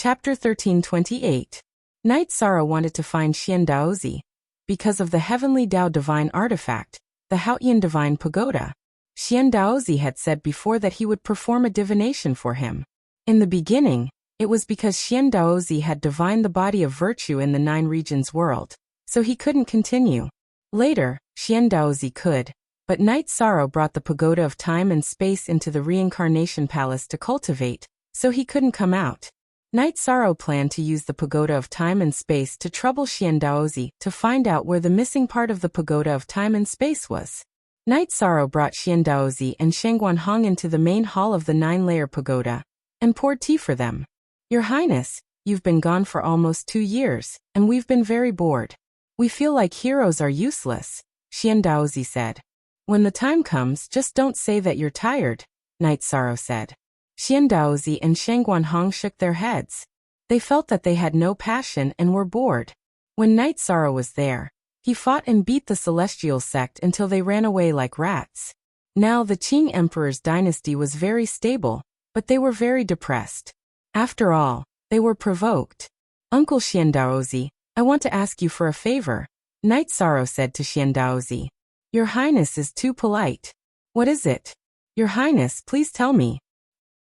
Chapter 1328. Night Sorrow wanted to find Xian Daozi because of the heavenly Dao divine artifact, the Haotian divine pagoda. Xian Daozi had said before that he would perform a divination for him. In the beginning, it was because Xian Daozi had divined the body of virtue in the 9 regions world, so he couldn't continue. Later, Xian Daozi could, but Night Sorrow brought the pagoda of time and space into the reincarnation palace to cultivate, so he couldn't come out. Night Sorrow planned to use the pagoda of time and space to trouble Xian Daozi to find out where the missing part of the pagoda of time and space was. Night Sorrow brought Xian Daozi and Shangguan Hong into the main hall of the 9-layer pagoda and poured tea for them. Your Highness, you've been gone for almost 2 years, and we've been very bored. We feel like heroes are useless, Xian Daozi said. When the time comes, just don't say that you're tired, Night Sorrow said. Xian Daozi and Shangguan Hong shook their heads. They felt that they had no passion and were bored. When Night Sorrow was there, he fought and beat the Celestial sect until they ran away like rats. Now the Qing Emperor's dynasty was very stable, but they were very depressed. After all, they were provoked. Uncle Xian Daozi, I want to ask you for a favor, Night Sorrow said to Xian Daozi. Your Highness is too polite. What is it? Your Highness, please tell me.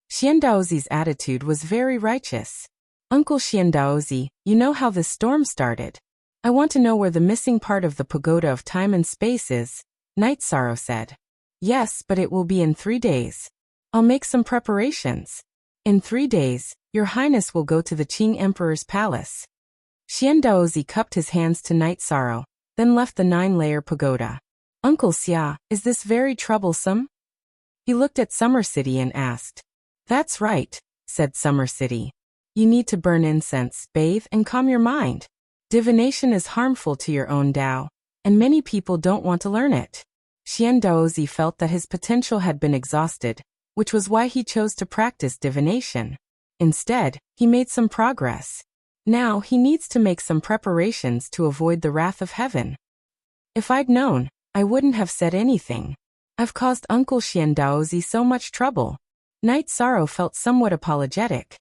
Xian Daozi's attitude was very righteous. Uncle Xian Daozi, you know how this storm started. I want to know where the missing part of the pagoda of time and space is, Night Sorrow said. Yes, but it will be in 3 days. I'll make some preparations. In 3 days, Your Highness will go to the Qing Emperor's palace. Xian Daozi cupped his hands to Night Sorrow, then left the 9-layer pagoda. Uncle Xia, is this very troublesome? He looked at Summer City and asked. That's right, said Summer City. You need to burn incense, bathe, and calm your mind. Divination is harmful to your own Dao, and many people don't want to learn it. Xian Daozi felt that his potential had been exhausted, which was why he chose to practice divination. Instead, he made some progress. Now he needs to make some preparations to avoid the wrath of heaven. If I'd known, I wouldn't have said anything. I've caused Uncle Xian Daozi so much trouble. Night Sorrow felt somewhat apologetic.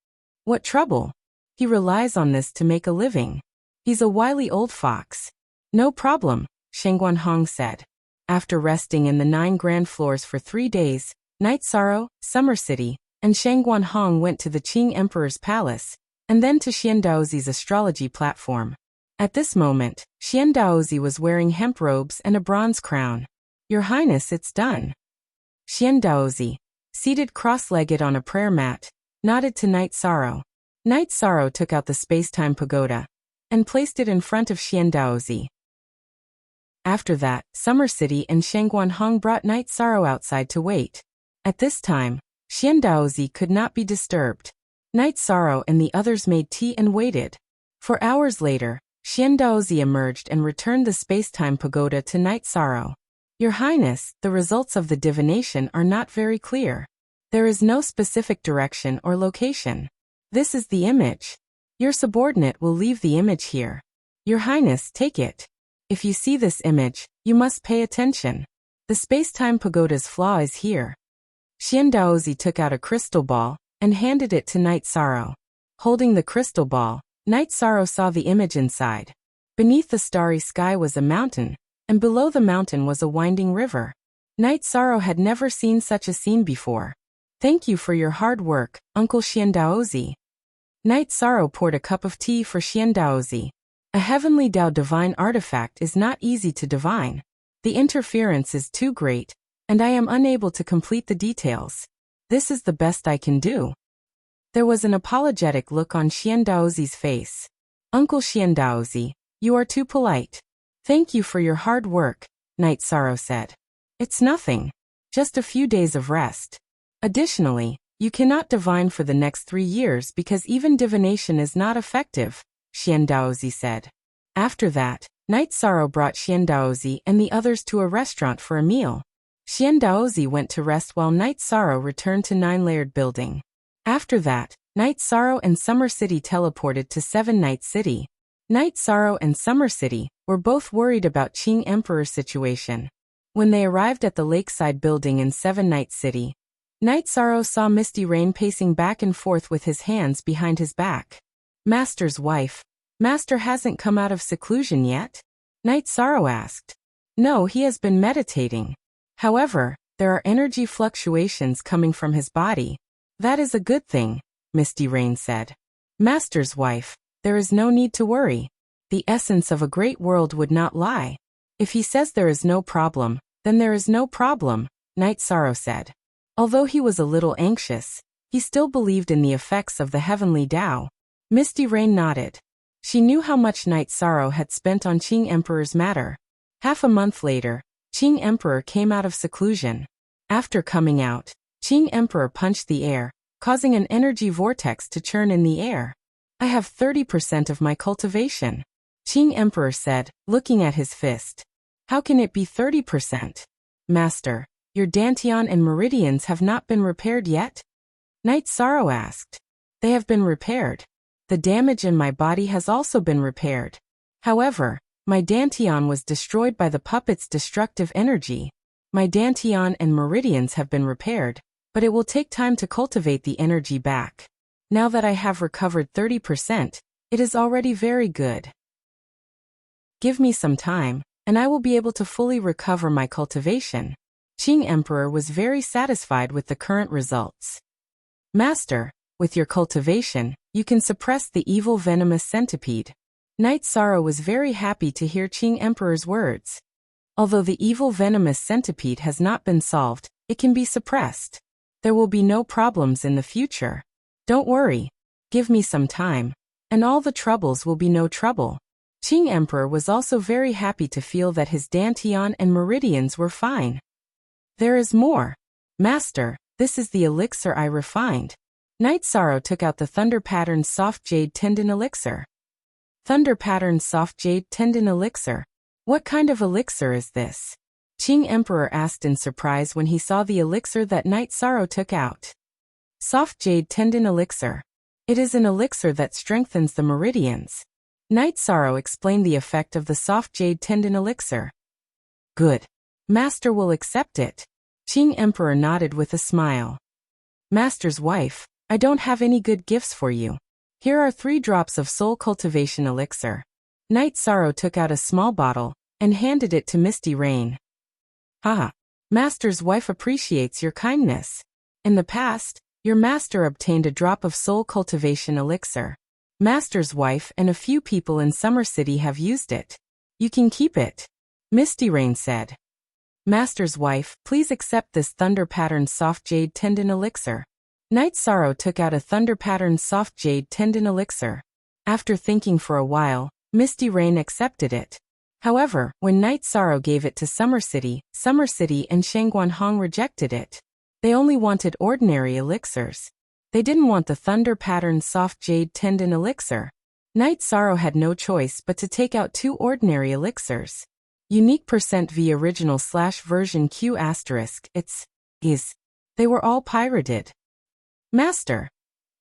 What trouble? He relies on this to make a living. He's a wily old fox. No problem, Shangguan Hong said. After resting in the 9 grand floors for 3 days, Night Sorrow, Summer City, and Shangguan Hong went to the Qing Emperor's palace, and then to Xian Daozi's astrology platform. At this moment, Xian Daozi was wearing hemp robes and a bronze crown. Your Highness, it's done. Xian Daozi, seated cross-legged on a prayer mat, nodded to Night Sorrow. Night Sorrow took out the space-time pagoda and placed it in front of Xian Daozi. After that, Summer City and Shangguan Hong brought Night Sorrow outside to wait. At this time, Xian Daozi could not be disturbed. Night Sorrow and the others made tea and waited. For hours later, Xian Daozi emerged and returned the space-time pagoda to Night Sorrow. Your Highness, the results of the divination are not very clear. There is no specific direction or location. This is the image. Your subordinate will leave the image here. Your Highness, take it. If you see this image, you must pay attention. The space-time pagoda's flaw is here. Xian Daozi took out a crystal ball and handed it to Night Sorrow. Holding the crystal ball, Night Sorrow saw the image inside. Beneath the starry sky was a mountain, and below the mountain was a winding river. Night Sorrow had never seen such a scene before. Thank you for your hard work, Uncle Xian Daozi. Night Sorrow poured a cup of tea for Xian Daozi. A heavenly Dao divine artifact is not easy to divine. The interference is too great, and I am unable to complete the details. This is the best I can do. There was an apologetic look on Xian Daozi's face. Uncle Xian Daozi, you are too polite. Thank you for your hard work, Night Sorrow said. It's nothing. Just a few days of rest. Additionally, you cannot divine for the next 3 years because even divination is not effective, Xian Daozi said. After that, Night Sorrow brought Xian Daozi and the others to a restaurant for a meal. Xian Daozi went to rest while Night Sorrow returned to 9-layered building. After that, Night Sorrow and Summer City teleported to 7-Night City. Night Sorrow and Summer City were both worried about Qing Emperor's situation. When they arrived at the lakeside building in 7-Night City, Night Sorrow saw Misty Rain pacing back and forth with his hands behind his back. Master's wife. Master hasn't come out of seclusion yet? Night Sorrow asked. No, he has been meditating. However, there are energy fluctuations coming from his body. That is a good thing, Misty Rain said. Master's wife, there is no need to worry. The essence of a great world would not lie. If he says there is no problem, then there is no problem, Night Sorrow said. Although he was a little anxious, he still believed in the effects of the heavenly Tao. Misty Rain nodded. She knew how much Night Sorrow had spent on Qing Emperor's matter. Half a month later, Qing Emperor came out of seclusion. After coming out, Qing Emperor punched the air, causing an energy vortex to churn in the air. I have 30% of my cultivation, Qing Emperor said, looking at his fist. How can it be 30%? Master, your dantian and meridians have not been repaired yet? Night Sorrow asked. They have been repaired. The damage in my body has also been repaired. However, my dantian was destroyed by the puppet's destructive energy. My dantian and meridians have been repaired, but it will take time to cultivate the energy back. Now that I have recovered 30%, it is already very good. Give me some time, and I will be able to fully recover my cultivation. Qing Emperor was very satisfied with the current results. Master, with your cultivation, you can suppress the evil venomous centipede. Night Sorrow was very happy to hear Qing Emperor's words. Although the evil venomous centipede has not been solved, it can be suppressed. There will be no problems in the future. Don't worry. Give me some time, and all the troubles will be no trouble. Qing Emperor was also very happy to feel that his dantian and meridians were fine. There is more. Master, this is the elixir I refined. Night Sorrow took out the Thunder Pattern Soft Jade Tendon Elixir. Thunder Pattern Soft Jade Tendon Elixir. What kind of elixir is this? Qing Emperor asked in surprise when he saw the elixir that Night Sorrow took out. Soft Jade Tendon Elixir. It is an elixir that strengthens the meridians. Night Sorrow explained the effect of the Soft Jade Tendon Elixir. Good. Master will accept it. Qing Emperor nodded with a smile. Master's wife, I don't have any good gifts for you. Here are 3 drops of soul cultivation elixir. Night Sorrow took out a small bottle and handed it to Misty Rain. Haha. Master's wife appreciates your kindness. In the past, your master obtained a drop of soul cultivation elixir. Master's wife and a few people in Summer City have used it. You can keep it. Misty Rain said. Master's wife, please accept this Thunder Pattern Soft Jade Tendon Elixir. Night Sorrow took out a Thunder Pattern Soft Jade Tendon Elixir. After thinking for a while, Misty Rain accepted it. However, when Night Sorrow gave it to Summer City and Shangguanhong rejected it. They only wanted ordinary elixirs. They didn't want the Thunder Pattern Soft Jade Tendon Elixir. Night Sorrow had no choice but to take out 2 ordinary elixirs. Unique %V original / version Q**, they were all pirated. Master,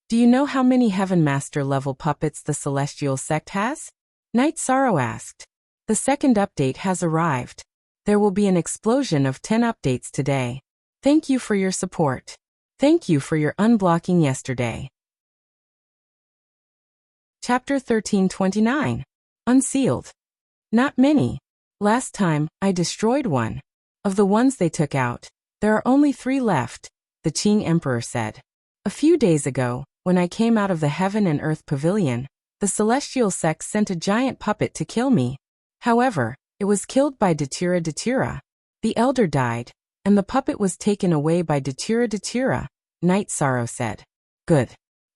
do you know how many Heaven Master level puppets the Celestial Sect has? Night Sorrow asked. The second update has arrived. There will be an explosion of 10 updates today. Thank you for your support. Thank you for your unblocking yesterday. Chapter 1329. Unsealed. Not many. Last time, I destroyed one. Of the ones they took out, there are only 3 left, the Qing Emperor said. A few days ago, when I came out of the Heaven and Earth Pavilion, the Celestial Sect sent a giant puppet to kill me. However, it was killed by Datura. The elder died, and the puppet was taken away by Datura, Night Sorrow said. Good.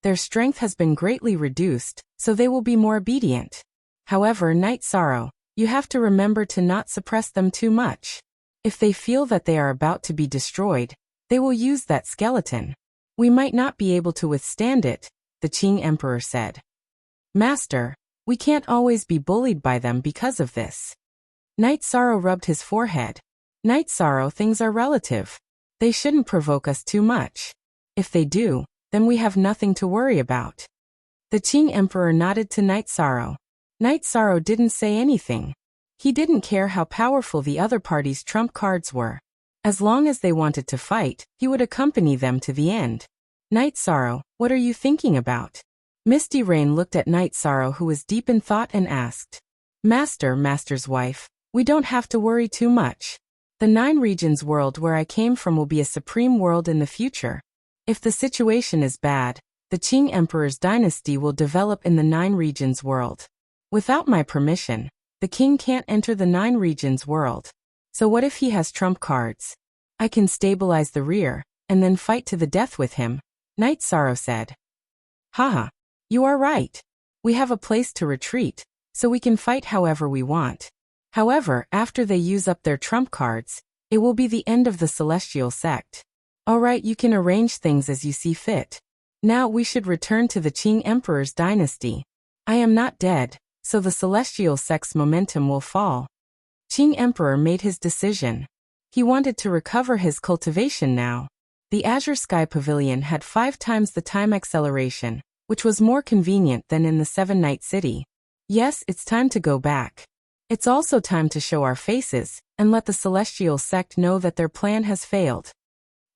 Their strength has been greatly reduced, so they will be more obedient. However, Night Sorrow, you have to remember to not suppress them too much. If they feel that they are about to be destroyed, they will use that skeleton. We might not be able to withstand it, the Qing Emperor said. Master, we can't always be bullied by them because of this. Night Sorrow rubbed his forehead. Night Sorrow, things are relative. They shouldn't provoke us too much. If they do, then we have nothing to worry about. The Qing Emperor nodded to Night Sorrow. Night Sorrow didn't say anything. He didn't care how powerful the other party's trump cards were. As long as they wanted to fight, he would accompany them to the end. Night Sorrow, what are you thinking about? Misty Rain looked at Night Sorrow, who was deep in thought, and asked. Master's wife, we don't have to worry too much. The 9 regions world where I came from will be a supreme world in the future. If the situation is bad, the Qing Emperor's dynasty will develop in the 9 regions world. Without my permission, the king can't enter the 9 regions world. So what if he has trump cards? I can stabilize the rear, and then fight to the death with him, Night Sorrow said. Haha, you are right. We have a place to retreat, so we can fight however we want. However, after they use up their trump cards, it will be the end of the celestial sect. Alright, you can arrange things as you see fit. Now we should return to the Qing Emperor's dynasty. I am not dead, so the celestial sect's momentum will fall. Qing Emperor made his decision. He wanted to recover his cultivation now. The Azure Sky Pavilion had 5 times the time acceleration, which was more convenient than in the 7-Night City. Yes, it's time to go back. It's also time to show our faces, and let the celestial sect know that their plan has failed.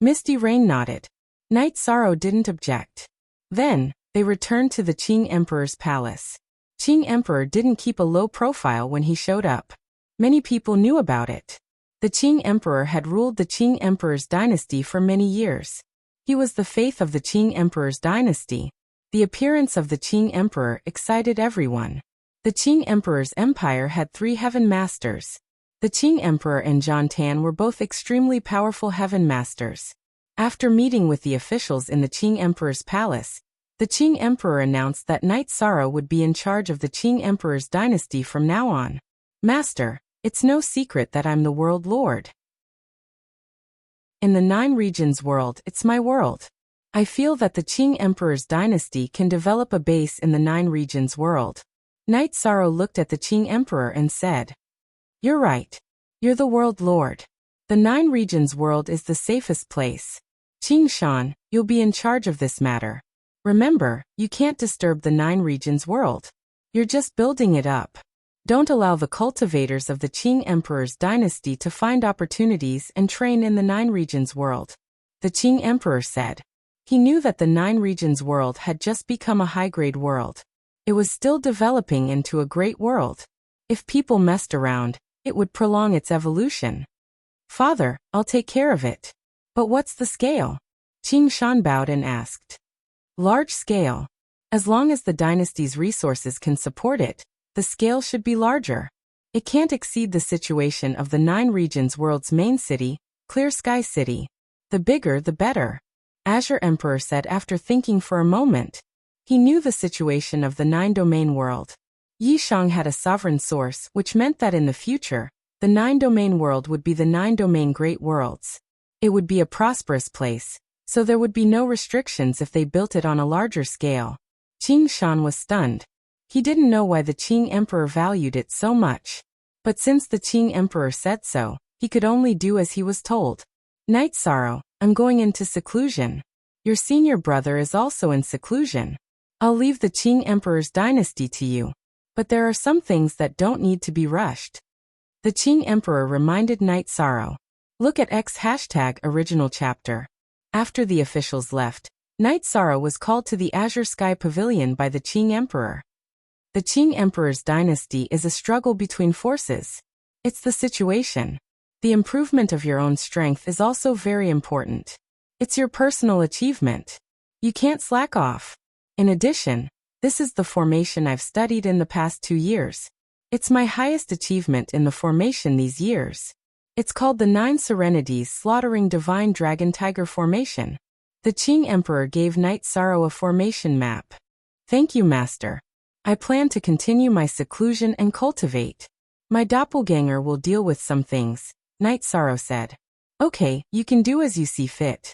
Misty Rain nodded. Night Sorrow didn't object. Then, they returned to the Qing Emperor's palace. Qing Emperor didn't keep a low profile when he showed up. Many people knew about it. The Qing Emperor had ruled the Qing Emperor's dynasty for many years. He was the faith of the Qing Emperor's dynasty. The appearance of the Qing Emperor excited everyone. The Qing Emperor's empire had 3 heaven masters. The Qing Emperor and John Tan were both extremely powerful heaven masters. After meeting with the officials in the Qing Emperor's palace, the Qing Emperor announced that Night Sorrow would be in charge of the Qing Emperor's dynasty from now on. Master, it's no secret that I'm the world lord. In the 9 regions world, it's my world. I feel that the Qing Emperor's dynasty can develop a base in the 9 regions world. Night Sorrow looked at the Qing Emperor and said, You're right. You're the world lord. The 9 regions world is the safest place. Qing Shan, you'll be in charge of this matter. Remember, you can't disturb the 9 regions world. You're just building it up. Don't allow the cultivators of the Qing Emperor's dynasty to find opportunities and train in the 9 regions world. The Qing Emperor said. He knew that the 9 regions world had just become a high-grade world. It was still developing into a great world. If people messed around, it would prolong its evolution. Father, I'll take care of it. But what's the scale? Qing Shan bowed and asked. Large scale. As long as the dynasty's resources can support it, the scale should be larger. It can't exceed the situation of the 9 regions world's main city, Clear Sky City. The bigger the better. Azure Emperor said after thinking for a moment. He knew the situation of the 9-domain world. Yishang had a sovereign source, which meant that in the future, the 9-domain world would be the 9-domain great worlds. It would be a prosperous place, so there would be no restrictions if they built it on a larger scale. Qing Shan was stunned. He didn't know why the Qing Emperor valued it so much. But since the Qing Emperor said so, he could only do as he was told. Night Sorrow, I'm going into seclusion. Your senior brother is also in seclusion. I'll leave the Qing Emperor's dynasty to you. But there are some things that don't need to be rushed. The Qing Emperor reminded Night Sorrow. Look at #original chapter. After the officials left, Night Sorrow was called to the Azure Sky Pavilion by the Qing Emperor. The Qing Emperor's dynasty is a struggle between forces. It's the situation. The improvement of your own strength is also very important. It's your personal achievement. You can't slack off. In addition, this is the formation I've studied in the past 2 years. It's my highest achievement in the formation these years. It's called the 9 Serenities Slaughtering Divine Dragon Tiger Formation. The Qing Emperor gave Night Sorrow a formation map. Thank you, Master. I plan to continue my seclusion and cultivate. My doppelganger will deal with some things, Night Sorrow said. Okay, you can do as you see fit.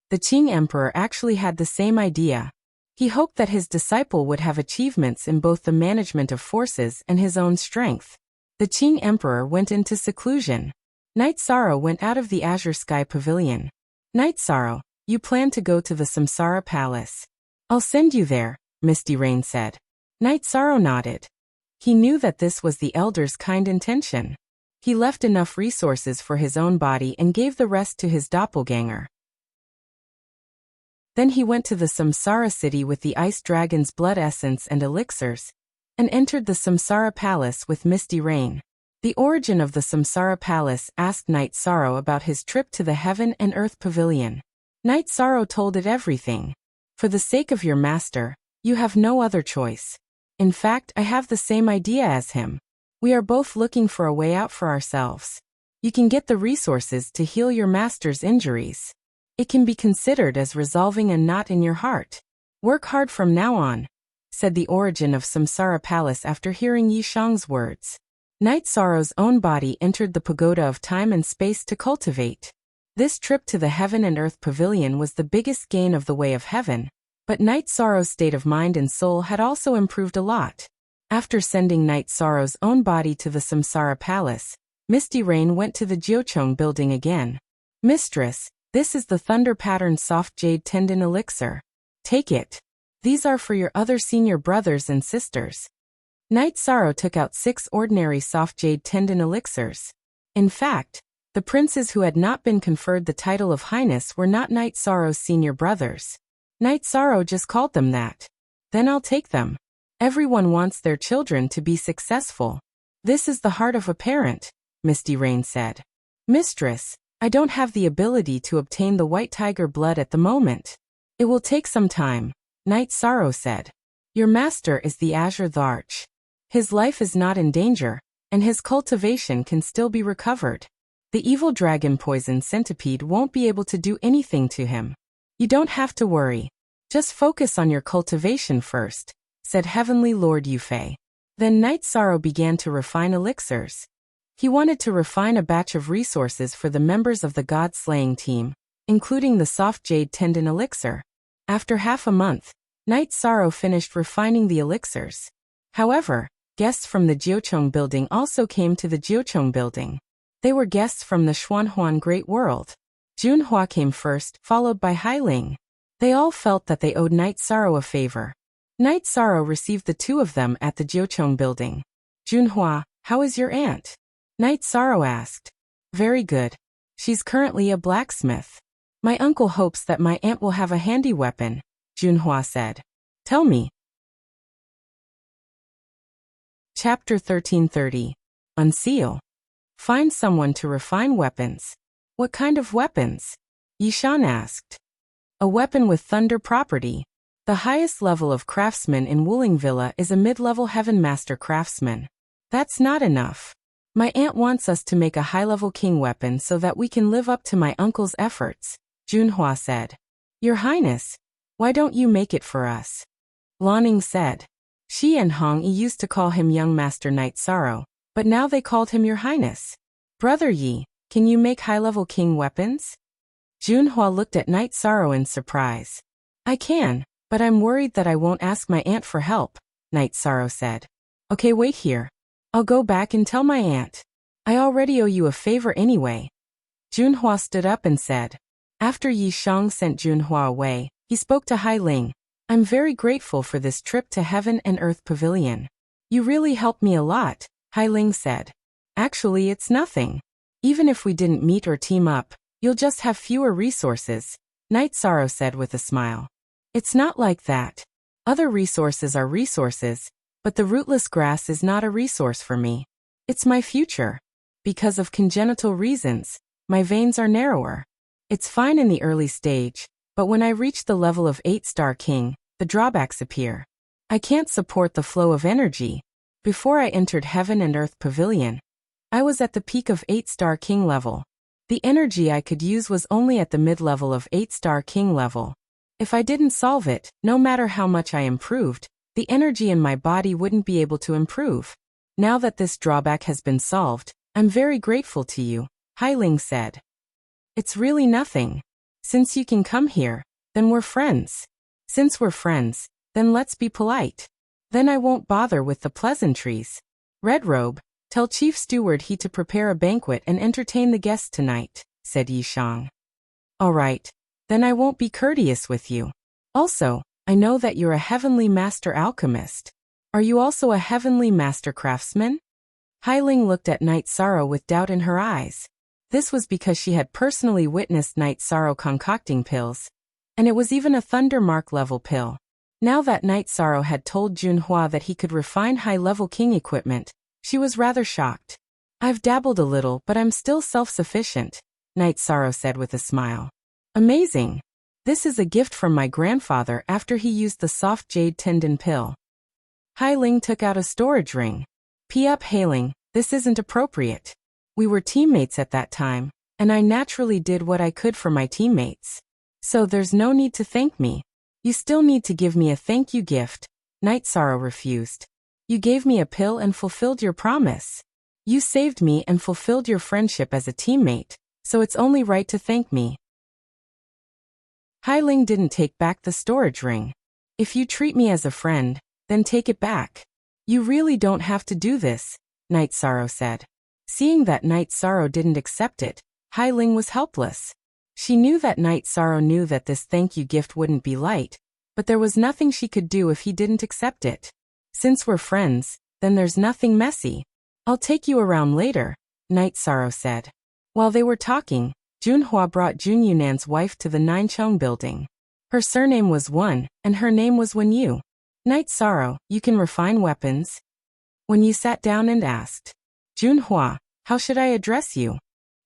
The Qing Emperor actually had the same idea. He hoped that his disciple would have achievements in both the management of forces and his own strength. The Qing Emperor went into seclusion. Night Sorrow went out of the Azure Sky Pavilion. Night Sorrow, you plan to go to the Samsara Palace. I'll send you there, Misty Rain said. Night Sorrow nodded. He knew that this was the elder's kind intention. He left enough resources for his own body and gave the rest to his doppelganger. Then he went to the Samsara city with the ice dragon's blood essence and elixirs, and entered the Samsara palace with misty rain. The origin of the Samsara palace asked Night Sorrow about his trip to the Heaven and Earth Pavilion. Night Sorrow told it everything. For the sake of your master, you have no other choice. In fact, I have the same idea as him. We are both looking for a way out for ourselves. You can get the resources to heal your master's injuries. It can be considered as resolving a knot in your heart. Work hard from now on, said the origin of Samsara Palace after hearing Yi Shang's words. Night Sorrow's own body entered the pagoda of time and space to cultivate. This trip to the Heaven and Earth Pavilion was the biggest gain of the Way of Heaven, but Night Sorrow's state of mind and soul had also improved a lot. After sending Night Sorrow's own body to the Samsara Palace, Misty Rain went to the Jiucheng building again. Mistress, this is the thunder-patterned soft jade tendon elixir. Take it. These are for your other senior brothers and sisters. Night Sorrow took out 6 ordinary soft jade tendon elixirs. In fact, the princes who had not been conferred the title of Highness were not Night Sorrow's senior brothers. Night Sorrow just called them that. Then I'll take them. Everyone wants their children to be successful. This is the heart of a parent, Misty Rain said. Mistress, I don't have the ability to obtain the white tiger blood at the moment. It will take some time, Night Sorrow said. Your master is the Azure Dharch. His life is not in danger, and his cultivation can still be recovered. The evil dragon poison centipede won't be able to do anything to him. You don't have to worry. Just focus on your cultivation first, said Heavenly Lord Yufei. Then Night Sorrow began to refine elixirs. He wanted to refine a batch of resources for the members of the God-slaying team, including the soft jade tendon elixir. After half a month, Night Sorrow finished refining the elixirs. However, guests from the Jiucheng building also came to the Jiucheng building. They were guests from the Xuanhuan Great World. Junhua came first, followed by Hailing. They all felt that they owed Night Sorrow a favor. Night Sorrow received the 2 of them at the Jiucheng building. Junhua, how is your aunt? Night Sorrow asked. Very good. She's currently a blacksmith. My uncle hopes that my aunt will have a handy weapon, Junhua said. Tell me. Chapter 1330. Unseal. Find someone to refine weapons. What kind of weapons? Yishan asked. A weapon with thunder property. The highest level of craftsman in Wuling Villa is a mid-level Heaven Master craftsman. That's not enough. My aunt wants us to make a high-level king weapon so that we can live up to my uncle's efforts, Junhua said. Your Highness, why don't you make it for us? Lanning said. Shi and Hong Yi used to call him Young Master Night Sorrow, but now they called him Your Highness. Brother Yi, can you make high-level king weapons? Junhua looked at Night Sorrow in surprise. I can, but I'm worried that I won't ask my aunt for help, Night Sorrow said. Okay, wait here. I'll go back and tell my aunt. I already owe you a favor anyway. Junhua stood up and said. After Yi Shang sent Junhua away, he spoke to Hailing. I'm very grateful for this trip to Heaven and Earth Pavilion. You really helped me a lot, Hailing said. Actually, it's nothing. Even if we didn't meet or team up, you'll just have fewer resources, Night Sorrow said with a smile. It's not like that. Other resources are resources, but the rootless grass is not a resource for me. It's my future. Because of congenital reasons, my veins are narrower. It's fine in the early stage, but when I reach the level of 8-star king, the drawbacks appear. I can't support the flow of energy. Before I entered Heaven and Earth Pavilion, I was at the peak of 8-star king level. The energy I could use was only at the mid-level of 8-star king level. If I didn't solve it, no matter how much I improved, the energy in my body wouldn't be able to improve. Now that this drawback has been solved, I'm very grateful to you, Hailing said. It's really nothing. Since you can come here, then we're friends. Since we're friends, then let's be polite. Then I won't bother with the pleasantries. Red Robe, tell Chief Steward he to prepare a banquet and entertain the guests tonight, said Yi Shang. All right, then I won't be courteous with you. Also, I know that you're a Heavenly Master Alchemist. Are you also a Heavenly Master Craftsman? Hai Ling looked at Night Sorrow with doubt in her eyes. This was because she had personally witnessed Night Sorrow concocting pills, and it was even a Thunder Mark level pill. Now that Night Sorrow had told Junhua that he could refine high-level king equipment, she was rather shocked. I've dabbled a little, but I'm still self-sufficient, Night Sorrow said with a smile. Amazing! This is a gift from my grandfather after he used the soft jade tendon pill. Hai Ling took out a storage ring. P.up Hailing, this isn't appropriate. We were teammates at that time, and I naturally did what I could for my teammates. So there's no need to thank me. You still need to give me a thank you gift, Night Sorrow refused. You gave me a pill and fulfilled your promise. You saved me and fulfilled your friendship as a teammate, so it's only right to thank me. Hai Ling didn't take back the storage ring. If you treat me as a friend, then take it back. You really don't have to do this, Night Sorrow said. Seeing that Night Sorrow didn't accept it, Hai Ling was helpless. She knew that Night Sorrow knew that this thank you gift wouldn't be light, but there was nothing she could do if he didn't accept it. Since we're friends, then there's nothing messy. I'll take you around later, Night Sorrow said. While they were talking, Junhua brought Jun Yunan's wife to the Ninchong building. Her surname was Wen, and her name was Wenyu. Night Sorrow, you can refine weapons? Wenyu sat down and asked. Junhua, how should I address you?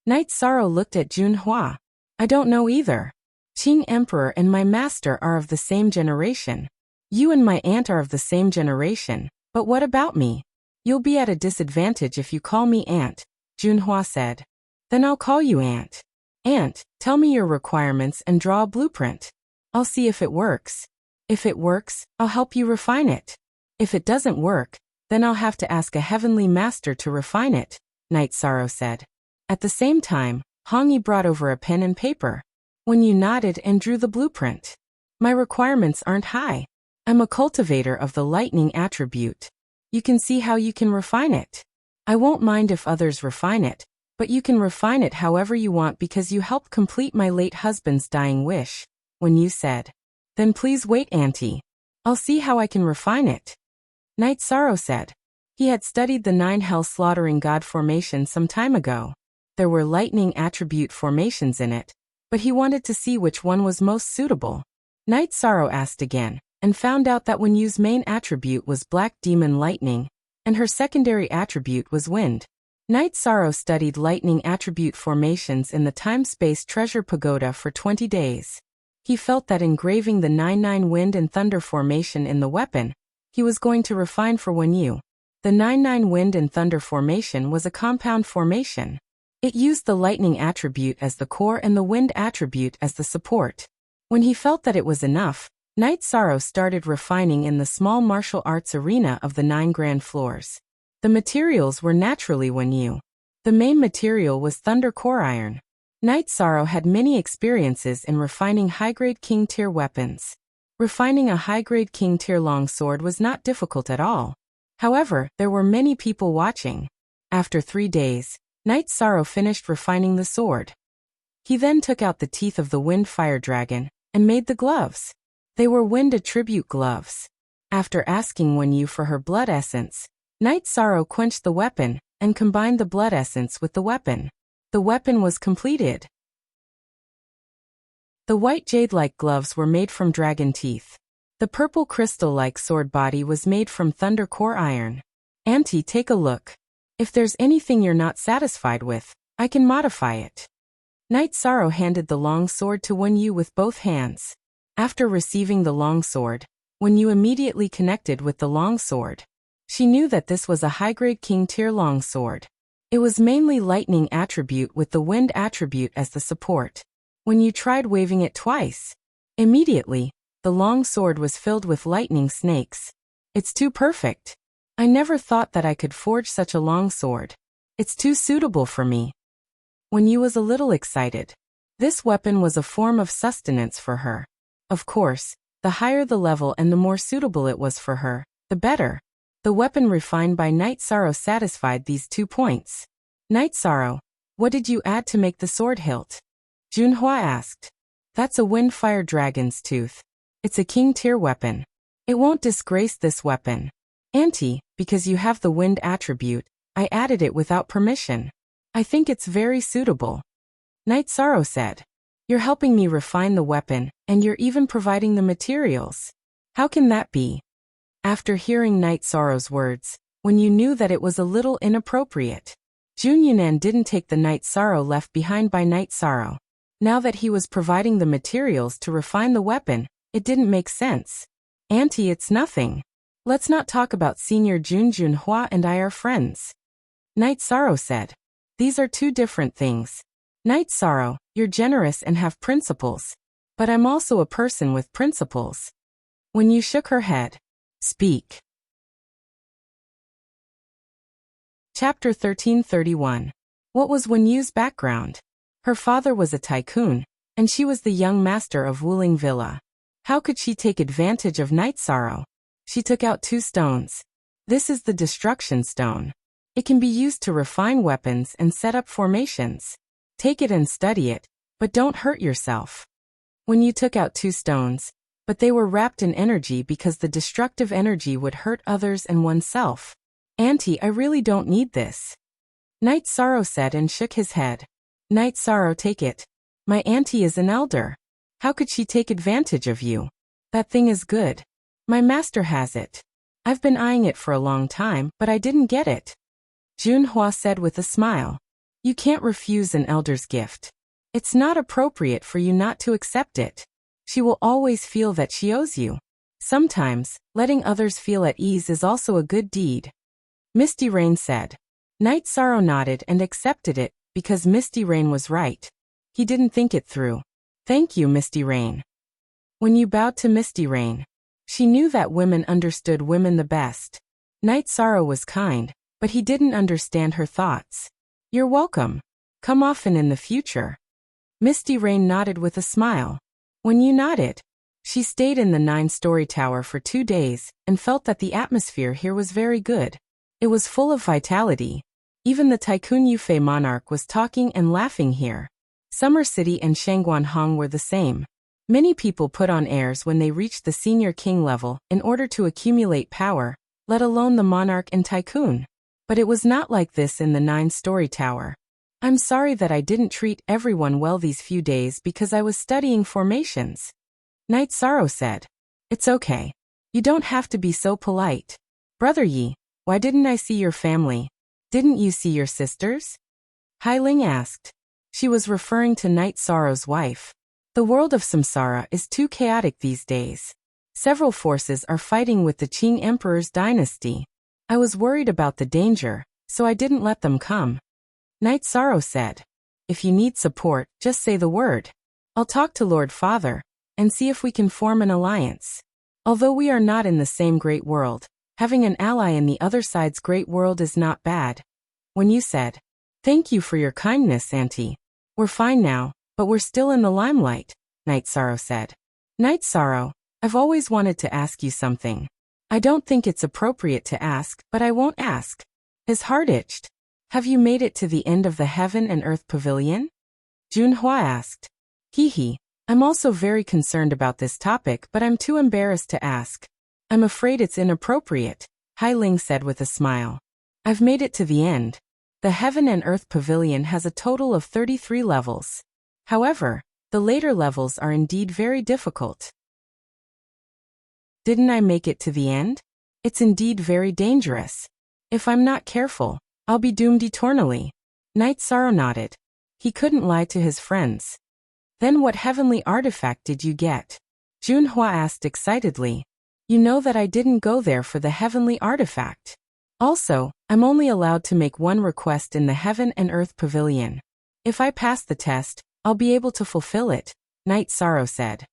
Night Sorrow looked at Junhua. I don't know either. Qing Emperor and my master are of the same generation. You and my aunt are of the same generation, but what about me? You'll be at a disadvantage if you call me aunt, Junhua said. Then I'll call you aunt. Aunt, tell me your requirements and draw a blueprint. I'll see if it works. If it works, I'll help you refine it. If it doesn't work, then I'll have to ask a heavenly master to refine it, Night Sorrow said. At the same time, Hongyi brought over a pen and paper. Wenyu nodded and drew the blueprint. My requirements aren't high. I'm a cultivator of the lightning attribute. You can see how you can refine it. I won't mind if others refine it, but you can refine it however you want because you helped complete my late husband's dying wish, Wenyu said. Then please wait, Auntie. I'll see how I can refine it. Night Sorrow said. He had studied the 9 Hell Slaughtering God formation some time ago. There were lightning attribute formations in it, but he wanted to see which one was most suitable. Night Sorrow asked again, and found out that Wenyu's main attribute was Black Demon Lightning, and her secondary attribute was Wind. Night Sorrow studied lightning attribute formations in the Time-Space Treasure Pagoda for 20 days. He felt that engraving the 9-9 Wind and Thunder formation in the weapon, he was going to refine for Wenyu. The 9-9 Wind and Thunder formation was a compound formation. It used the lightning attribute as the core and the wind attribute as the support. When he felt that it was enough, Night Sorrow started refining in the small martial arts arena of the 9 grand floors. The materials were naturally Wenyu. The main material was Thunder Core Iron. Night Sorrow had many experiences in refining high-grade King Tier weapons. Refining a high-grade King Tier longsword was not difficult at all. However, there were many people watching. After 3 days, Night Sorrow finished refining the sword. He then took out the teeth of the Wind Fire Dragon and made the gloves. They were Wind attribute gloves. After asking Wenyu for her blood essence, Night Sorrow quenched the weapon and combined the blood essence with the weapon. The weapon was completed. The white jade-like gloves were made from dragon teeth. The purple crystal-like sword body was made from Thunder Core Iron. Auntie, take a look. If there's anything you're not satisfied with, I can modify it. Night Sorrow handed the long sword to Wenyu with both hands. After receiving the long sword, Wenyu immediately connected with the long sword. She knew that this was a high-grade King Tier long sword. It was mainly lightning attribute with the wind attribute as the support. Wenyu tried waving it twice. Immediately, the long sword was filled with lightning snakes. It's too perfect. I never thought that I could forge such a long sword. It's too suitable for me. Wenyu was a little excited. This weapon was a form of sustenance for her. Of course, the higher the level and the more suitable it was for her, the better. The weapon refined by Night Sorrow satisfied these 2 points. Night Sorrow, what did you add to make the sword hilt? Junhua asked. That's a Wind Fire Dragon's tooth. It's a King Tier weapon. It won't disgrace this weapon. Auntie, because you have the wind attribute, I added it without permission. I think it's very suitable. Night Sorrow said. You're helping me refine the weapon, and you're even providing the materials. How can that be? After hearing Night Sorrow's words, when you knew that it was a little inappropriate, Jun Yunan didn't take the Night Sorrow left behind by Night Sorrow. Now that he was providing the materials to refine the weapon, it didn't make sense. Auntie, it's nothing. Let's not talk about Senior Junhua and I are friends. Night Sorrow said. These are two different things. Night Sorrow, you're generous and have principles. But I'm also a person with principles. When you shook her head. Speak. Chapter 1331. What was Wen Yu's background? Her father was a tycoon, and she was the young master of Wuling Villa. How could she take advantage of Night Sorrow? She took out 2 stones. This is the Destruction Stone. It can be used to refine weapons and set up formations. Take it and study it, but don't hurt yourself. When you took out 2 stones, but they were wrapped in energy because the destructive energy would hurt others and oneself. Auntie, I really don't need this. Night Sorrow said and shook his head. Night Sorrow, take it. My auntie is an elder. How could she take advantage of you? That thing is good. My master has it. I've been eyeing it for a long time, but I didn't get it. Junhua said with a smile. You can't refuse an elder's gift. It's not appropriate for you not to accept it. She will always feel that she owes you. Sometimes, letting others feel at ease is also a good deed. Misty Rain said. Night Sorrow nodded and accepted it, because Misty Rain was right. He didn't think it through. Thank you, Misty Rain. When you bowed to Misty Rain, she knew that women understood women the best. Night Sorrow was kind, but he didn't understand her thoughts. You're welcome. Come often in the future. Misty Rain nodded with a smile. When you nodded, she stayed in the 9-story tower for 2 days and felt that the atmosphere here was very good. It was full of vitality. Even the Tycoon Yufei monarch was talking and laughing here. Summer City and Shangguanhong were the same. Many people put on airs when they reached the senior king level in order to accumulate power, let alone the monarch and tycoon. But it was not like this in the 9-story tower. I'm sorry that I didn't treat everyone well these few days because I was studying formations. Night Sorrow said. It's okay. You don't have to be so polite. Brother Yi, why didn't I see your family? Didn't you see your sisters? Hai Ling asked. She was referring to Night Sorrow's wife. The world of samsara is too chaotic these days. Several forces are fighting with the Qing Emperor's dynasty. I was worried about the danger, so I didn't let them come. Night Sorrow said. If you need support, just say the word. I'll talk to Lord Father, and see if we can form an alliance. Although we are not in the same great world, having an ally in the other side's great world is not bad. When you said, thank you for your kindness, Auntie. We're fine now, but we're still in the limelight, Night Sorrow said. Night Sorrow, I've always wanted to ask you something. I don't think it's appropriate to ask, but I won't ask. His heart itched. Have you made it to the end of the Heaven and Earth Pavilion? Junhua asked. Hee, I'm also very concerned about this topic, but I'm too embarrassed to ask. I'm afraid it's inappropriate, Hai Ling said with a smile. I've made it to the end. The Heaven and Earth Pavilion has a total of 33 levels. However, the later levels are indeed very difficult. Didn't I make it to the end? It's indeed very dangerous. If I'm not careful, I'll be doomed eternally. Night Sorrow nodded. He couldn't lie to his friends. Then what heavenly artifact did you get? Junhua asked excitedly. You know that I didn't go there for the heavenly artifact. Also, I'm only allowed to make one request in the Heaven and Earth Pavilion. If I pass the test, I'll be able to fulfill it, Night Sorrow said.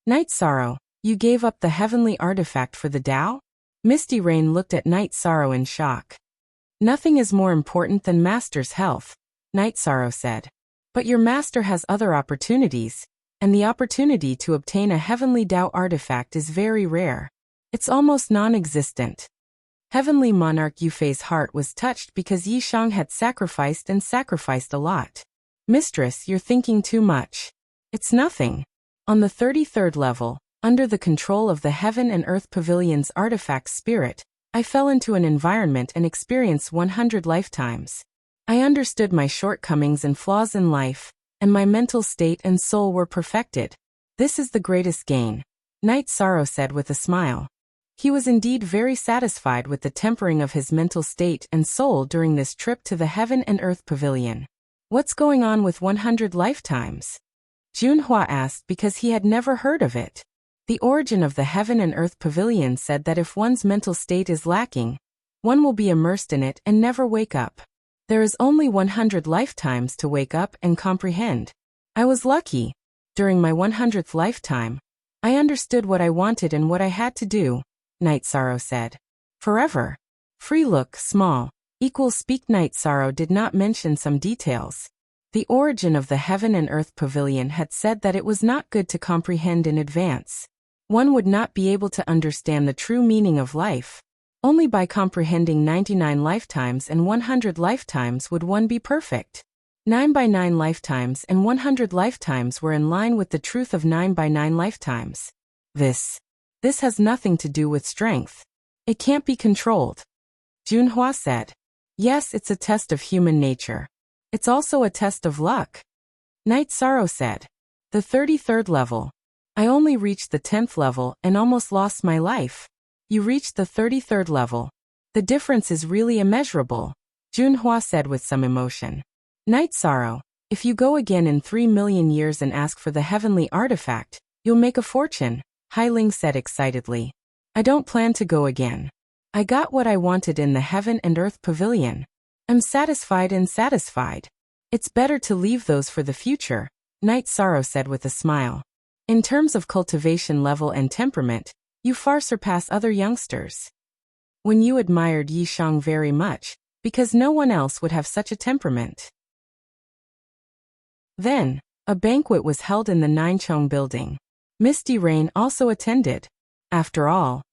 Night Sorrow, you gave up the heavenly artifact for the Tao? Misty Rain looked at Night Sorrow in shock. Nothing is more important than Master's health, Night Sorrow said. But your Master has other opportunities, and the opportunity to obtain a heavenly Tao artifact is very rare. It's almost non-existent. Heavenly Monarch Yufei's heart was touched because Yishang had sacrificed a lot. Mistress, you're thinking too much. It's nothing. On the 33rd level, under the control of the Heaven and Earth Pavilion's artifact spirit, I fell into an environment and experienced 100 lifetimes. I understood my shortcomings and flaws in life, and my mental state and soul were perfected. This is the greatest gain, Knight Sorrow said with a smile. He was indeed very satisfied with the tempering of his mental state and soul during this trip to the Heaven and Earth Pavilion. What's going on with 100 lifetimes? Junhua asked because he had never heard of it. The origin of the Heaven and Earth Pavilion said that if one's mental state is lacking, one will be immersed in it and never wake up. There is only 100 lifetimes to wake up and comprehend. I was lucky. During my 100th lifetime, I understood what I wanted and what I had to do, Knight Sorrow said. Forever. Free look, small, equals speak. Knight Sorrow did not mention some details. The origin of the Heaven and Earth Pavilion had said that it was not good to comprehend in advance. One would not be able to understand the true meaning of life. Only by comprehending 99 lifetimes and 100 lifetimes would one be perfect. 9 by 9 lifetimes and 100 lifetimes were in line with the truth of 9 by 9 lifetimes. This has nothing to do with strength. It can't be controlled. Junhua said. Yes, it's a test of human nature. It's also a test of luck. Knight Sorrow said. The 33rd level. I only reached the 10th level and almost lost my life. You reached the 33rd level. The difference is really immeasurable, Junhua said with some emotion. Knight Sorrow, if you go again in 3 million years and ask for the heavenly artifact, you'll make a fortune, Hailing said excitedly. I don't plan to go again. I got what I wanted in the Heaven and Earth Pavilion. I'm satisfied and satisfied. It's better to leave those for the future, Knight Sorrow said with a smile. In terms of cultivation level and temperament, you far surpass other youngsters. When you admired Yi Shang very much, because no one else would have such a temperament. Then, a banquet was held in the Ninchong building. Misty Rain also attended. After all,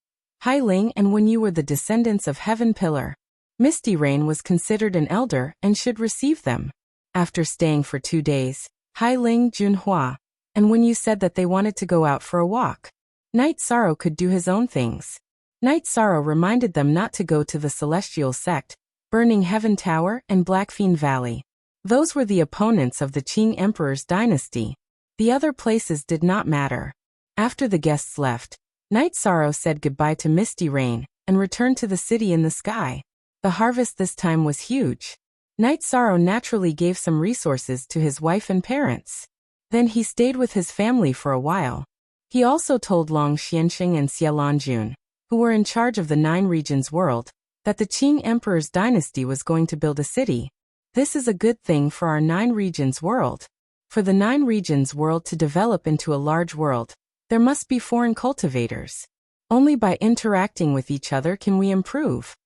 Hailing, and when you were the descendants of Heaven Pillar, Misty Rain was considered an elder and should receive them. After staying for 2 days, Hailing, Junhua, and when you said that they wanted to go out for a walk, Knight Sorrow could do his own things. Knight Sorrow reminded them not to go to the Celestial Sect, Burning Heaven Tower, and Blackfiend Valley. Those were the opponents of the Qing Emperor's dynasty. The other places did not matter. After the guests left, Knight Sorrow said goodbye to Misty Rain and returned to the city in the sky. The harvest this time was huge. Knight Sorrow naturally gave some resources to his wife and parents. Then he stayed with his family for a while. He also told Long Xianxing and Xiaolanjun, who were in charge of the 9 regions world, that the Qing Emperor's dynasty was going to build a city. This is a good thing for our 9 regions world. For the 9 regions world to develop into a large world, there must be foreign cultivators. Only by interacting with each other can we improve.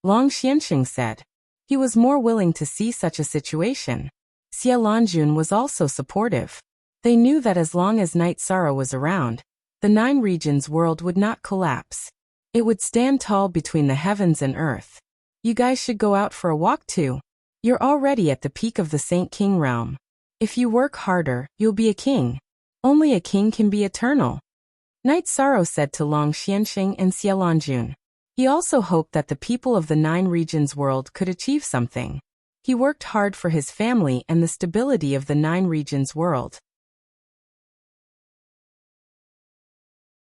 Long Xianxing said. He was more willing to see such a situation. Xiaolanjun was also supportive. They knew that as long as Knight Sorrow was around, the 9 regions world would not collapse. It would stand tall between the heavens and earth. You guys should go out for a walk too. You're already at the peak of the Saint King realm. If you work harder, you'll be a king. Only a king can be eternal. Knight Sorrow said to Long Xianxing and Xiaolanjun. He also hoped that the people of the 9 regions world could achieve something. He worked hard for his family and the stability of the 9 regions world.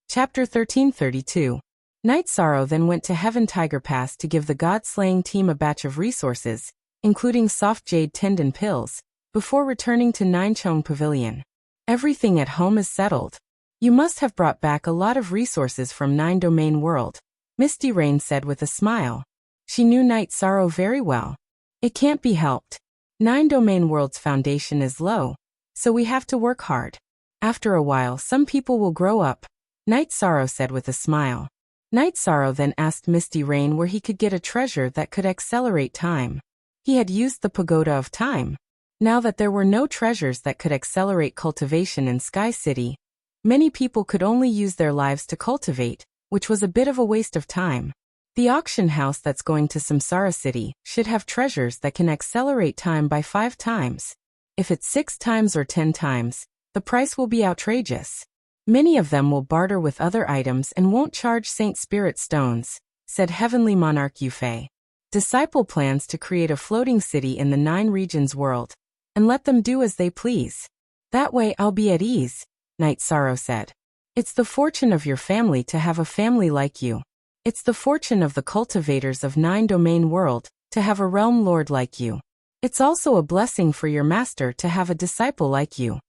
Chapter 1332. Knight Sorrow then went to Heaven Tiger Pass to give the God-slaying team a batch of resources, including soft jade tendon pills, before returning to Ninchong Pavilion. Everything at home is settled. You must have brought back a lot of resources from 9 Domain World, Misty Rain said with a smile. She knew Knight Sorrow very well. It can't be helped. 9 Domain World's foundation is low, so we have to work hard. After a while some people will grow up, Knight Sorrow said with a smile. Knight Sorrow then asked Misty Rain where he could get a treasure that could accelerate time. He had used the Pagoda of Time. Now that there were no treasures that could accelerate cultivation in Sky City, many people could only use their lives to cultivate, which was a bit of a waste of time. The auction house that's going to Samsara City should have treasures that can accelerate time by 5 times. If it's 6 times or 10 times, the price will be outrageous. Many of them will barter with other items and won't charge Saint Spirit stones, said Heavenly Monarch Yufei. Disciple plans to create a floating city in the 9 regions world, and let them do as they please. That way I'll be at ease, Night Sorrow said. It's the fortune of your family to have a family like you. It's the fortune of the cultivators of 9 domain world to have a realm lord like you. It's also a blessing for your master to have a disciple like you.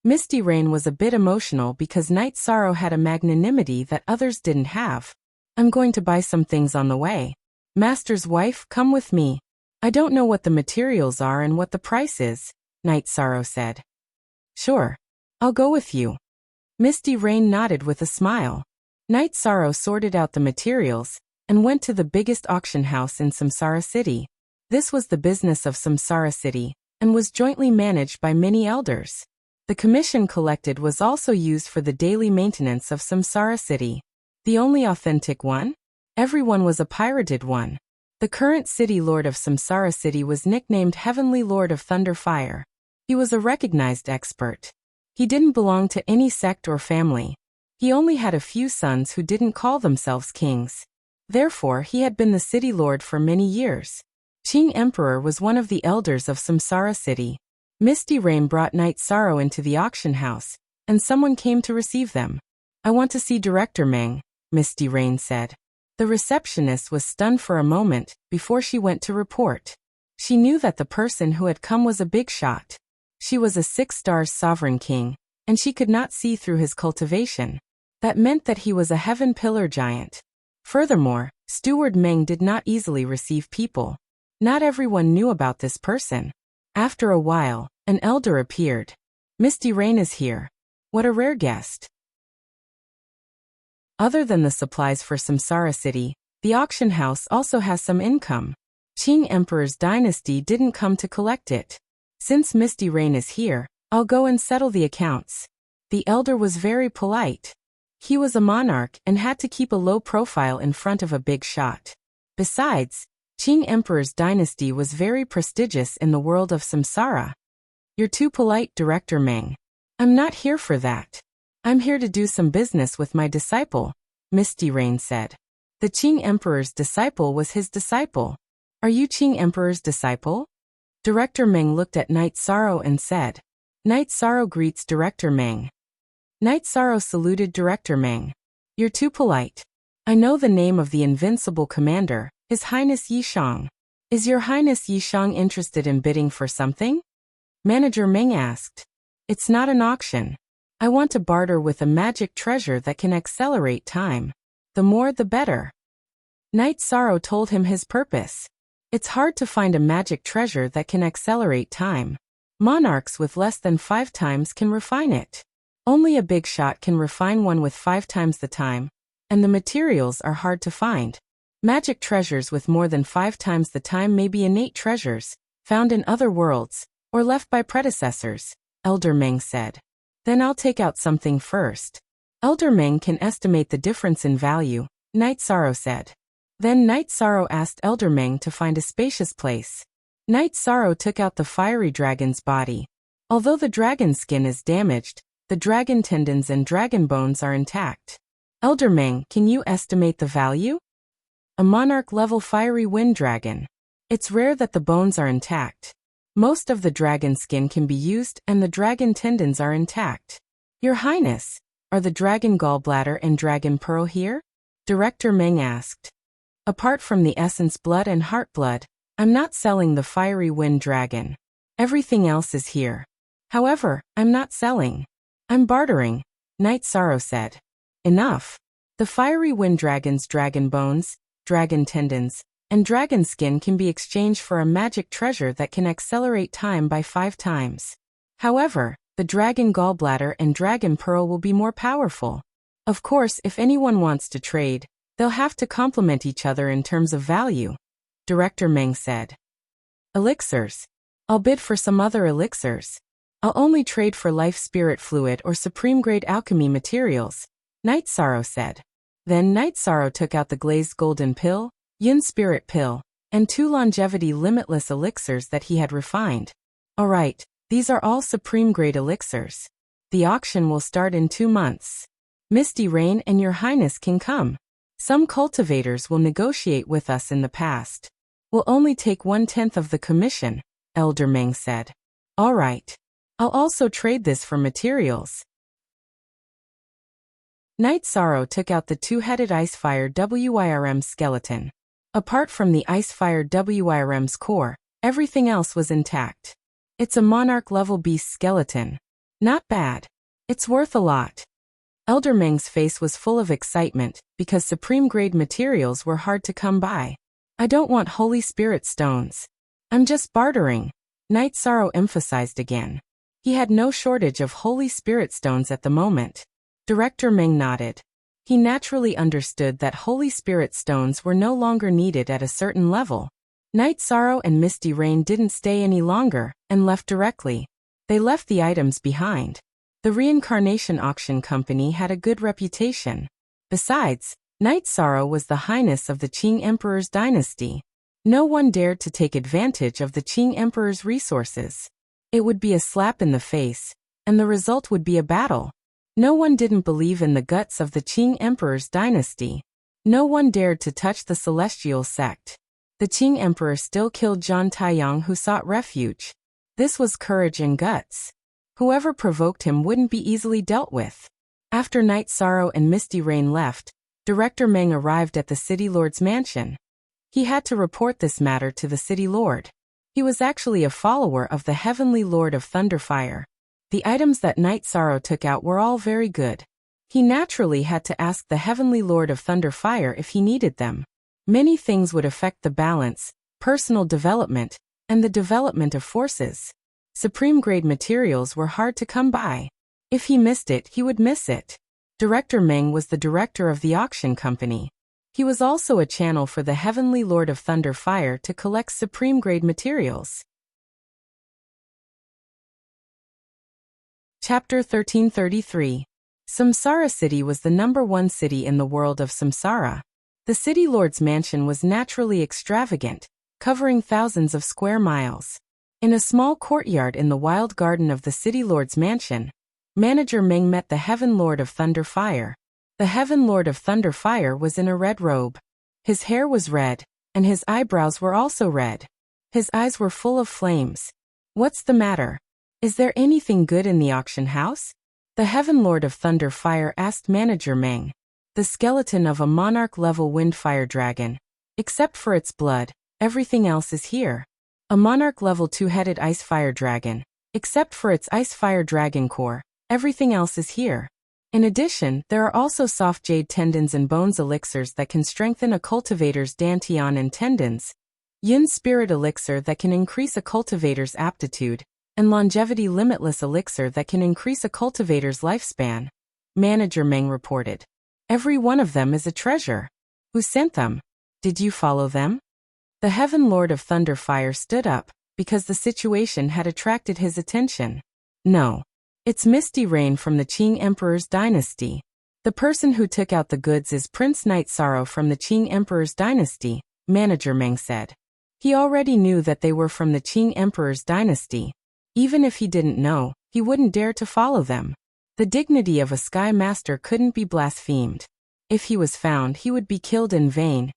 Misty Rain was a bit emotional because Night Sorrow had a magnanimity that others didn't have. I'm going to buy some things on the way. Master's wife, come with me. I don't know what the materials are and what the price is, Night Sorrow said. Sure. I'll go with you. Misty Rain nodded with a smile. Night Sorrow sorted out the materials and went to the biggest auction house in Samsara City. This was the business of Samsara City and was jointly managed by many elders. The commission collected was also used for the daily maintenance of Samsara City. The only authentic one? Everyone was a pirated one. The current city lord of Samsara City was nicknamed Heavenly Lord of Thunder Fire. He was a recognized expert. He didn't belong to any sect or family. He only had a few sons who didn't call themselves kings. Therefore, he had been the city lord for many years. Qing Emperor was one of the elders of Samsara City. Misty Rain brought Night Sorrow into the auction house, and someone came to receive them. I want to see Director Meng, Misty Rain said. The receptionist was stunned for a moment before she went to report. She knew that the person who had come was a big shot. She was a 6-star sovereign king, and she could not see through his cultivation. That meant that he was a heaven pillar giant. Furthermore, Steward Meng did not easily receive people. Not everyone knew about this person. After a while, an elder appeared. Misty Rain is here. What a rare guest. Other than the supplies for Samsara City, the auction house also has some income. Qing Emperor's dynasty didn't come to collect it. Since Misty Rain is here, I'll go and settle the accounts. The elder was very polite. He was a monarch and had to keep a low profile in front of a big shot. Besides, Qing Emperor's dynasty was very prestigious in the world of Samsara. You're too polite, Director Meng. I'm not here for that. I'm here to do some business with my disciple, Misty Rain said. The Qing Emperor's disciple was his disciple. Are you Qing Emperor's disciple? Director Meng looked at Night Sorrow and said. Night Sorrow greets Director Meng. Night Sorrow saluted Director Meng. You're too polite. I know the name of the invincible commander, His Highness Yishang. Is Your Highness Yishang interested in bidding for something? Manager Meng asked. It's not an auction. I want to barter with a magic treasure that can accelerate time. The more the better. Night Sorrow told him his purpose. It's hard to find a magic treasure that can accelerate time. Monarchs with less than 5 times can refine it. Only a big shot can refine one with 5 times the time, and the materials are hard to find. Magic treasures with more than 5 times the time may be innate treasures, found in other worlds, or left by predecessors, Elder Meng said. Then I'll take out something first. Elder Meng can estimate the difference in value, Night Sorrow said. Then Night Sorrow asked Elder Meng to find a spacious place. Night Sorrow took out the fiery dragon's body. Although the dragon skin is damaged, the dragon tendons and dragon bones are intact. Elder Meng, can you estimate the value? A monarch-level fiery wind dragon. It's rare that the bones are intact. Most of the dragon skin can be used and the dragon tendons are intact. Your Highness, are the dragon gallbladder and dragon pearl here? Director Meng asked. Apart from the essence blood and heart blood, I'm not selling the fiery wind dragon. Everything else is here. However, I'm not selling. I'm bartering, Night Sorrow said. Enough. The fiery wind dragon's dragon bones, dragon tendons, and dragon skin can be exchanged for a magic treasure that can accelerate time by 5 times. However, the dragon gallbladder and dragon pearl will be more powerful. Of course, if anyone wants to trade, they'll have to complement each other in terms of value, Director Meng said. Elixirs. I'll bid for some other elixirs. I'll only trade for life spirit fluid or supreme-grade alchemy materials, Night Sorrow said. Then Night Sorrow took out the glazed golden pill, Yin spirit pill, and 2 longevity limitless elixirs that he had refined. Alright, these are all supreme-grade elixirs. The auction will start in 2 months. Misty Rain and Your Highness can come. Some cultivators will negotiate with us in the past. We'll only take 1/10 of the commission, Elder Meng said. All right. I'll also trade this for materials. Night Sorrow took out the two-headed Icefire WIRM skeleton. Apart from the Icefire WIRM's core, everything else was intact. It's a Monarch-level beast skeleton. Not bad. It's worth a lot. Elder Meng's face was full of excitement, because supreme-grade materials were hard to come by. I don't want Holy Spirit stones. I'm just bartering, Night Sorrow emphasized again. He had no shortage of Holy Spirit stones at the moment. Director Meng nodded. He naturally understood that Holy Spirit stones were no longer needed at a certain level. Night Sorrow and Misty Rain didn't stay any longer, and left directly. They left the items behind. The Reincarnation Auction Company had a good reputation. Besides, Night Sorrow was the highness of the Qing Emperor's dynasty. No one dared to take advantage of the Qing Emperor's resources. It would be a slap in the face, and the result would be a battle. No one didn't believe in the guts of the Qing Emperor's dynasty. No one dared to touch the celestial sect. The Qing Emperor still killed Zhang Taiyang, who sought refuge. This was courage and guts. Whoever provoked him wouldn't be easily dealt with. After Night Sorrow and Misty Rain left, Director Meng arrived at the City Lord's mansion. He had to report this matter to the City Lord. He was actually a follower of the Heavenly Lord of Thunderfire. The items that Night Sorrow took out were all very good. He naturally had to ask the Heavenly Lord of Thunderfire if he needed them. Many things would affect the balance, personal development, and the development of forces. Supreme-grade materials were hard to come by. If he missed it, he would miss it. Director Meng was the director of the auction company. He was also a channel for the Heavenly Lord of Thunderfire to collect supreme-grade materials. Chapter 1333. Samsara City was the #1 city in the world of Samsara. The City Lord's mansion was naturally extravagant, covering thousands of square miles. In a small courtyard in the wild garden of the City Lord's mansion, Manager Meng met the Heaven Lord of Thunderfire. The Heaven Lord of Thunderfire was in a red robe. His hair was red, and his eyebrows were also red. His eyes were full of flames. What's the matter? Is there anything good in the auction house? The Heaven Lord of Thunderfire asked Manager Meng. The skeleton of a Monarch-level Windfire Dragon. Except for its blood, everything else is here. A Monarch-level two-headed Icefire Dragon. Except for its Icefire Dragon core, everything else is here. In addition, there are also soft jade tendons and bones elixirs that can strengthen a cultivator's dantian and tendons, yin spirit elixir that can increase a cultivator's aptitude, and longevity limitless elixir that can increase a cultivator's lifespan. Manager Meng reported. Every one of them is a treasure. Who sent them? Did you follow them? The Heaven Lord of Thunderfire stood up, because the situation had attracted his attention. No. It's Misty Rain from the Qing Emperor's dynasty. The person who took out the goods is Prince Night Sorrow from the Qing Emperor's dynasty, Manager Meng said. He already knew that they were from the Qing Emperor's dynasty. Even if he didn't know, he wouldn't dare to follow them. The dignity of a Sky Master couldn't be blasphemed. If he was found, he would be killed in vain,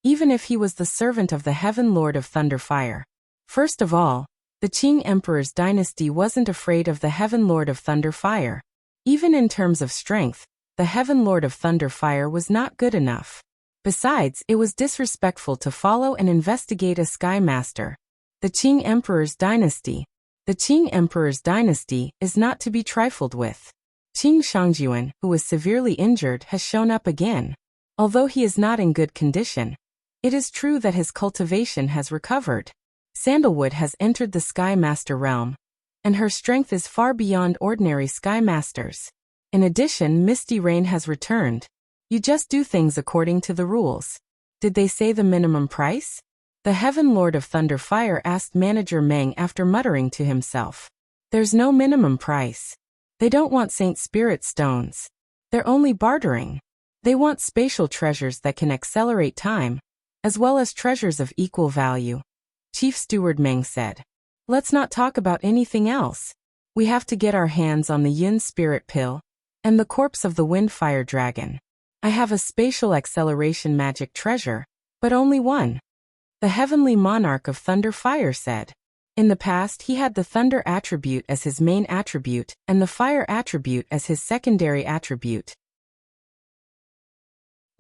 even if he was the servant of the Heaven Lord of Thunderfire. First of all, the Qing Emperor's dynasty wasn't afraid of the Heaven Lord of Thunderfire. Even in terms of strength, the Heaven Lord of Thunderfire was not good enough. Besides, it was disrespectful to follow and investigate a Sky Master. The Qing Emperor's dynasty. The Qing Emperor's dynasty is not to be trifled with. Qing Shangjuan, who was severely injured, has shown up again. Although he is not in good condition, it is true that his cultivation has recovered. Sandalwood has entered the Sky Master realm, and her strength is far beyond ordinary Sky Masters. In addition, Misty Rain has returned. You just do things according to the rules. Did they say the minimum price? The Heaven Lord of Thunderfire asked Manager Meng after muttering to himself. There's no minimum price. They don't want Saint Spirit stones. They're only bartering. They want spatial treasures that can accelerate time, as well as treasures of equal value. Chief Steward Meng said. Let's not talk about anything else. We have to get our hands on the Yin Spirit Pill and the corpse of the Windfire Dragon. I have a spatial acceleration magic treasure, but only one. The heavenly monarch of thunder fire said. In the past he had the thunder attribute as his main attribute and the fire attribute as his secondary attribute.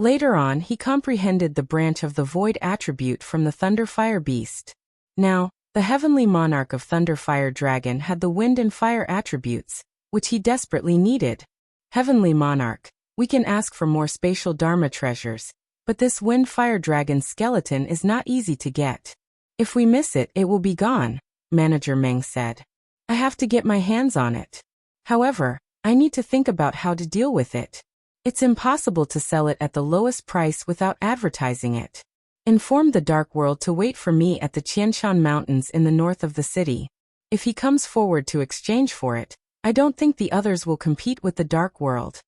Later on he comprehended the branch of the void attribute from the thunder fire beast. Now, the heavenly monarch of thunder fire dragon had the wind and fire attributes, which he desperately needed. Heavenly monarch, we can ask for more spatial dharma treasures, but this wind fire dragon skeleton is not easy to get. If we miss it, it will be gone, Manager Meng said. I have to get my hands on it. However, I need to think about how to deal with it. It's impossible to sell it at the lowest price without advertising it. Inform the Dark World to wait for me at the Qianshan Mountains in the north of the city. If he comes forward to exchange for it, I don't think the others will compete with the Dark World.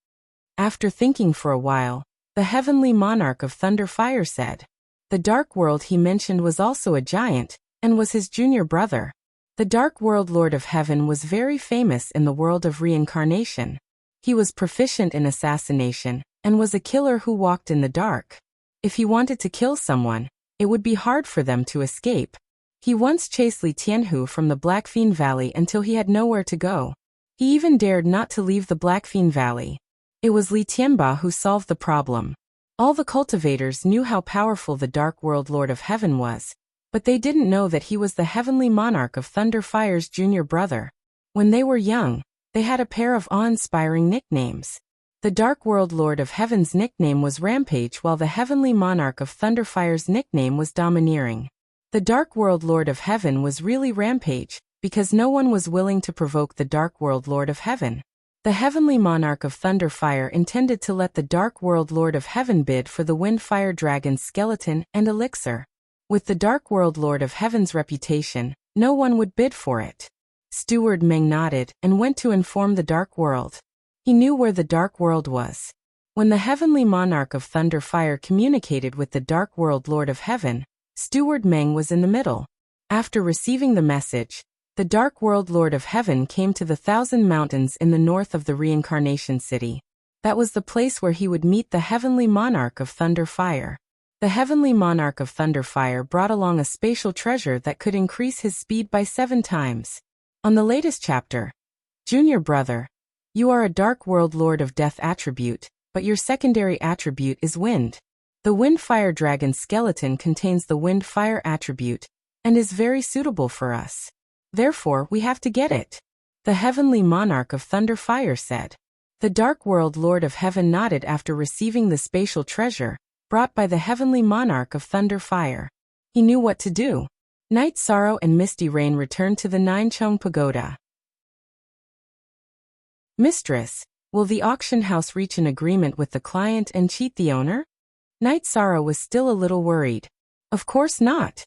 After thinking for a while, the heavenly monarch of thunder fire said. The Dark World he mentioned was also a giant, and was his junior brother. The Dark World Lord of Heaven was very famous in the world of reincarnation. He was proficient in assassination, and was a killer who walked in the dark. If he wanted to kill someone, it would be hard for them to escape. He once chased Li Tianhu from the Blackfean Valley until he had nowhere to go. He even dared not to leave the Blackfean Valley. It was Li Tianba who solved the problem. All the cultivators knew how powerful the Dark World Lord of Heaven was, but they didn't know that he was the heavenly monarch of Thunder Fire's junior brother. When they were young, they had a pair of awe-inspiring nicknames. The Dark World Lord of Heaven's nickname was Rampage, while the heavenly monarch of Thunder Fire's nickname was Domineering. The Dark World Lord of Heaven was really Rampage, because no one was willing to provoke the Dark World Lord of Heaven. The heavenly monarch of Thunder Fire intended to let the Dark World Lord of Heaven bid for the Wind Fire Dragon's skeleton and elixir. With the Dark World Lord of Heaven's reputation, no one would bid for it. Steward Meng nodded and went to inform the Dark World. He knew where the Dark World was. When the heavenly monarch of Thunder Fire communicated with the Dark World Lord of Heaven, Steward Meng was in the middle. After receiving the message, the Dark World Lord of Heaven came to the Thousand Mountains in the north of the Reincarnation City. That was the place where he would meet the heavenly monarch of Thunder Fire. The heavenly monarch of Thunder Fire brought along a spatial treasure that could increase his speed by 7 times. On the latest chapter, Junior Brother, you are a Dark World Lord of Death attribute, but your secondary attribute is Wind. The Wind Fire Dragon skeleton contains the Wind Fire attribute, and is very suitable for us. Therefore, we have to get it. The heavenly monarch of Thunder Fire said. The Dark World Lord of Heaven nodded after receiving the spatial treasure, brought by the heavenly monarch of Thunder Fire. He knew what to do. Night Sorrow and Misty Rain returned to the Ninechong Pagoda. Mistress, will the auction house reach an agreement with the client and cheat the owner? Night Sorrow was still a little worried. Of course not.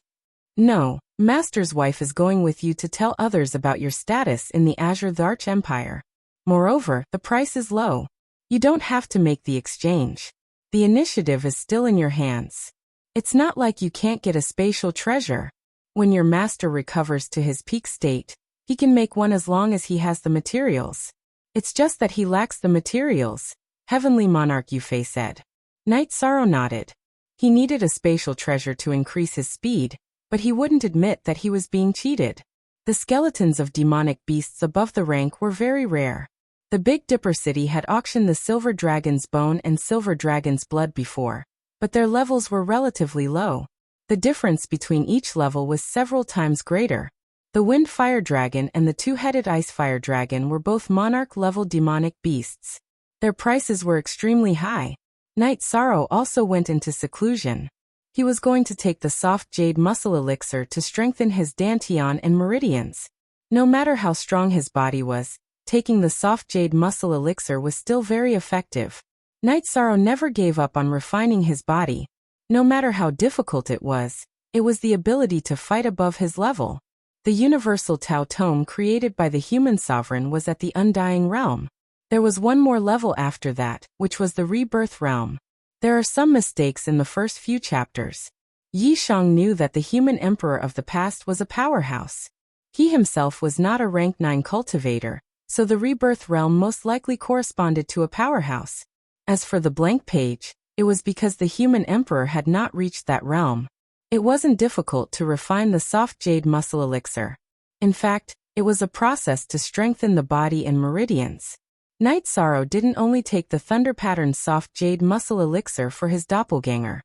No, Master's wife is going with you to tell others about your status in the Azure Dharch Empire. Moreover, the price is low. You don't have to make the exchange. The initiative is still in your hands. It's not like you can't get a spatial treasure. When your master recovers to his peak state, he can make one as long as he has the materials. It's just that he lacks the materials, Heavenly Monarch Yufei said. Night Sorrow nodded. He needed a spatial treasure to increase his speed, but he wouldn't admit that he was being cheated. The skeletons of demonic beasts above the rank were very rare. The Big Dipper City had auctioned the Silver Dragon's Bone and Silver Dragon's Blood before, but their levels were relatively low. The difference between each level was several times greater. The Wind Fire Dragon and the Two-Headed Ice Fire Dragon were both monarch-level demonic beasts. Their prices were extremely high. Night Sorrow also went into seclusion. He was going to take the soft jade muscle elixir to strengthen his dantian and meridians. No matter how strong his body was, taking the soft jade muscle elixir was still very effective. Night Sorrow never gave up on refining his body. No matter how difficult it was the ability to fight above his level. The universal Tao Tome created by the human sovereign was at the Undying Realm. There was one more level after that, which was the Rebirth Realm. There are some mistakes in the first few chapters. Yi Shang knew that the human emperor of the past was a powerhouse. He himself was not a rank 9 cultivator, so the Rebirth Realm most likely corresponded to a powerhouse. As for the blank page, it was because the human emperor had not reached that realm. It wasn't difficult to refine the soft jade muscle elixir. In fact, it was a process to strengthen the body and meridians. Night Sorrow didn't only take the thunder-patterned soft jade muscle elixir for his doppelganger.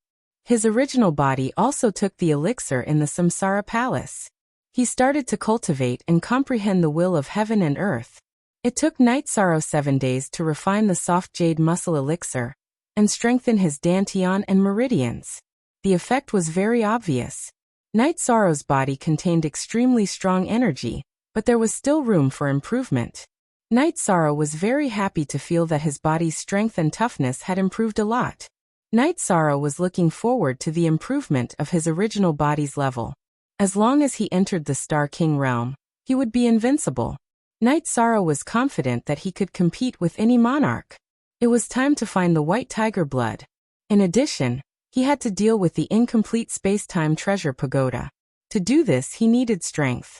His original body also took the elixir in the Samsara Palace. He started to cultivate and comprehend the will of heaven and earth. It took Night Sorrow 7 days to refine the soft jade muscle elixir and strengthen his dantian and meridians. The effect was very obvious. Night Sorrow's body contained extremely strong energy, but there was still room for improvement. Night Sorrow was very happy to feel that his body's strength and toughness had improved a lot. Night Sorrow was looking forward to the improvement of his original body's level. As long as he entered the Star King realm, he would be invincible. Night Sorrow was confident that he could compete with any monarch. It was time to find the white tiger blood. In addition, he had to deal with the incomplete space-time treasure pagoda. To do this, he needed strength.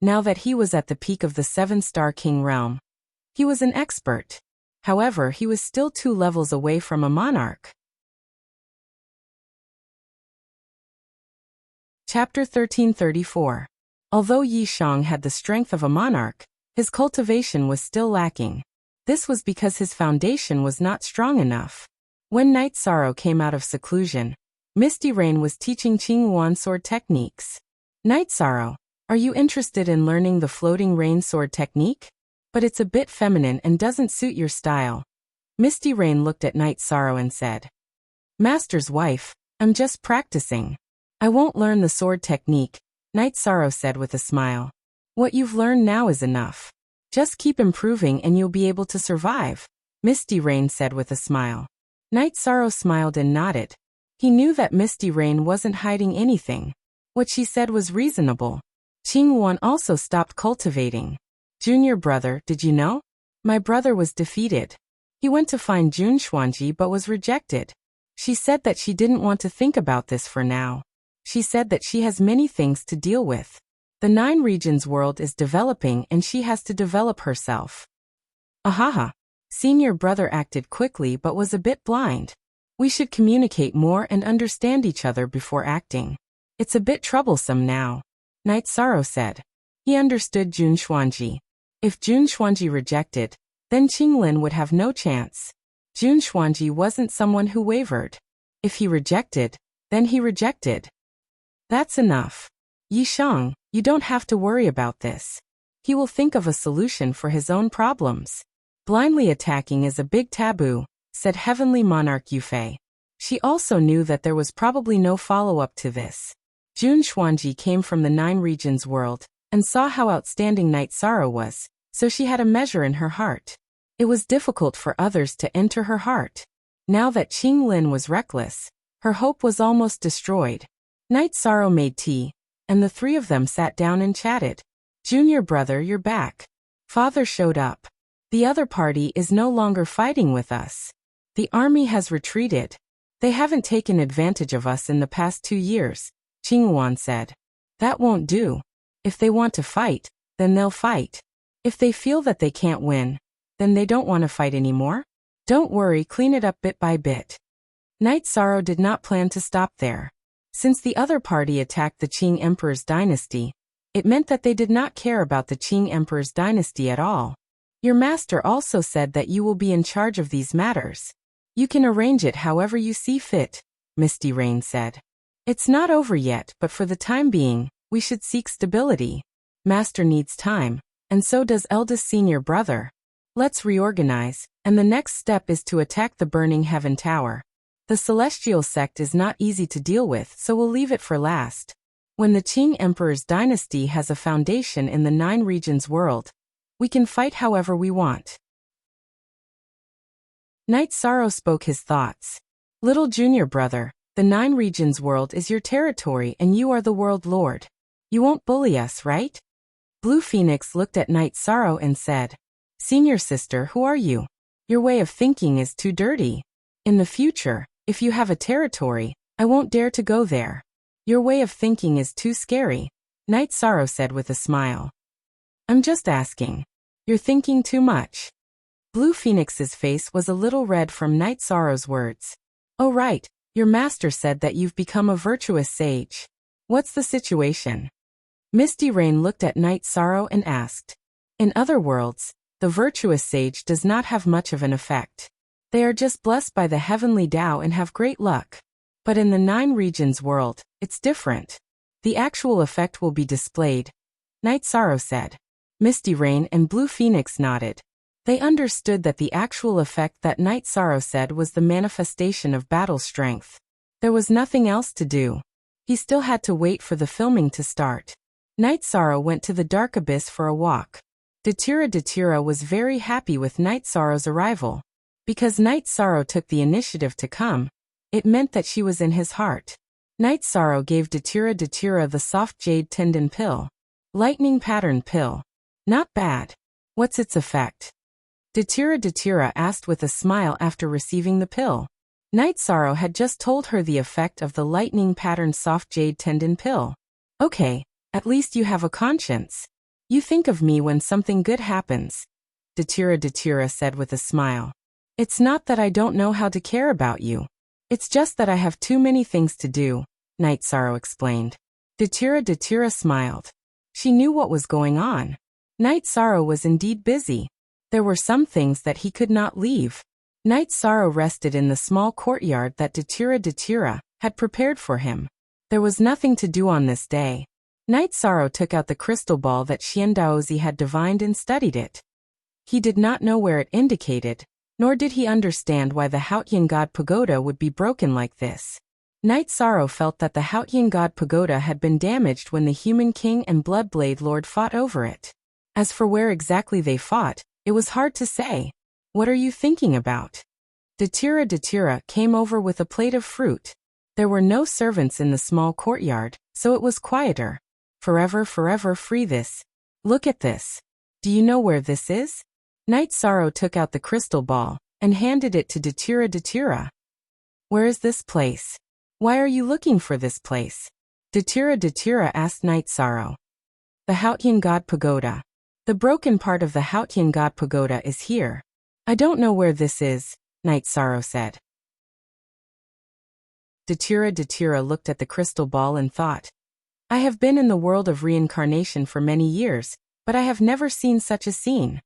Now that he was at the peak of the 7-star king realm, he was an expert. However, he was still 2 levels away from a monarch. Chapter 1334. Although Yi Shang had the strength of a monarch, his cultivation was still lacking. This was because his foundation was not strong enough. When Night Sorrow came out of seclusion, Misty Rain was teaching Qing Yuan sword techniques. Night Sorrow, are you interested in learning the floating rain sword technique? But it's a bit feminine and doesn't suit your style. Misty Rain looked at Night Sorrow and said, Master's wife, I'm just practicing. I won't learn the sword technique, Night Sorrow said with a smile. What you've learned now is enough. Just keep improving and you'll be able to survive, Misty Rain said with a smile. Night Sorrow smiled and nodded. He knew that Misty Rain wasn't hiding anything. What she said was reasonable. Qing Yuan also stopped cultivating. Junior brother, did you know? My brother was defeated. He went to find Jun Xuanji but was rejected. She said that she didn't want to think about this for now. She said that she has many things to deal with. The 9 regions world is developing and she has to develop herself. Ahaha. Senior brother acted quickly but was a bit blind. We should communicate more and understand each other before acting. It's a bit troublesome now, Night Sorrow said. He understood Jun Xuanji. If Jun Xuanji rejected, then Qinglin would have no chance. Jun Xuanji wasn't someone who wavered. If he rejected, then he rejected. That's enough. Yi Shang, you don't have to worry about this. He will think of a solution for his own problems. Blindly attacking is a big taboo, said Heavenly Monarch Yufei. She also knew that there was probably no follow-up to this. Jun Xuanji came from the 9 regions world and saw how outstanding Night Sorrow was, so she had a measure in her heart. It was difficult for others to enter her heart. Now that Qinglin was reckless, her hope was almost destroyed. Night Sorrow made tea, and the 3 of them sat down and chatted. Junior brother, you're back. Father showed up. The other party is no longer fighting with us. The army has retreated. They haven't taken advantage of us in the past 2 years, Qing Yuan said. That won't do. If they want to fight, then they'll fight. If they feel that they can't win, then they don't want to fight anymore. Don't worry, clean it up bit by bit. Night Sorrow did not plan to stop there. Since the other party attacked the Qing Emperor's dynasty, it meant that they did not care about the Qing Emperor's dynasty at all. Your master also said that you will be in charge of these matters. You can arrange it however you see fit, Misty Rain said. It's not over yet, but for the time being, we should seek stability. Master needs time, and so does eldest senior brother. Let's reorganize, and the next step is to attack the Burning Heaven Tower. The celestial sect is not easy to deal with, so we'll leave it for last. When the Qing Emperor's dynasty has a foundation in the 9 regions world, we can fight however we want. Night Sorrow spoke his thoughts. Little junior brother, the 9 regions world is your territory and you are the world lord. You won't bully us, right? Blue Phoenix looked at Night Sorrow and said, Senior sister, who are you? Your way of thinking is too dirty. In the future, if you have a territory, I won't dare to go there. Your way of thinking is too scary, Night Sorrow said with a smile. I'm just asking. You're thinking too much. Blue Phoenix's face was a little red from Night Sorrow's words. Oh right, your master said that you've become a virtuous sage. What's the situation? Misty Rain looked at Night Sorrow and asked. In other worlds, the virtuous sage does not have much of an effect. They are just blessed by the heavenly Tao and have great luck. But in the 9 regions world, it's different. The actual effect will be displayed, Night Sorrow said. Misty Rain and Blue Phoenix nodded. They understood that the actual effect that Night Sorrow said was the manifestation of battle strength. There was nothing else to do. He still had to wait for the filming to start. Night Sorrow went to the dark abyss for a walk. Datura was very happy with Night Sorrow's arrival. Because Night Sorrow took the initiative to come, it meant that she was in his heart. Night Sorrow gave Datura the soft jade tendon pill. Lightning pattern pill. Not bad. What's its effect? Datura asked with a smile after receiving the pill. Night Sorrow had just told her the effect of the lightning pattern soft jade tendon pill. Okay, at least you have a conscience. You think of me when something good happens, Datura said with a smile. It's not that I don't know how to care about you. It's just that I have too many things to do, Night Sorrow explained. Datura smiled. She knew what was going on. Night Sorrow was indeed busy. There were some things that he could not leave. Night Sorrow rested in the small courtyard that Datura had prepared for him. There was nothing to do on this day. Night Sorrow took out the crystal ball that Xiandaozi had divined and studied it. He did not know where it indicated, nor did he understand why the Haotian God Pagoda would be broken like this. Night Sorrow felt that the Haotian God Pagoda had been damaged when the Human King and Bloodblade Lord fought over it. As for where exactly they fought, it was hard to say. What are you thinking about? Datura came over with a plate of fruit. There were no servants in the small courtyard, so it was quieter. Forever free this. Look at this. Do you know where this is? Night Sorrow took out the crystal ball and handed it to Datura. Where is this place? Why are you looking for this place? Datura asked Night Sorrow. The Haotian God Pagoda. The broken part of the Haotian God Pagoda is here. I don't know where this is, Night Sorrow said. Datura looked at the crystal ball and thought. I have been in the world of reincarnation for many years, but I have never seen such a scene.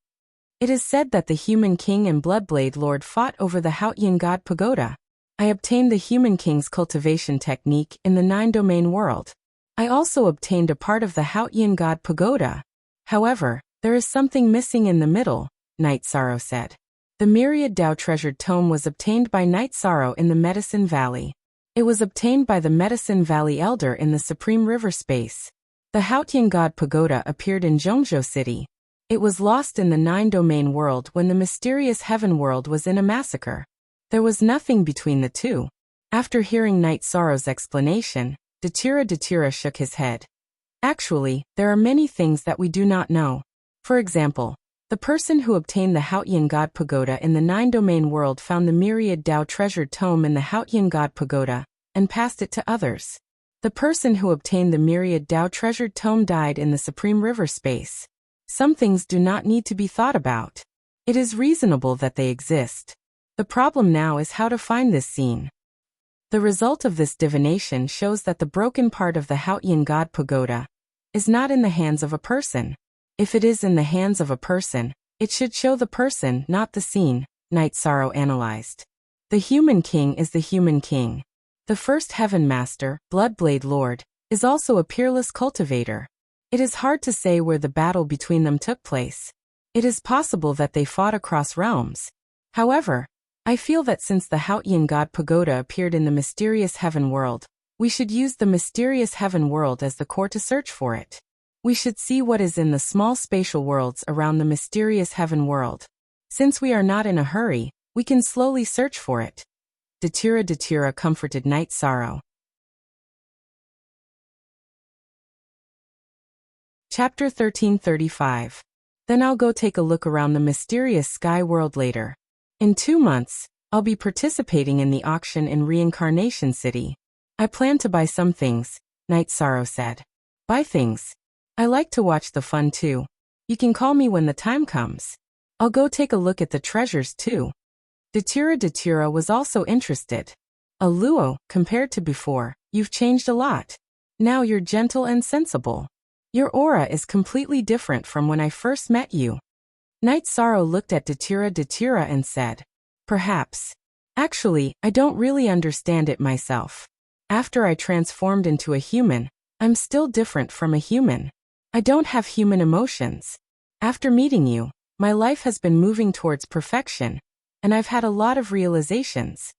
It is said that the Human King and Bloodblade Lord fought over the Haotian God Pagoda. I obtained the Human King's cultivation technique in the 9-domain world. I also obtained a part of the Haotian God Pagoda. However, there is something missing in the middle, Night Sorrow said. The Myriad Tao treasured tome was obtained by Night Sorrow in the Medicine Valley. It was obtained by the Medicine Valley Elder in the Supreme River Space. The Haotian God Pagoda appeared in Zhongzhou City. It was lost in the 9-domain world when the mysterious heaven world was in a massacre. There was nothing between the two. After hearing Night Sorrow's explanation, Datura shook his head. Actually, there are many things that we do not know. For example, the person who obtained the Haotian God Pagoda in the 9-domain world found the Myriad Tao treasured tome in the Haotian God Pagoda, and passed it to others. The person who obtained the Myriad Tao treasured tome died in the Supreme River Space. Some things do not need to be thought about. It is reasonable that they exist. The problem now is how to find this scene. The result of this divination shows that the broken part of the Haotian God Pagoda is not in the hands of a person. If it is in the hands of a person, it should show the person, not the scene, Night Sorrow analyzed. The Human King is the Human King. The first Heaven Master, Bloodblade Lord, is also a peerless cultivator. It is hard to say where the battle between them took place. It is possible that they fought across realms. However, I feel that since the Haotian God Pagoda appeared in the mysterious heaven world, we should use the mysterious heaven world as the core to search for it. We should see what is in the small spatial worlds around the mysterious heaven world. Since we are not in a hurry, we can slowly search for it. Datura comforted Night Sorrow. Chapter 1335. Then I'll go take a look around the mysterious sky world later. In 2 months, I'll be participating in the auction in Reincarnation City. I plan to buy some things, Night Sorrow said. Buy things? I like to watch the fun too. You can call me when the time comes. I'll go take a look at the treasures too. Datira was also interested. Aluo, compared to before, you've changed a lot. Now you're gentle and sensible. Your aura is completely different from when I first met you. Night Sorrow looked at Datira and said, perhaps. Actually, I don't really understand it myself. After I transformed into a human, I'm still different from a human. I don't have human emotions. After meeting you, my life has been moving towards perfection, and I've had a lot of realizations.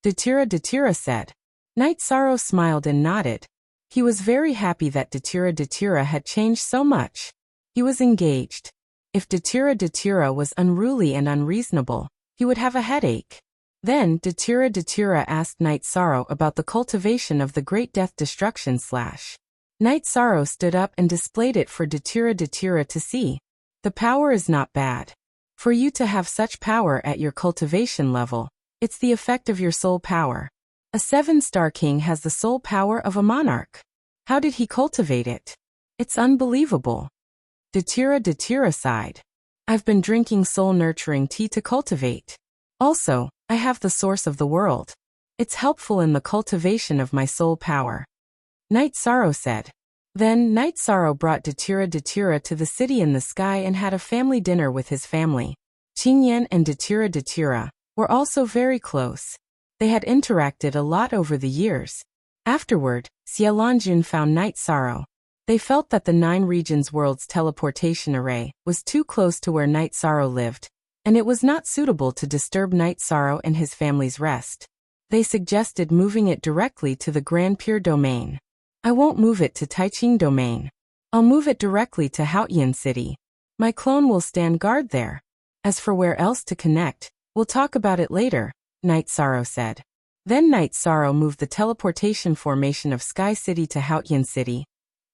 Datira said. Night Sorrow smiled and nodded. He was very happy that Datira had changed so much. He was engaged. If Datira was unruly and unreasonable, he would have a headache. Then Datira asked Night Sorrow about the cultivation of the Great Death Destruction / Night Sorrow stood up and displayed it for Datira to see. The power is not bad. For you to have such power at your cultivation level, it's the effect of your soul power. A 7-star king has the soul power of a monarch. How did he cultivate it? It's unbelievable. Datira sighed. I've been drinking soul-nurturing tea to cultivate. Also, I have the source of the world. It's helpful in the cultivation of my soul power. Night Sorrow said. Then Night Sorrow brought Datira to the city in the sky and had a family dinner with his family. Qingyan and Datira were also very close. They had interacted a lot over the years. Afterward, Xiaolanjun found Night Sorrow. They felt that the 9 regions world's teleportation array was too close to where Night Sorrow lived, and it was not suitable to disturb Night Sorrow and his family's rest. They suggested moving it directly to the Grand Pure Domain. I won't move it to Taiching Domain. I'll move it directly to Haotian City. My clone will stand guard there. As for where else to connect, we'll talk about it later, Night Sorrow said. Then Night Sorrow moved the teleportation formation of Sky City to Haotian City,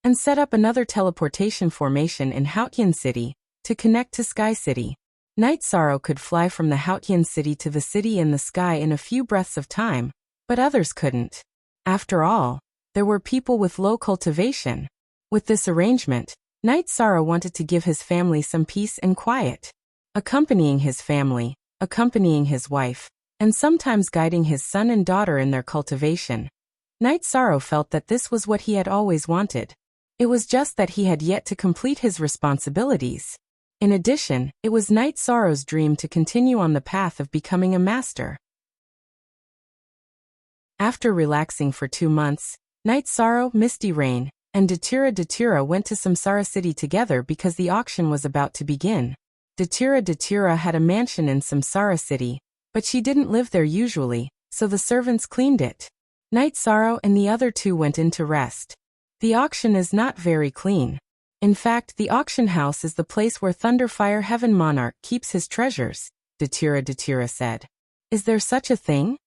and set up another teleportation formation in Haotian City to connect to Sky City. Night Sorrow could fly from the Haotian City to the city in the sky in a few breaths of time, but others couldn't. After all, there were people with low cultivation. With this arrangement, Night Sorrow wanted to give his family some peace and quiet. Accompanying his family, accompanying his wife, and sometimes guiding his son and daughter in their cultivation. Night Sorrow felt that this was what he had always wanted. It was just that he had yet to complete his responsibilities. In addition, it was Night Sorrow's dream to continue on the path of becoming a master. After relaxing for 2 months, Night Sorrow, Misty Rain, and Datira went to Samsara City together because the auction was about to begin. Datira had a mansion in Samsara City, but she didn't live there usually, so the servants cleaned it. Night Sorrow and the other 2 went in to rest. The auction is not very clean. In fact, the auction house is the place where Thunderfire Heaven Monarch keeps his treasures, Datira said. Is there such a thing?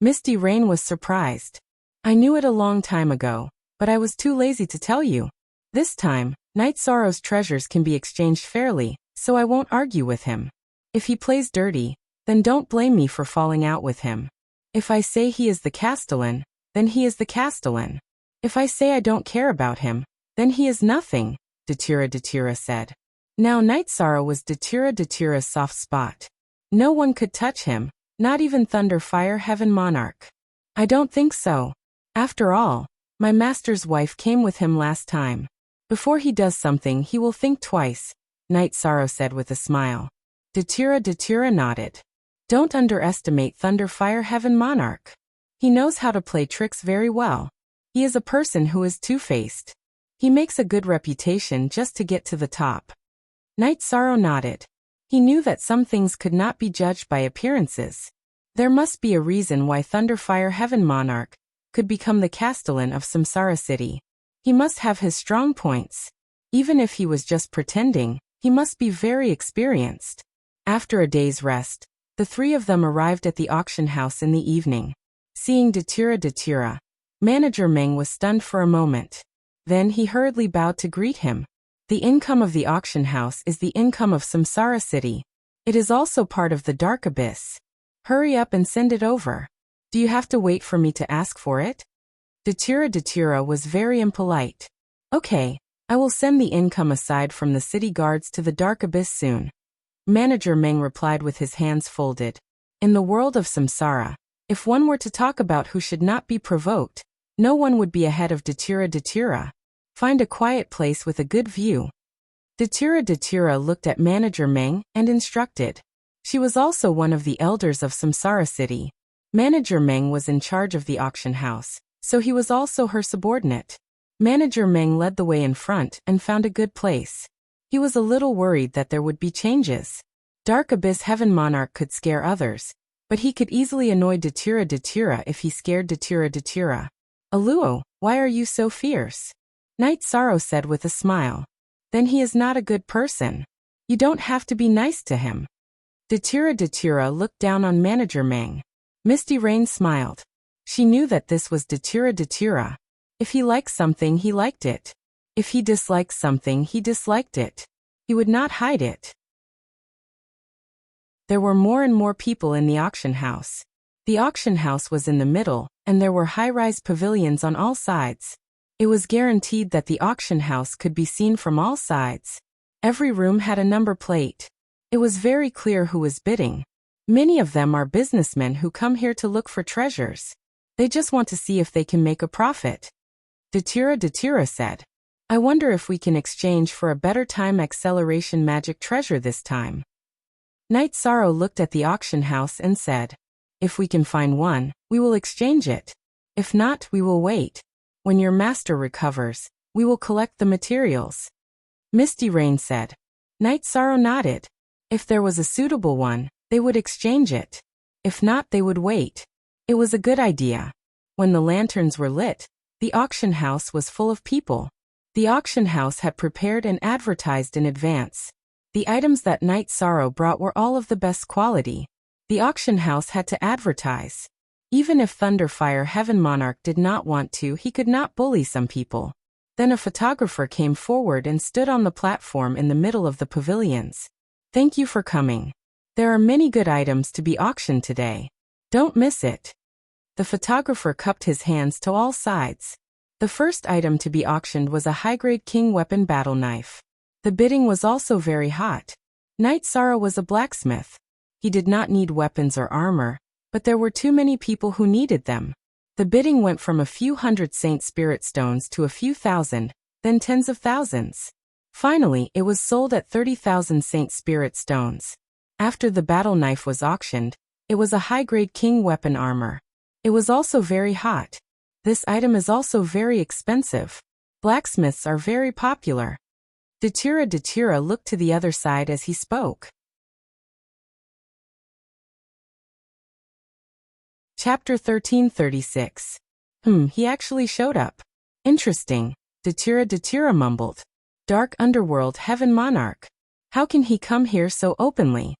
Misty Rain was surprised. I knew it a long time ago, but I was too lazy to tell you. This time, Night Sorrow's treasures can be exchanged fairly, so I won't argue with him. If he plays dirty, then don't blame me for falling out with him. If I say he is the Castellan, then he is the Castellan. If I say I don't care about him, then he is nothing, Datira said. Now Night Sorrow was Datira's soft spot. No one could touch him, not even Thunderfire Heaven Monarch. I don't think so. After all, my master's wife came with him last time. Before he does something he will think twice, Night Sorrow said with a smile. Datira nodded. Don't underestimate Thunderfire Heaven Monarch. He knows how to play tricks very well. He is a person who is two-faced. He makes a good reputation just to get to the top. Night Sorrow nodded. He knew that some things could not be judged by appearances. There must be a reason why Thunderfire Heaven Monarch could become the Castellan of Samsara City. He must have his strong points. Even if he was just pretending, he must be very experienced. After a day's rest, the 3 of them arrived at the auction house in the evening. Seeing Datira, Manager Meng was stunned for a moment. Then he hurriedly bowed to greet him. The income of the auction house is the income of Samsara City. It is also part of the Dark Abyss. Hurry up and send it over. Do you have to wait for me to ask for it? Datira was very impolite. Okay, I will send the income aside from the city guards to the Dark Abyss soon. Manager Meng replied with his hands folded. In the world of samsara, if one were to talk about who should not be provoked, no one would be ahead of Datura. Find a quiet place with a good view. Datura looked at Manager Meng and instructed. She was also one of the elders of Samsara City. Manager Meng was in charge of the auction house, so he was also her subordinate. Manager Meng led the way in front and found a good place. He was a little worried that there would be changes. Dark Abyss Heaven Monarch could scare others, but he could easily annoy Datura if he scared Datura. Aluo, why are you so fierce? Night Sorrow said with a smile. Then he is not a good person. You don't have to be nice to him. Datura looked down on Manager Meng. Misty Rain smiled. She knew that this was Datura. If he liked something, he liked it. If he disliked something, he disliked it. He would not hide it. There were more and more people in the auction house. The auction house was in the middle, and there were high-rise pavilions on all sides. It was guaranteed that the auction house could be seen from all sides. Every room had a number plate. It was very clear who was bidding. Many of them are businessmen who come here to look for treasures. They just want to see if they can make a profit. Datura said. I wonder if we can exchange for a better time acceleration magic treasure this time. Night Sorrow looked at the auction house and said, if we can find one, we will exchange it. If not, we will wait. When your master recovers, we will collect the materials. Misty Rain said. Night Sorrow nodded. If there was a suitable one, they would exchange it. If not, they would wait. It was a good idea. When the lanterns were lit, the auction house was full of people. The auction house had prepared and advertised in advance. The items that Night Sorrow brought were all of the best quality. The auction house had to advertise. Even if Thunderfire Heaven Monarch did not want to, he could not bully some people. Then a photographer came forward and stood on the platform in the middle of the pavilions. Thank you for coming. There are many good items to be auctioned today. Don't miss it. The photographer cupped his hands to all sides. The first item to be auctioned was a high-grade king weapon battle knife. The bidding was also very hot. Night Sorrow was a blacksmith. He did not need weapons or armor, but there were too many people who needed them. The bidding went from a few hundred Saint Spirit Stones to a few thousand, then tens of thousands. Finally, it was sold at 30,000 Saint Spirit Stones. After the battle knife was auctioned, it was a high-grade king weapon armor. It was also very hot. This item is also very expensive. Blacksmiths are very popular. Datura looked to the other side as he spoke. Chapter 1336. He actually showed up. Interesting. Datura mumbled. Dark Underworld Heaven Monarch. How can he come here so openly?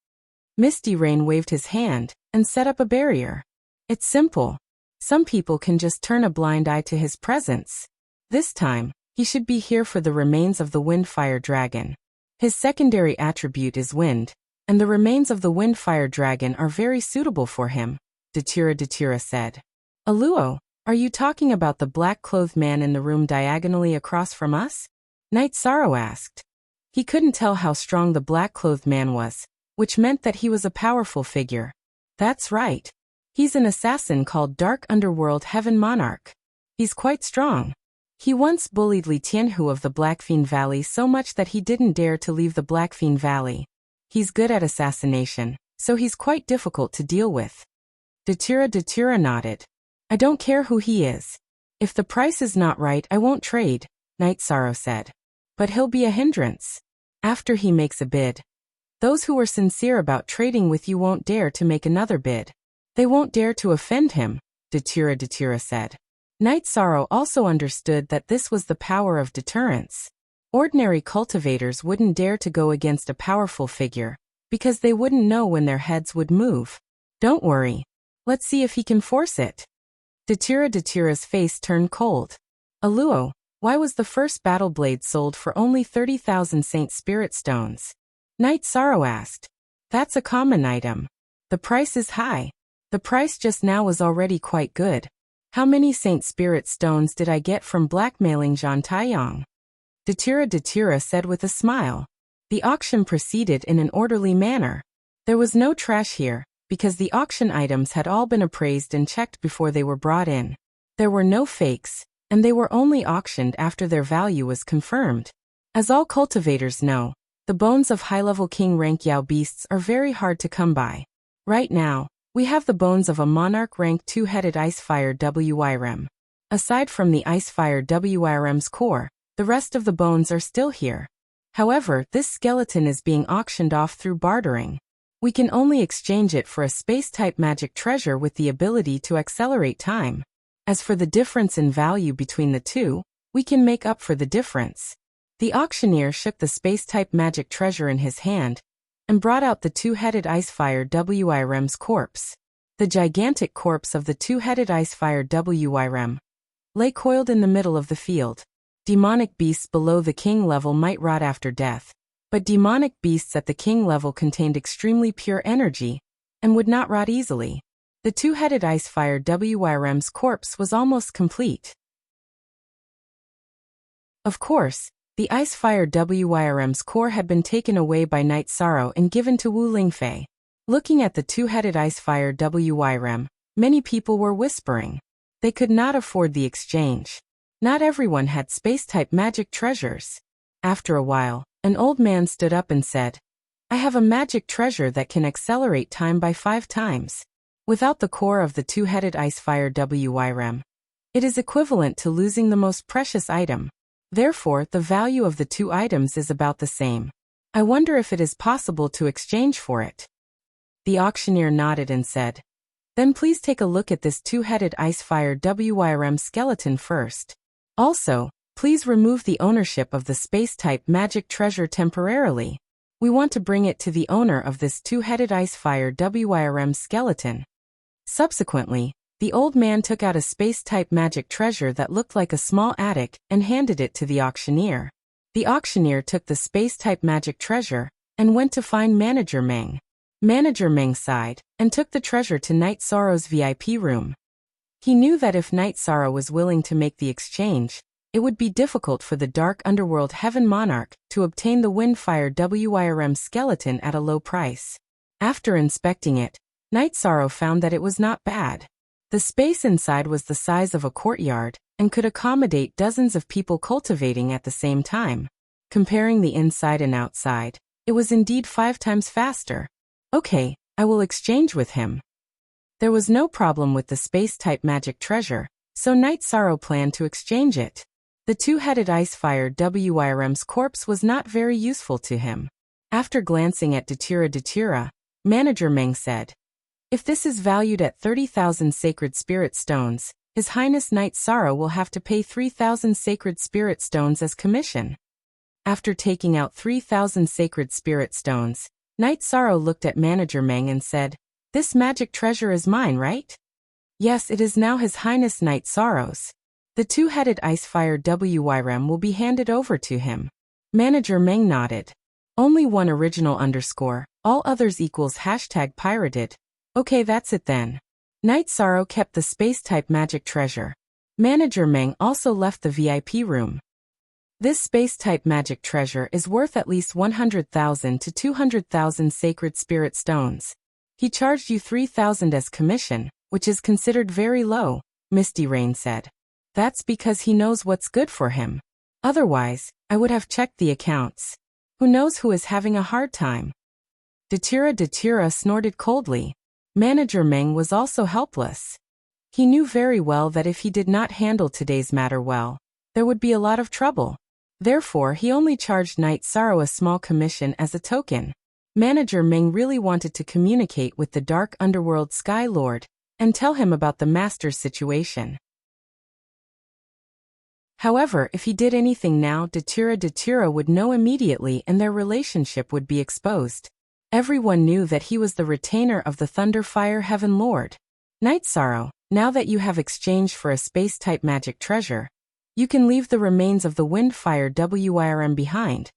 Misty Rain waved his hand and set up a barrier. It's simple. Some people can just turn a blind eye to his presence. This time, he should be here for the remains of the Windfire Dragon. His secondary attribute is wind, and the remains of the Windfire Dragon are very suitable for him, Datura said. Aluo, are you talking about the black-clothed man in the room diagonally across from us? Night Sorrow asked. He couldn't tell how strong the black-clothed man was, which meant that he was a powerful figure. That's right. He's an assassin called Dark Underworld Heaven Monarch. He's quite strong. He once bullied Li Tianhu of the Blackfiend Valley so much that he didn't dare to leave the Blackfiend Valley. He's good at assassination, so he's quite difficult to deal with. Datura nodded. I don't care who he is. If the price is not right, I won't trade, Night Sorrow said. But he'll be a hindrance. After he makes a bid, those who were sincere about trading with you won't dare to make another bid. They won't dare to offend him, Datura said. Night Sorrow also understood that this was the power of deterrence. Ordinary cultivators wouldn't dare to go against a powerful figure, because they wouldn't know when their heads would move. Don't worry. Let's see if he can force it. Datura's face turned cold. Aluo, why was the first battle blade sold for only 30,000 Saint Spirit Stones? Night Sorrow asked. That's a common item. The price is high. The price just now was already quite good. How many Saint Spirit Stones did I get from blackmailing Zhan Taiyang? Datura said with a smile. The auction proceeded in an orderly manner. There was no trash here, because the auction items had all been appraised and checked before they were brought in. There were no fakes, and they were only auctioned after their value was confirmed. As all cultivators know, the bones of high-level king rank Yao beasts are very hard to come by. Right now, we have the bones of a monarch rank 2-headed Icefire WYRM. Aside from the Icefire WYRM's core, the rest of the bones are still here. However, this skeleton is being auctioned off through bartering. We can only exchange it for a space-type magic treasure with the ability to accelerate time. As for the difference in value between the two, we can make up for the difference. The auctioneer shook the space-type magic treasure in his hand and brought out the 2-headed Icefire WYRM's corpse. The gigantic corpse of the 2-headed Icefire WYRM lay coiled in the middle of the field. Demonic beasts below the king level might rot after death, but demonic beasts at the king level contained extremely pure energy and would not rot easily. The 2-headed Icefire WYRM's corpse was almost complete. Of course, the Icefire WYRM's core had been taken away by Night Sorrow and given to Wu Lingfei. Looking at the 2-headed Icefire WYRM, many people were whispering. They could not afford the exchange. Not everyone had space-type magic treasures. After a while, an old man stood up and said, "I have a magic treasure that can accelerate time by 5 times. Without the core of the 2-headed Icefire WYRM, it is equivalent to losing the most precious item. Therefore, the value of the 2 items is about the same. I wonder if it is possible to exchange for it." The auctioneer nodded and said, "Then please take a look at this 2-headed Icefire WYRM skeleton first. Also, please remove the ownership of the space-type magic treasure temporarily. We want to bring it to the owner of this 2-headed Icefire WYRM skeleton." Subsequently, the old man took out a space-type magic treasure that looked like a small attic and handed it to the auctioneer. The auctioneer took the space-type magic treasure and went to find Manager Meng. Manager Meng sighed and took the treasure to Night Sorrow's VIP room. He knew that if Night Sorrow was willing to make the exchange, it would be difficult for the Dark Underworld Heaven Monarch to obtain the Windfire WYRM skeleton at a low price. After inspecting it, Night Sorrow found that it was not bad. The space inside was the size of a courtyard and could accommodate dozens of people cultivating at the same time. Comparing the inside and outside, it was indeed 5 times faster. Okay, I will exchange with him. There was no problem with the space-type magic treasure, so Night Sorrow planned to exchange it. The 2-headed Icefire WYRM's corpse was not very useful to him. After glancing at Datura, Manager Meng said, "If this is valued at 30,000 sacred spirit stones, His Highness Night Sorrow will have to pay 3,000 sacred spirit stones as commission." After taking out 3,000 sacred spirit stones, Night Sorrow looked at Manager Meng and said, "This magic treasure is mine, right?" "Yes, it is now His Highness Night Sorrow's." The 2-headed Icefire WYRM will be handed over to him. Manager Meng nodded. "Only one original _, all others equals #pirated. Okay, that's it then." Night Sorrow kept the space-type magic treasure. Manager Meng also left the VIP room. This space-type magic treasure is worth at least 100,000 to 200,000 sacred spirit stones. He charged you 3,000 as commission, which is considered very low, Misty Rain said. "That's because he knows what's good for him. Otherwise, I would have checked the accounts. Who knows who is having a hard time?" Datura snorted coldly. Manager Meng was also helpless. He knew very well that if he did not handle today's matter well, there would be a lot of trouble. Therefore, he only charged Night Sorrow a small commission as a token. Manager Meng really wanted to communicate with the Dark Underworld Sky Lord and tell him about the Master's situation. However, if he did anything now, Datura would know immediately and their relationship would be exposed. Everyone knew that he was the retainer of the Thunderfire Heaven Lord. "Night Sorrow, now that you have exchanged for a space-type magic treasure, you can leave the remains of the Windfire WYRM behind,"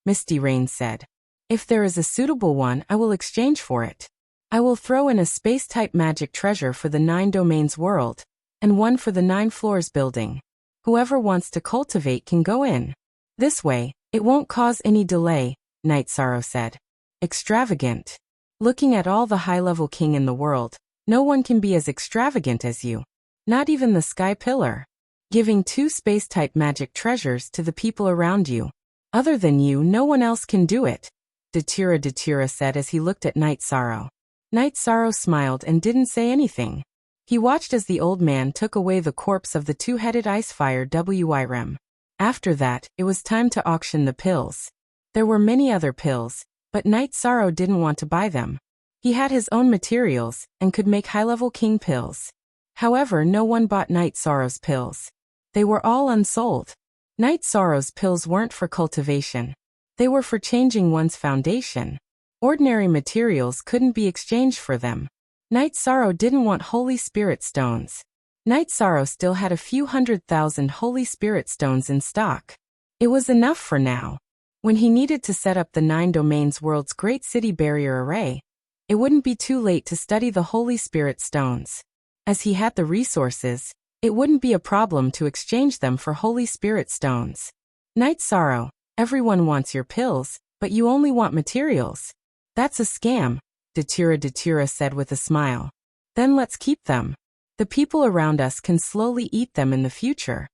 Misty Rain said. "If there is a suitable one, I will exchange for it. I will throw in a space-type magic treasure for the 9 Domains world, and one for the 9 Floors building. Whoever wants to cultivate can go in. This way, it won't cause any delay, Night Sorrow said. Extravagant. Looking at all the high-level king in the world, no one can be as extravagant as you. Not even the Sky Pillar. Giving 2 space-type magic treasures to the people around you. Other than you, no one else can do it, Datura said as he looked at Night Sorrow. Night Sorrow smiled and didn't say anything. He watched as the old man took away the corpse of the 2-headed Icefire Wyrem. After that, it was time to auction the pills. There were many other pills, but Night Sorrow didn't want to buy them. He had his own materials and could make high-level king pills. However, no one bought Night Sorrow's pills. They were all unsold. Night Sorrow's pills weren't for cultivation. They were for changing one's foundation. Ordinary materials couldn't be exchanged for them. Night Sorrow didn't want Holy Spirit stones. Night Sorrow still had a few 100,000 Holy Spirit stones in stock. It was enough for now. When he needed to set up the 9 domains world's great city barrier array, it wouldn't be too late to study the Holy Spirit stones. As he had the resources, it wouldn't be a problem to exchange them for Holy Spirit stones. Night Sorrow, everyone wants your pills, but you only want materials. That's a scam, Datura said with a smile. Then let's keep them. The people around us can slowly eat them in the future.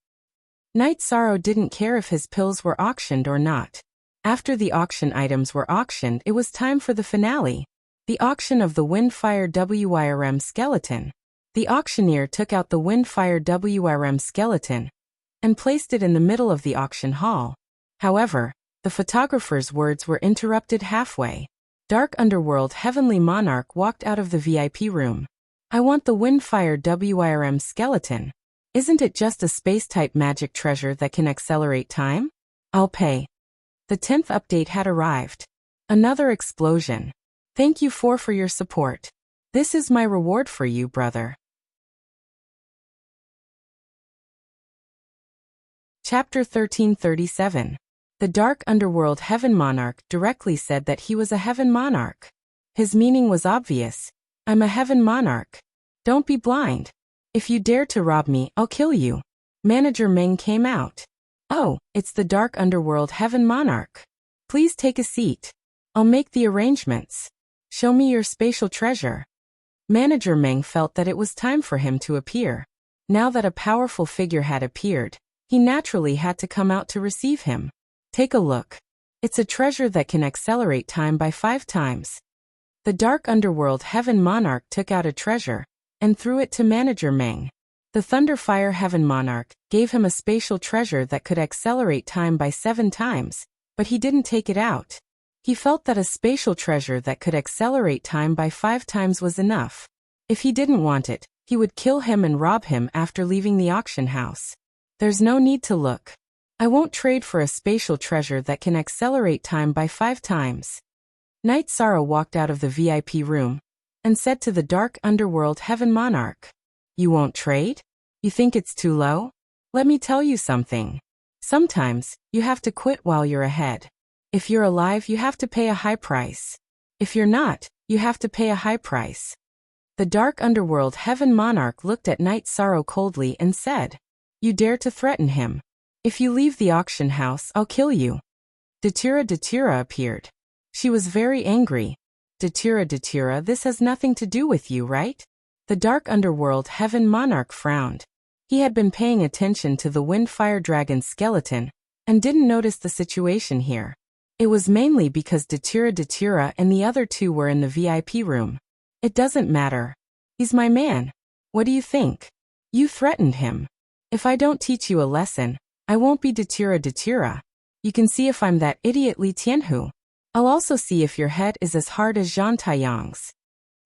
Night Sorrow didn't care if his pills were auctioned or not. After the auction items were auctioned, it was time for the finale. The auction of the Windfire Wyrm skeleton. The auctioneer took out the Windfire Wyrm skeleton and placed it in the middle of the auction hall. However, the photographer's words were interrupted halfway. Dark Underworld Heavenly Monarch walked out of the VIP room. I want the Windfire Wyrm skeleton. Isn't it just a space-type magic treasure that can accelerate time? I'll pay. The 10th update had arrived. Another explosion. Thank you for your support. This is my reward for you, brother. Chapter 1337. The Dark Underworld Heaven Monarch directly said that he was a Heaven Monarch. His meaning was obvious. I'm a Heaven Monarch. Don't be blind. If you dare to rob me, I'll kill you. Manager Meng came out. Oh, it's the Dark Underworld Heaven Monarch. Please take a seat. I'll make the arrangements. Show me your spatial treasure. Manager Meng felt that it was time for him to appear. Now that a powerful figure had appeared, he naturally had to come out to receive him. Take a look. It's a treasure that can accelerate time by 5 times. The Dark Underworld Heaven Monarch took out a treasure and threw it to Manager Meng. The Thunderfire Heaven Monarch gave him a spatial treasure that could accelerate time by 7 times, but he didn't take it out. He felt that a spatial treasure that could accelerate time by 5 times was enough. If he didn't want it, he would kill him and rob him after leaving the auction house. There's no need to look. I won't trade for a spatial treasure that can accelerate time by 5 times. Night Sorrow walked out of the VIP room and said to the Dark Underworld Heaven Monarch, You won't trade? You think it's too low? Let me tell you something. Sometimes, you have to quit while you're ahead. If you're alive, you have to pay a high price. If you're not, you have to pay a high price. The Dark Underworld Heaven Monarch looked at Night Sorrow coldly and said, You dare to threaten him. If you leave the auction house, I'll kill you. Datura appeared. She was very angry. Datura, this has nothing to do with you, right? The Dark Underworld Heaven Monarch frowned. He had been paying attention to the Windfire Dragon's skeleton and didn't notice the situation here. It was mainly because Datura and the other 2 were in the VIP room. It doesn't matter. He's my man. What do you think? You threatened him. If I don't teach you a lesson, I won't be Datura. You can see if I'm that idiot Li Tianhu. I'll also see if your head is as hard as Zhang Taiyang's.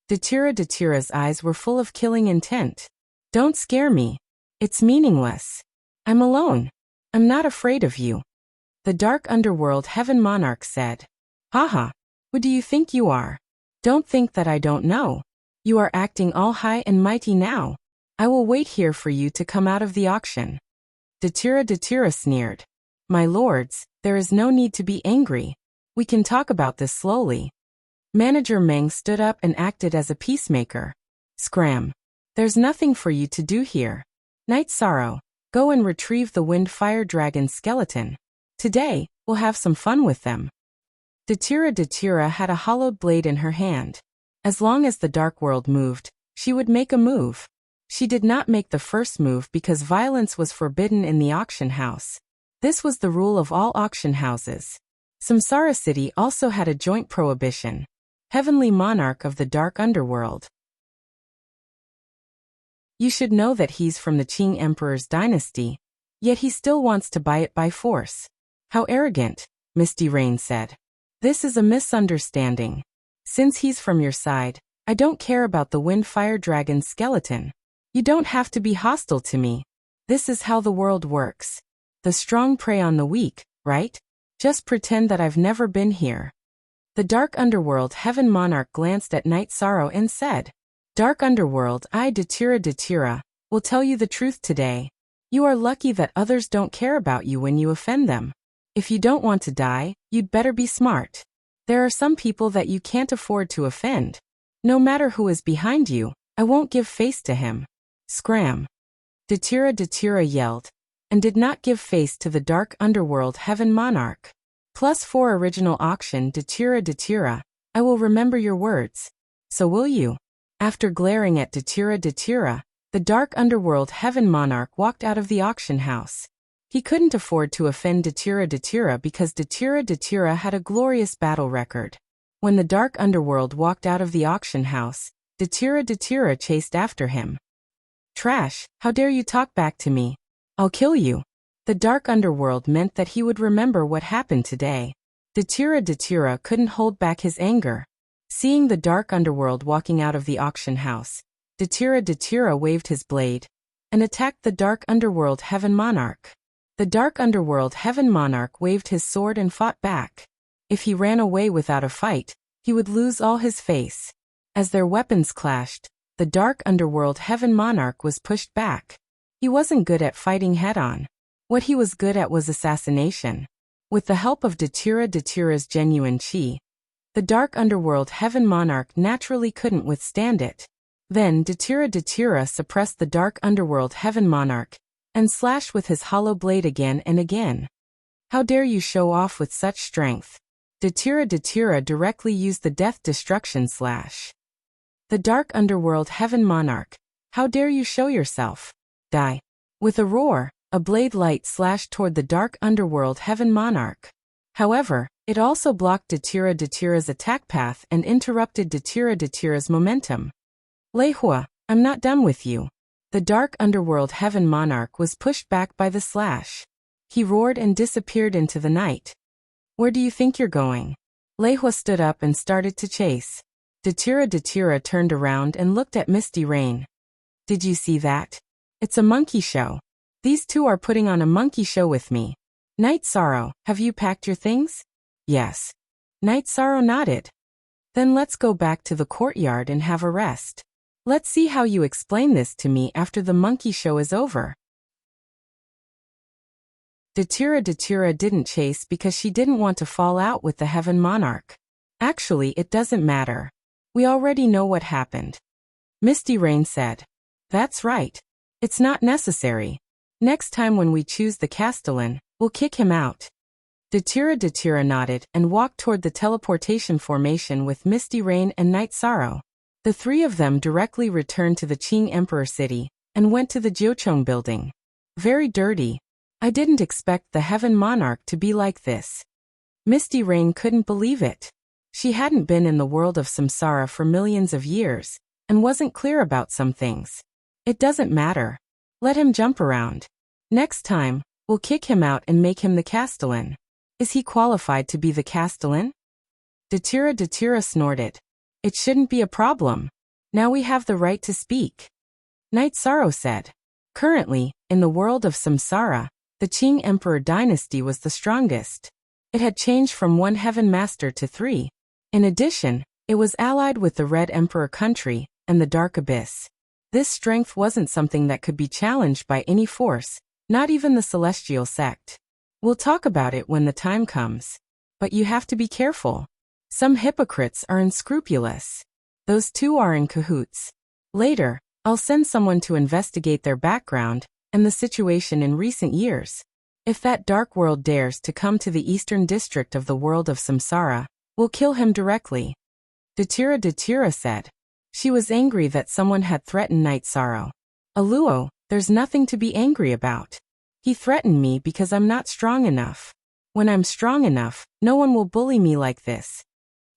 Datura's eyes were full of killing intent. Don't scare me. It's meaningless. I'm alone. I'm not afraid of you. The Dark Underworld Heaven Monarch said. Haha. Who do you think you are? Don't think that I don't know. You are acting all high and mighty now. I will wait here for you to come out of the auction. Datura sneered. My lords, there is no need to be angry. We can talk about this slowly. Manager Meng stood up and acted as a peacemaker. Scram. There's nothing for you to do here. Night Sorrow, go and retrieve the Windfire Dragon skeleton. Today, we'll have some fun with them. Datira had a hollowed blade in her hand. As long as the dark world moved, she would make a move. She did not make the first move because violence was forbidden in the auction house. This was the rule of all auction houses. Samsara City also had a joint prohibition. Heavenly monarch of the dark underworld. You should know that he's from the Qing Emperor's dynasty, yet he still wants to buy it by force. How arrogant, Misty Rain said. This is a misunderstanding. Since he's from your side, I don't care about the wind fire dragon skeleton. You don't have to be hostile to me. This is how the world works. The strong prey on the weak, right? Just pretend that I've never been here. The dark underworld heaven monarch glanced at Night Sorrow and said, Dark underworld, I Datira will tell you the truth today. You are lucky that others don't care about you when you offend them. If you don't want to die, you'd better be smart. There are some people that you can't afford to offend. No matter who is behind you, I won't give face to him. Scram. Datira yelled, and did not give face to the dark underworld heaven monarch. +4 original auction Datira, I will remember your words. So will you? After glaring at Datira, the dark underworld heaven monarch walked out of the auction house. He couldn't afford to offend Datira because Datira had a glorious battle record. When the dark underworld walked out of the auction house, Datira chased after him. Trash, how dare you talk back to me? I'll kill you. The dark underworld meant that he would remember what happened today. Datira couldn't hold back his anger. Seeing the dark underworld walking out of the auction house, Datira waved his blade and attacked the dark underworld heaven monarch. The dark underworld heaven monarch waved his sword and fought back. If he ran away without a fight, he would lose all his face. As their weapons clashed, the dark underworld heaven monarch was pushed back. He wasn't good at fighting head-on. What he was good at was assassination. With the help of Datira's genuine chi, the dark underworld heaven monarch naturally couldn't withstand it. Then Datira suppressed the dark underworld heaven monarch and slashed with his hollow blade again and again. How dare you show off with such strength? Datira directly used the death destruction slash. The dark underworld heaven monarch, how dare you show yourself? Die. With a roar, a blade light slashed toward the dark underworld heaven monarch. However, it also blocked Datira's attack path and interrupted Datira's momentum. Leihua, I'm not done with you. The dark underworld heaven monarch was pushed back by the slash. He roared and disappeared into the night. Where do you think you're going? Leihua stood up and started to chase. Datira turned around and looked at Misty Rain. Did you see that? It's a monkey show. These two are putting on a monkey show with me. Night Sorrow, have you packed your things? Yes. Night Sorrow nodded. Then let's go back to the courtyard and have a rest. Let's see how you explain this to me after the monkey show is over. Datira didn't chase because she didn't want to fall out with the heaven monarch. Actually, it doesn't matter. We already know what happened. Misty Rain said. That's right. It's not necessary. Next time when we choose the Castellan, we'll kick him out. Datira nodded and walked toward the teleportation formation with Misty Rain and Night Sorrow. The three of them directly returned to the Qing Emperor City and went to the Jiucheng building. Very dirty. I didn't expect the Heaven Monarch to be like this. Misty Rain couldn't believe it. She hadn't been in the world of samsara for millions of years and wasn't clear about some things. It doesn't matter. Let him jump around. Next time, we'll kick him out and make him the Castellan. Is he qualified to be the Castellan? Datira snorted. It shouldn't be a problem. Now we have the right to speak. Night Sorrow said. Currently, in the world of samsara, the Qing Emperor dynasty was the strongest. It had changed from one Heaven Master to 3. In addition, it was allied with the Red Emperor country and the Dark Abyss. This strength wasn't something that could be challenged by any force, not even the Celestial Sect. We'll talk about it when the time comes. But you have to be careful. Some hypocrites are unscrupulous. Those two are in cahoots. Later, I'll send someone to investigate their background and the situation in recent years. If that dark world dares to come to the eastern district of the world of Samsara, we'll kill him directly. Datira said. She was angry that someone had threatened Night Sorrow. Aluo, there's nothing to be angry about. He threatened me because I'm not strong enough. When I'm strong enough, no one will bully me like this.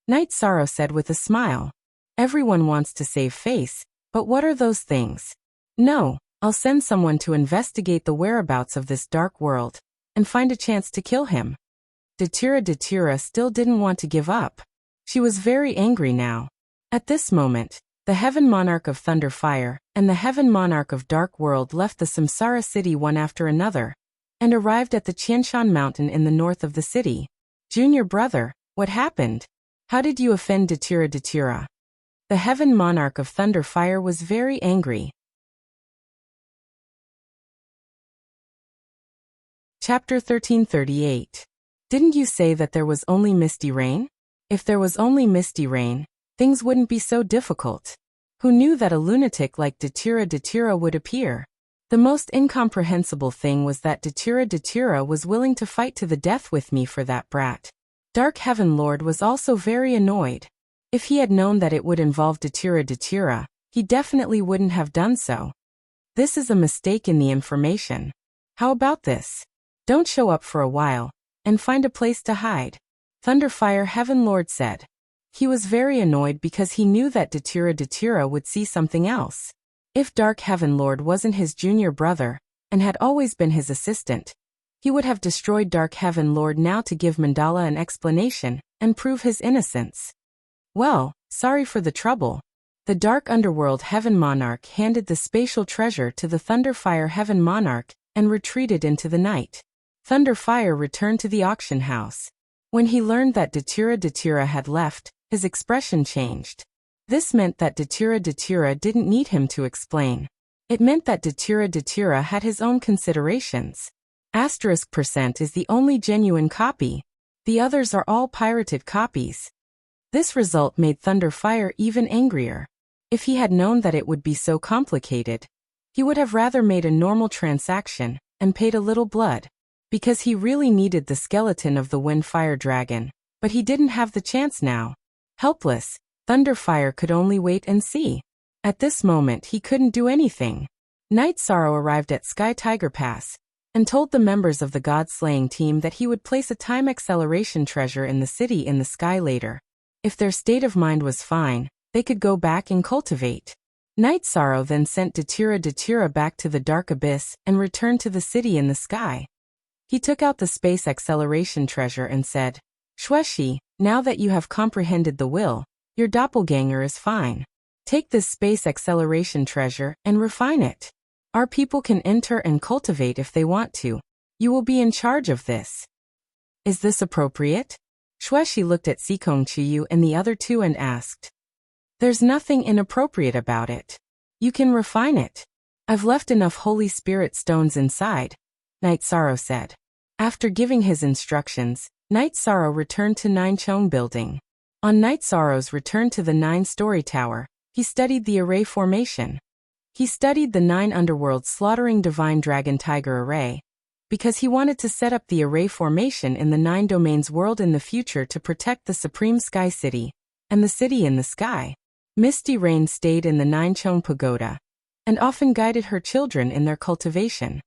Night Sorrow said with a smile. Everyone wants to save face, but what are those things? No, I'll send someone to investigate the whereabouts of this dark world, and find a chance to kill him. Datira still didn't want to give up. She was very angry now. At this moment, the Heaven Monarch of Thunder Fire and the Heaven Monarch of Dark World left the Samsara city one after another, and arrived at the Qianshan mountain in the north of the city. Junior brother, what happened? How did you offend Datira? The Heaven Monarch of Thunder Fire was very angry. Chapter 1338. Didn't you say that there was only misty rain? If there was only misty rain, things wouldn't be so difficult. Who knew that a lunatic like Datira would appear? The most incomprehensible thing was that Datira was willing to fight to the death with me for that brat. Dark Heaven Lord was also very annoyed. If he had known that it would involve Datira, he definitely wouldn't have done so. This is a mistake in the information. How about this? Don't show up for a while, and find a place to hide. Thunderfire Heaven Lord said. He was very annoyed because he knew that Datira would see something else. If Dark Heaven Lord wasn't his junior brother, and had always been his assistant, he would have destroyed Dark Heaven Lord now to give Mandala an explanation, and prove his innocence. Well, sorry for the trouble. The Dark Underworld Heaven Monarch handed the spatial treasure to the Thunderfire Heaven Monarch, and retreated into the night. Thunderfire returned to the auction house. When he learned that Datira had left, his expression changed. This meant that Datira didn't need him to explain. It meant that Datira had his own considerations. %% is the only genuine copy. The others are all pirated copies. This result made Thunderfire even angrier. If he had known that it would be so complicated, he would have rather made a normal transaction, and paid a little blood. Because he really needed the skeleton of the Wind Fire Dragon, but he didn't have the chance now. Helpless, Thunderfire could only wait and see. At this moment he couldn't do anything. Night Sorrow arrived at Sky Tiger Pass, and told the members of the God-slaying team that he would place a time acceleration treasure in the city in the sky later. If their state of mind was fine, they could go back and cultivate. Night Sorrow then sent Datira back to the Dark Abyss and returned to the city in the sky. He took out the space acceleration treasure and said, Shueshi, now that you have comprehended the will, your doppelganger is fine. Take this space acceleration treasure and refine it. Our people can enter and cultivate if they want to. You will be in charge of this. Is this appropriate? Shueshi looked at Sikong Chiyu and the other two and asked. There's nothing inappropriate about it. You can refine it. I've left enough Holy Spirit stones inside, Night Sorrow said. After giving his instructions, Night Sorrow returned to Ninechong Building. On Night Sorrow's return to the 9-story tower, he studied the array formation. He studied the 9 underworld slaughtering divine dragon tiger array, because he wanted to set up the array formation in the 9 domains world in the future to protect the Supreme Sky City, and the city in the sky. Misty Rain stayed in the Ninechong Pagoda, and often guided her children in their cultivation.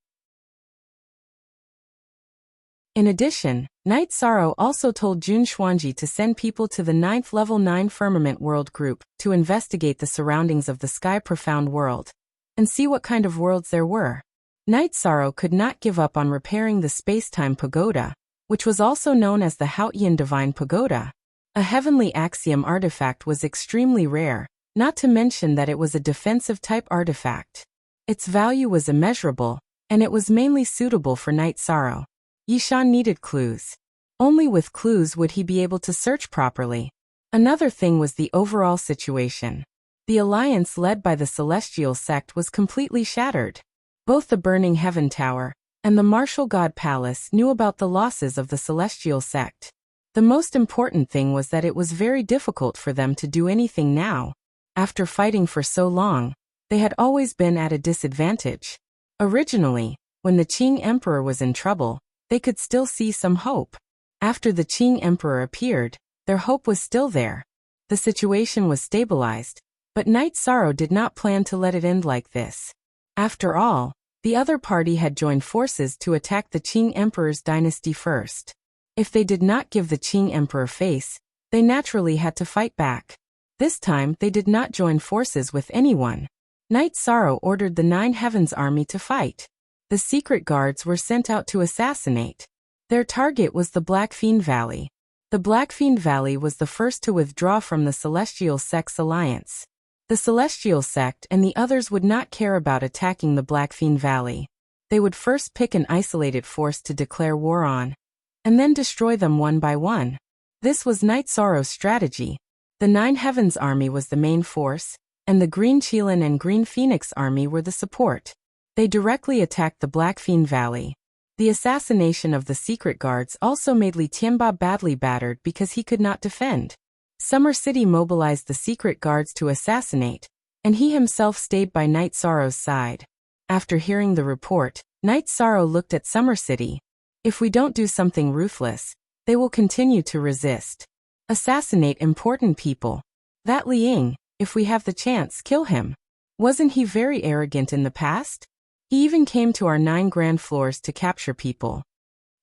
In addition, Night Sorrow also told Jun Xuanji to send people to the 9th level 9 Firmament World Group to investigate the surroundings of the Sky Profound World, and see what kind of worlds there were. Night Sorrow could not give up on repairing the Space-Time Pagoda, which was also known as the Haotian Divine Pagoda. A heavenly axiom artifact was extremely rare, not to mention that it was a defensive-type artifact. Its value was immeasurable, and it was mainly suitable for Night Sorrow. Yishan needed clues. Only with clues would he be able to search properly. Another thing was the overall situation. The alliance led by the Celestial Sect was completely shattered. Both the Burning Heaven Tower and the Martial God Palace knew about the losses of the Celestial Sect. The most important thing was that it was very difficult for them to do anything now. After fighting for so long, they had always been at a disadvantage. Originally, when the Qing Emperor was in trouble, they could still see some hope. After the Qing emperor appeared, their hope was still there. The situation was stabilized, but Knight Sorrow did not plan to let it end like this. After all, the other party had joined forces to attack the Qing emperor's dynasty first. If they did not give the Qing emperor face, they naturally had to fight back. This time they did not join forces with anyone. Knight Sorrow ordered the Nine Heavens army to fight. The secret guards were sent out to assassinate. Their target was the Blackfiend Valley. The Blackfiend Valley was the first to withdraw from the Celestial Sect's alliance. The Celestial Sect and the others would not care about attacking the Blackfiend Valley. They would first pick an isolated force to declare war on, and then destroy them one by one. This was Knight Sorrow's strategy. The Nine Heavens army was the main force, and the Green Qilin and Green Phoenix army were the support. They directly attacked the Blackfiend Valley. The assassination of the secret guards also made Li Tianba badly battered because he could not defend. Summer City mobilized the secret guards to assassinate, and he himself stayed by Knight Sorrow's side. After hearing the report, Knight Sorrow looked at Summer City. If we don't do something ruthless, they will continue to resist. Assassinate important people. That Li Ying, if we have the chance, kill him. Wasn't he very arrogant in the past? He even came to our 9 grand floors to capture people.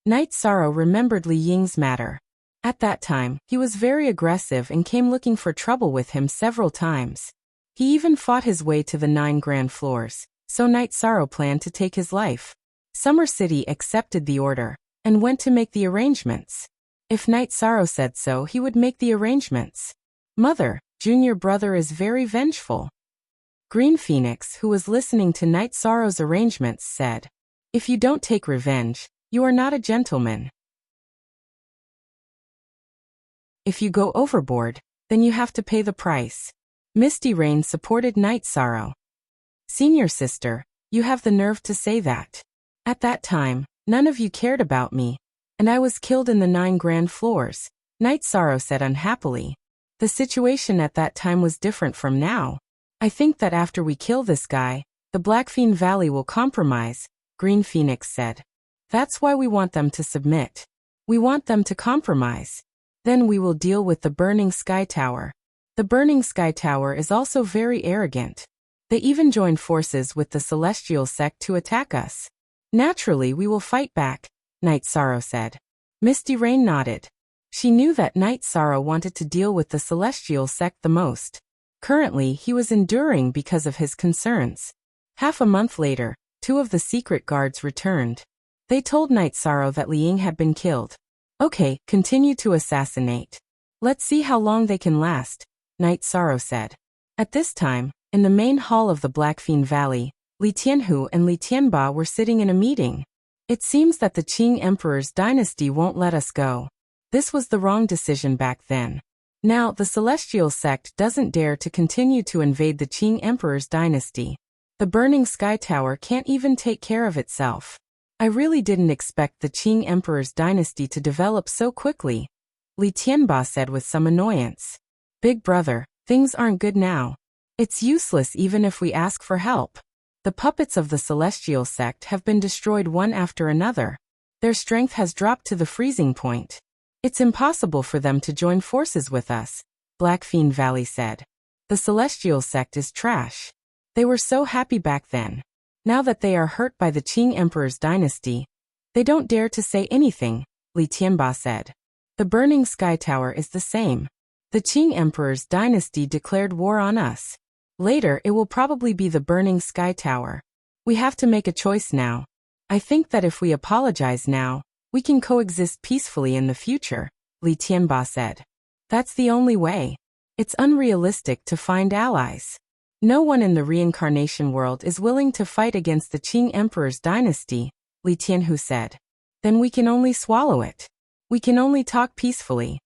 Knight Sorrow remembered Li Ying's matter. At that time, he was very aggressive and came looking for trouble with him several times. He even fought his way to the 9 grand floors, so Knight Sorrow planned to take his life. Summer City accepted the order, and went to make the arrangements. If Knight Sorrow said so, he would make the arrangements. Mother, junior brother is very vengeful. Green Phoenix, who was listening to Knight Sorrow's arrangements, said, "If you don't take revenge, you are not a gentleman. If you go overboard, then you have to pay the price." Misty Rain supported Knight Sorrow. "Senior sister, you have the nerve to say that. At that time, none of you cared about me, and I was killed in the 9 grand floors," Knight Sorrow said unhappily. "The situation at that time was different from now. I think that after we kill this guy, the Blackfiend Valley will compromise," Green Phoenix said. "That's why we want them to submit. We want them to compromise. Then we will deal with the Burning Sky Tower. The Burning Sky Tower is also very arrogant. They even joined forces with the Celestial Sect to attack us. Naturally, we will fight back," Knight Sorrow said. Misty Rain nodded. She knew that Knight Sorrow wanted to deal with the Celestial Sect the most. Currently, he was enduring because of his concerns. Half a month later, 2 of the secret guards returned. They told Knight Sorrow that Li Ying had been killed. "Okay, continue to assassinate. Let's see how long they can last," Knight Sorrow said. At this time, in the main hall of the Blackfiend Valley, Li Tianhu and Li Tianba were sitting in a meeting. "It seems that the Qing Emperor's dynasty won't let us go. This was the wrong decision back then. Now the Celestial Sect doesn't dare to continue to invade the Qing Emperor's dynasty. The Burning Sky Tower can't even take care of itself. I really didn't expect the Qing Emperor's dynasty to develop so quickly," Li Tianba said with some annoyance. "Big brother, things aren't good now. It's useless even if we ask for help. The puppets of the Celestial Sect have been destroyed one after another. Their strength has dropped to the freezing point. It's impossible for them to join forces with us," Blackfiend Valley said. "The Celestial Sect is trash. They were so happy back then. Now that they are hurt by the Qing Emperor's dynasty, they don't dare to say anything," Li Tianba said. "The Burning Sky Tower is the same. The Qing Emperor's dynasty declared war on us. Later it will probably be the Burning Sky Tower. We have to make a choice now. I think that if we apologize now, we can coexist peacefully in the future," Li Tianba said. "That's the only way. It's unrealistic to find allies. No one in the reincarnation world is willing to fight against the Qing Emperor's dynasty," Li Tianhu said. "Then we can only swallow it. We can only talk peacefully."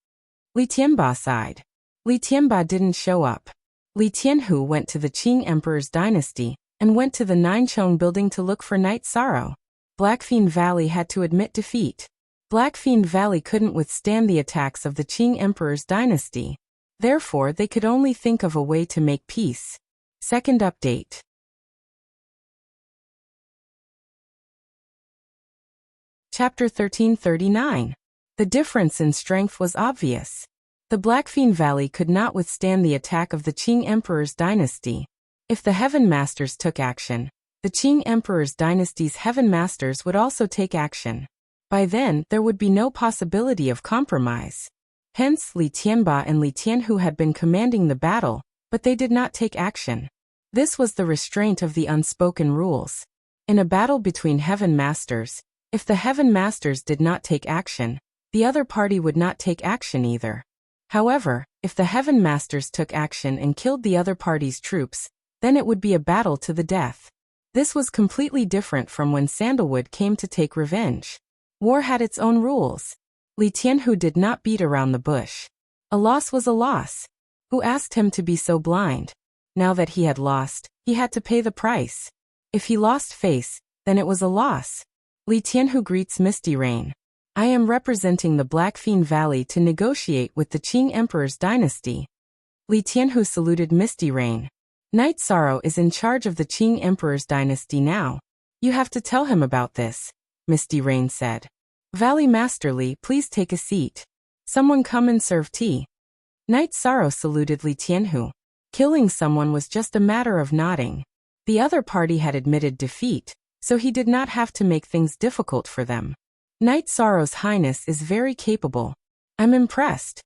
Li Tianba sighed. Li Tianba didn't show up. Li Tianhu went to the Qing Emperor's dynasty, and went to the Ninechong building to look for Knight Sorrow. Blackfiend Valley had to admit defeat. Blackfiend Valley couldn't withstand the attacks of the Qing Emperor's dynasty. Therefore, they could only think of a way to make peace. Second update. Chapter 1339. The difference in strength was obvious. The Blackfean Valley could not withstand the attack of the Qing Emperor's dynasty. If the Heaven Masters took action, the Qing Emperor's dynasty's Heaven Masters would also take action. By then, there would be no possibility of compromise. Hence, Li Tianba and Li Tianhu had been commanding the battle, but they did not take action. This was the restraint of the unspoken rules. In a battle between Heaven Masters, if the Heaven Masters did not take action, the other party would not take action either. However, if the Heaven Masters took action and killed the other party's troops, then it would be a battle to the death. This was completely different from when Sandalwood came to take revenge. War had its own rules. Li Tianhu did not beat around the bush. A loss was a loss. Who asked him to be so blind? Now that he had lost, he had to pay the price. If he lost face, then it was a loss. Li Tianhu greets Misty Rain. I am representing the Blackfean Valley to negotiate with the Qing Emperor's dynasty. Li Tianhu saluted Misty Rain. Night Sorrow is in charge of the Qing Emperor's dynasty now. You have to tell him about this, Misty Rain said. Valley Master Li, please take a seat. Someone come and serve tea. Night Sorrow saluted Li Tianhu. Killing someone was just a matter of nodding. The other party had admitted defeat, so he did not have to make things difficult for them. Night Sorrow's Highness is very capable. I'm impressed.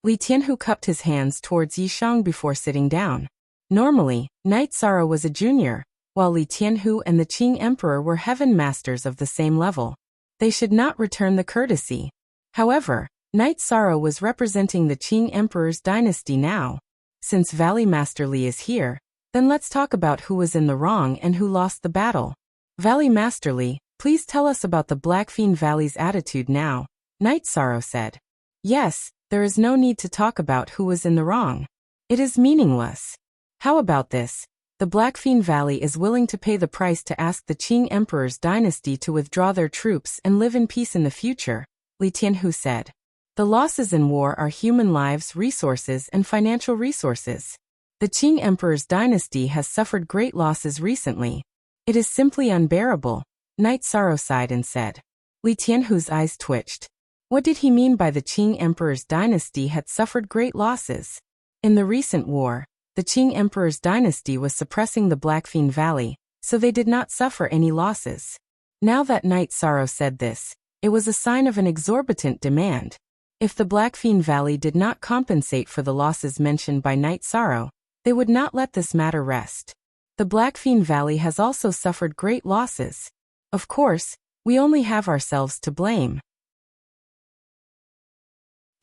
Li Tianhu cupped his hands towards Yishang before sitting down. Normally, Night Sorrow was a junior, while Li Tianhu and the Qing Emperor were Heaven Masters of the same level. They should not return the courtesy. However, Night Sorrow was representing the Qing Emperor's dynasty now. Since Valley Master Li is here, then let's talk about who was in the wrong and who lost the battle. Valley Master Li, please tell us about the Blackfean Valley's attitude now, Night Sorrow said. Yes, there is no need to talk about who was in the wrong. It is meaningless. How about this? The Blackfean Valley is willing to pay the price to ask the Qing Emperor's dynasty to withdraw their troops and live in peace in the future, Li Tianhu said. The losses in war are human lives, resources, and financial resources. The Qing Emperor's dynasty has suffered great losses recently. It is simply unbearable, Night Sorrow sighed and said. Li Tianhu's eyes twitched. What did he mean by the Qing Emperor's dynasty had suffered great losses? In the recent war, the Qing Emperor's dynasty was suppressing the Blackfean Valley, so they did not suffer any losses. Now that Night Sorrow said this, it was a sign of an exorbitant demand. If the Blackfean Valley did not compensate for the losses mentioned by Night Sorrow, they would not let this matter rest. The Blackfean Valley has also suffered great losses. Of course, we only have ourselves to blame.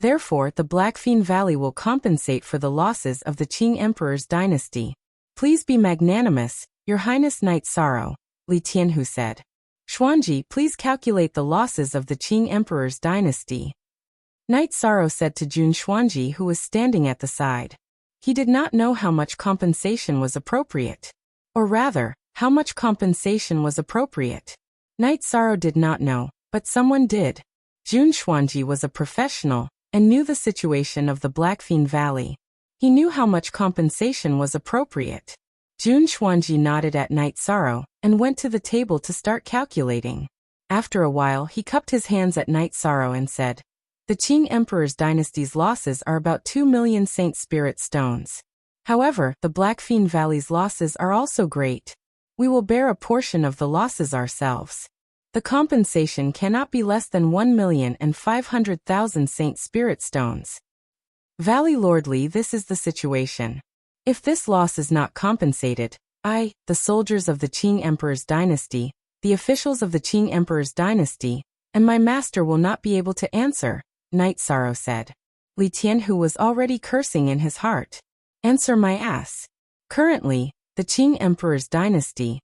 Therefore, the Blackfean Valley will compensate for the losses of the Qing Emperor's dynasty. Please be magnanimous, Your Highness Night Sorrow, Li Tianhu said. Xuanji, please calculate the losses of the Qing Emperor's dynasty. Night Sorrow said to Jun Xuanji, who was standing at the side. He did not know how much compensation was appropriate. Or rather, how much compensation was appropriate. Night Sorrow did not know, but someone did. Jun Xuanji was a professional and knew the situation of the Blackfean Valley. He knew how much compensation was appropriate. Jun Xuanji nodded at Night Sorrow and went to the table to start calculating. After a while, he cupped his hands at Night Sorrow and said, The Qing Emperor's dynasty's losses are about 2 million Saint Spirit stones. However, the Blackfean Valley's losses are also great. We will bear a portion of the losses ourselves. The compensation cannot be less than 1,500,000 Saint Spirit stones. Valley Lord Li, this is the situation. If this loss is not compensated, I, the soldiers of the Qing Emperor's dynasty, the officials of the Qing Emperor's dynasty, and my master will not be able to answer, Night Sorrow said. Li Tianhu was already cursing in his heart. Answer my ass. Currently, the Qing Emperor's dynasty,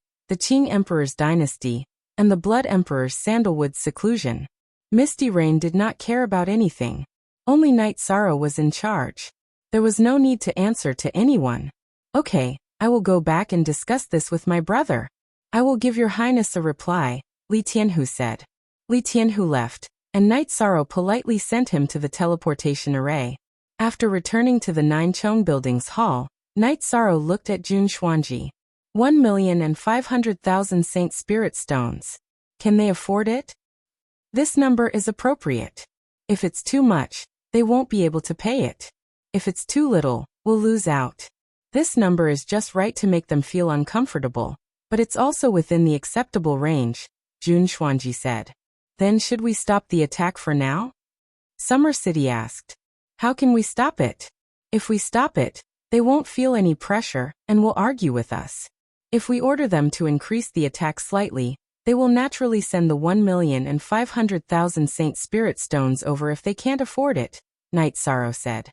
and the Blood Emperor's Sandalwood seclusion. Misty Rain did not care about anything. Only Night Sorrow was in charge. There was no need to answer to anyone. Okay, I will go back and discuss this with my brother. I will give your highness a reply, Li Tianhu said. Li Tianhu left, and Night Sorrow politely sent him to the teleportation array. After returning to the Ninechong Building's hall, Night Sorrow looked at Jun Xuanji. 1,500,000 Saint Spirit stones. Can they afford it? This number is appropriate. If it's too much, they won't be able to pay it. If it's too little, we'll lose out. This number is just right to make them feel uncomfortable, but it's also within the acceptable range, Jun Xuanji said. Then should we stop the attack for now? Summer City asked. How can we stop it? If we stop it, they won't feel any pressure and will argue with us. If we order them to increase the attack slightly, they will naturally send the 1,500,000 Saint Spirit Stones over if they can't afford it, Night Sorrow said.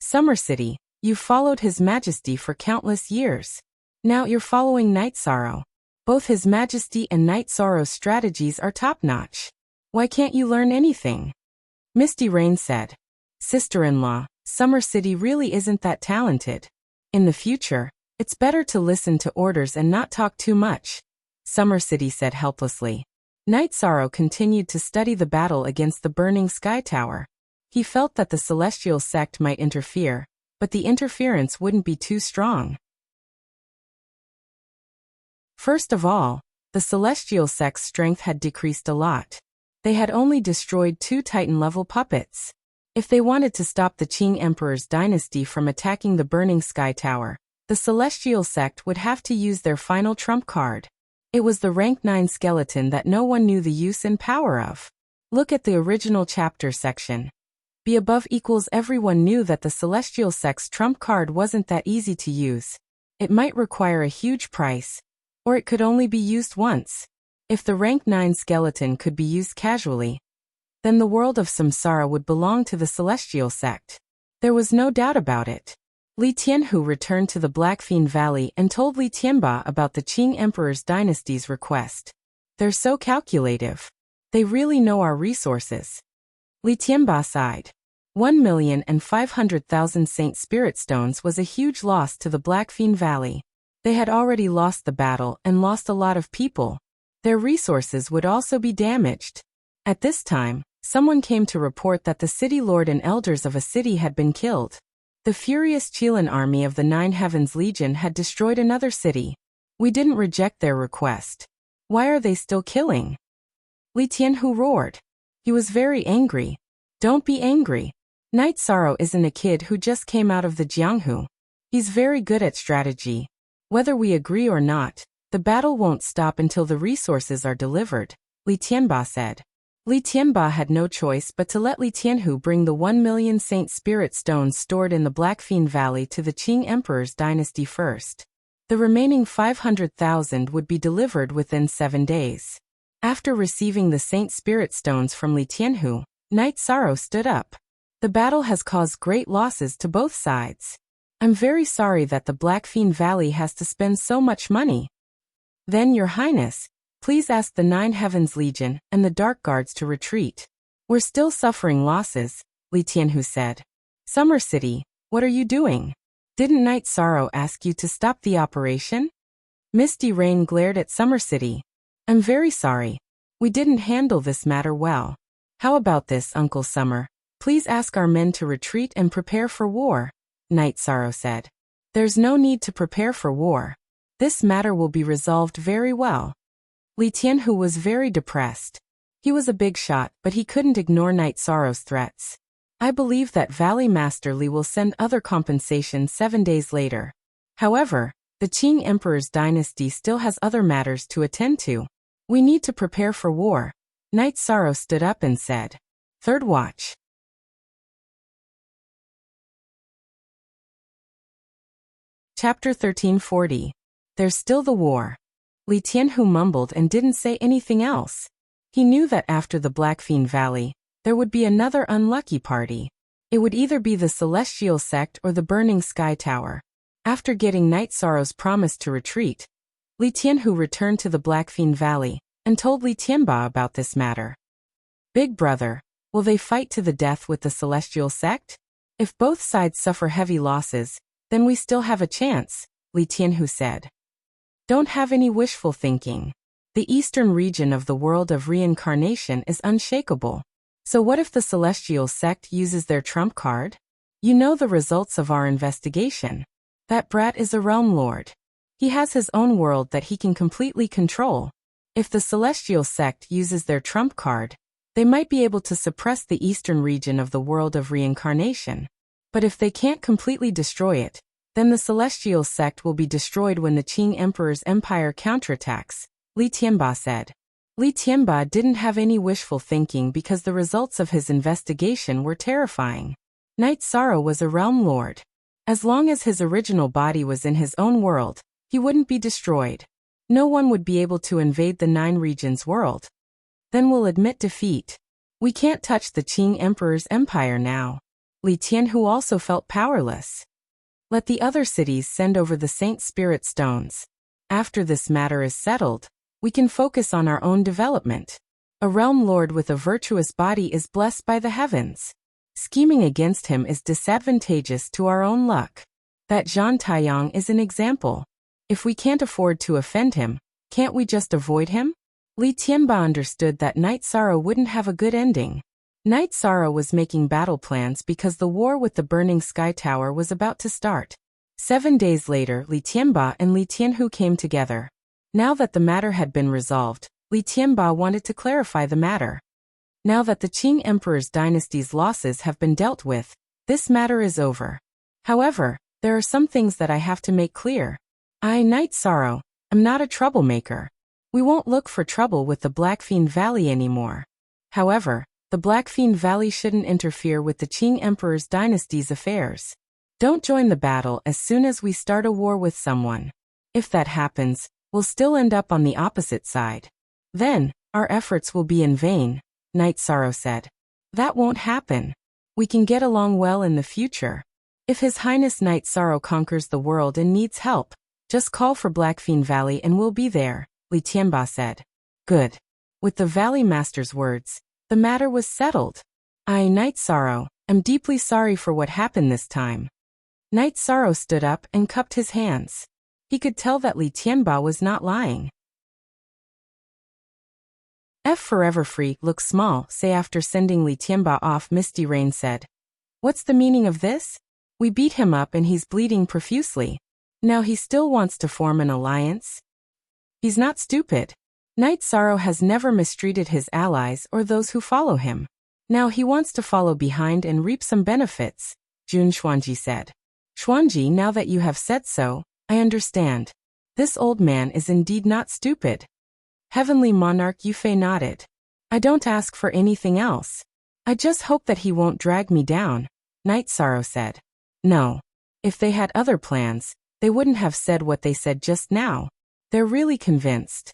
Summer City, you've followed His Majesty for countless years. Now you're following Night Sorrow. Both His Majesty and Night Sorrow's strategies are top-notch. Why can't you learn anything? Misty Rain said. Sister-in-law, Summer City really isn't that talented. In the future, it's better to listen to orders and not talk too much, Summer City said helplessly. Night Sorrow continued to study the battle against the burning sky tower. He felt that the celestial sect might interfere, but the interference wouldn't be too strong. First of all, the celestial sect's strength had decreased a lot. They had only destroyed 2 Titan-level puppets. If they wanted to stop the Qing Emperor's dynasty from attacking the burning sky tower, the celestial sect would have to use their final trump card. It was the rank 9 skeleton that no one knew the use and power of. Look at the original chapter section. B above equals everyone knew that the celestial sect's trump card wasn't that easy to use. It might require a huge price, or it could only be used once. If the rank 9 skeleton could be used casually, then the world of Samsara would belong to the celestial sect. There was no doubt about it. Li Tianhu returned to the Black Fiend Valley and told Li Tianba about the Qing Emperor's dynasty's request. They're so calculative. They really know our resources. Li Tianba sighed. 1,500,000 Saint Spirit Stones was a huge loss to the Black Fiend Valley. They had already lost the battle and lost a lot of people. Their resources would also be damaged. At this time, someone came to report that the city lord and elders of a city had been killed. The furious Qilin army of the 9 Heavens Legion had destroyed another city. We didn't reject their request. Why are they still killing? Li Tianhu roared. He was very angry. Don't be angry. Night Sorrow isn't a kid who just came out of the Jianghu. He's very good at strategy. Whether we agree or not, the battle won't stop until the resources are delivered, Li Tianba said. Li Tianba had no choice but to let Li Tianhu bring the 1 million Saint Spirit Stones stored in the Black Fiend Valley to the Qing Emperor's dynasty first. The remaining 500,000 would be delivered within 7 days. After receiving the Saint Spirit Stones from Li Tianhu, Night Sorrow stood up. The battle has caused great losses to both sides. I'm very sorry that the Black Fiend Valley has to spend so much money. Then, Your Highness, please ask the 9 Heavens Legion and the Dark Guards to retreat. We're still suffering losses, Li Tianhu said. Summer City, what are you doing? Didn't Night Sorrow ask you to stop the operation? Misty Rain glared at Summer City. I'm very sorry. We didn't handle this matter well. How about this, Uncle Summer? Please ask our men to retreat and prepare for war, Night Sorrow said. There's no need to prepare for war. This matter will be resolved very well. Li Tianhu was very depressed. He was a big shot, but he couldn't ignore Night Sorrow's threats. I believe that Valley Master Li will send other compensation 7 days later. However, the Qing Emperor's dynasty still has other matters to attend to. We need to prepare for war. Night Sorrow stood up and said. Third watch. Chapter 1340. There's still the war. Li Tianhu mumbled and didn't say anything else. He knew that after the Black Fiend Valley, there would be another unlucky party. It would either be the Celestial Sect or the Burning Sky Tower. After getting Night Sorrow's promise to retreat, Li Tianhu returned to the Black Fiend Valley and told Li Tianba about this matter. Big brother, will they fight to the death with the Celestial Sect? If both sides suffer heavy losses, then we still have a chance, Li Tianhu said. Don't have any wishful thinking. The eastern region of the world of reincarnation is unshakable. So what if the Celestial Sect uses their trump card? You know the results of our investigation. That brat is a realm lord. He has his own world that he can completely control. If the Celestial Sect uses their trump card, They might be able to suppress the eastern region of the world of reincarnation. But if they can't completely destroy it, then the celestial sect will be destroyed when the Qing Emperor's empire counterattacks, Li Tianba said. Li Tianba didn't have any wishful thinking because the results of his investigation were terrifying. Knight Sorrow was a realm lord. As long as his original body was in his own world, he wouldn't be destroyed. No one would be able to invade the Nine Regions world. Then we'll admit defeat. We can't touch the Qing Emperor's empire now. Li Tianhu also felt powerless. Let the other cities send over the Saint Spirit stones. After this matter is settled, we can focus on our own development. A realm lord with a virtuous body is blessed by the heavens. Scheming against him is disadvantageous to our own luck. That Zhang Taiyang is an example. If we can't afford to offend him, can't we just avoid him? Li Tianba understood that Knight Sorrow wouldn't have a good ending. Knight Sorrow was making battle plans because the war with the Burning Sky Tower was about to start. 7 days later, Li Tianba and Li Tianhu came together. Now that the matter had been resolved, Li Tianba wanted to clarify the matter. Now that the Qing Emperor's dynasty's losses have been dealt with, this matter is over. However, there are some things that I have to make clear. I, Knight Sorrow, am not a troublemaker. We won't look for trouble with the Blackfiend Valley anymore. However, the Blackfiend Valley shouldn't interfere with the Qing Emperor's dynasty's affairs. Don't join the battle as soon as we start a war with someone. If that happens, we'll still end up on the opposite side. Then, our efforts will be in vain, Knight Sorrow said. That won't happen. We can get along well in the future. If His Highness Knight Sorrow conquers the world and needs help, just call for Blackfiend Valley and we'll be there, Li Tianba said. Good. With the Valley Master's words, the matter was settled. I, Knight Sorrow, am deeply sorry for what happened this time. Knight Sorrow stood up and cupped his hands. He could tell that Li Tianba was not lying. F Forever Free looks small, say after sending Li Tianba off. Misty Rain said. What's the meaning of this? We beat him up and he's bleeding profusely. Now he still wants to form an alliance? He's not stupid. Knight Sorrow has never mistreated his allies or those who follow him. Now he wants to follow behind and reap some benefits, Jun Xuanji said. Xuanji, now that you have said so, I understand. This old man is indeed not stupid. Heavenly Monarch Yufei nodded. I don't ask for anything else. I just hope that he won't drag me down, Knight Sorrow said. No. If they had other plans, they wouldn't have said what they said just now. They're really convinced.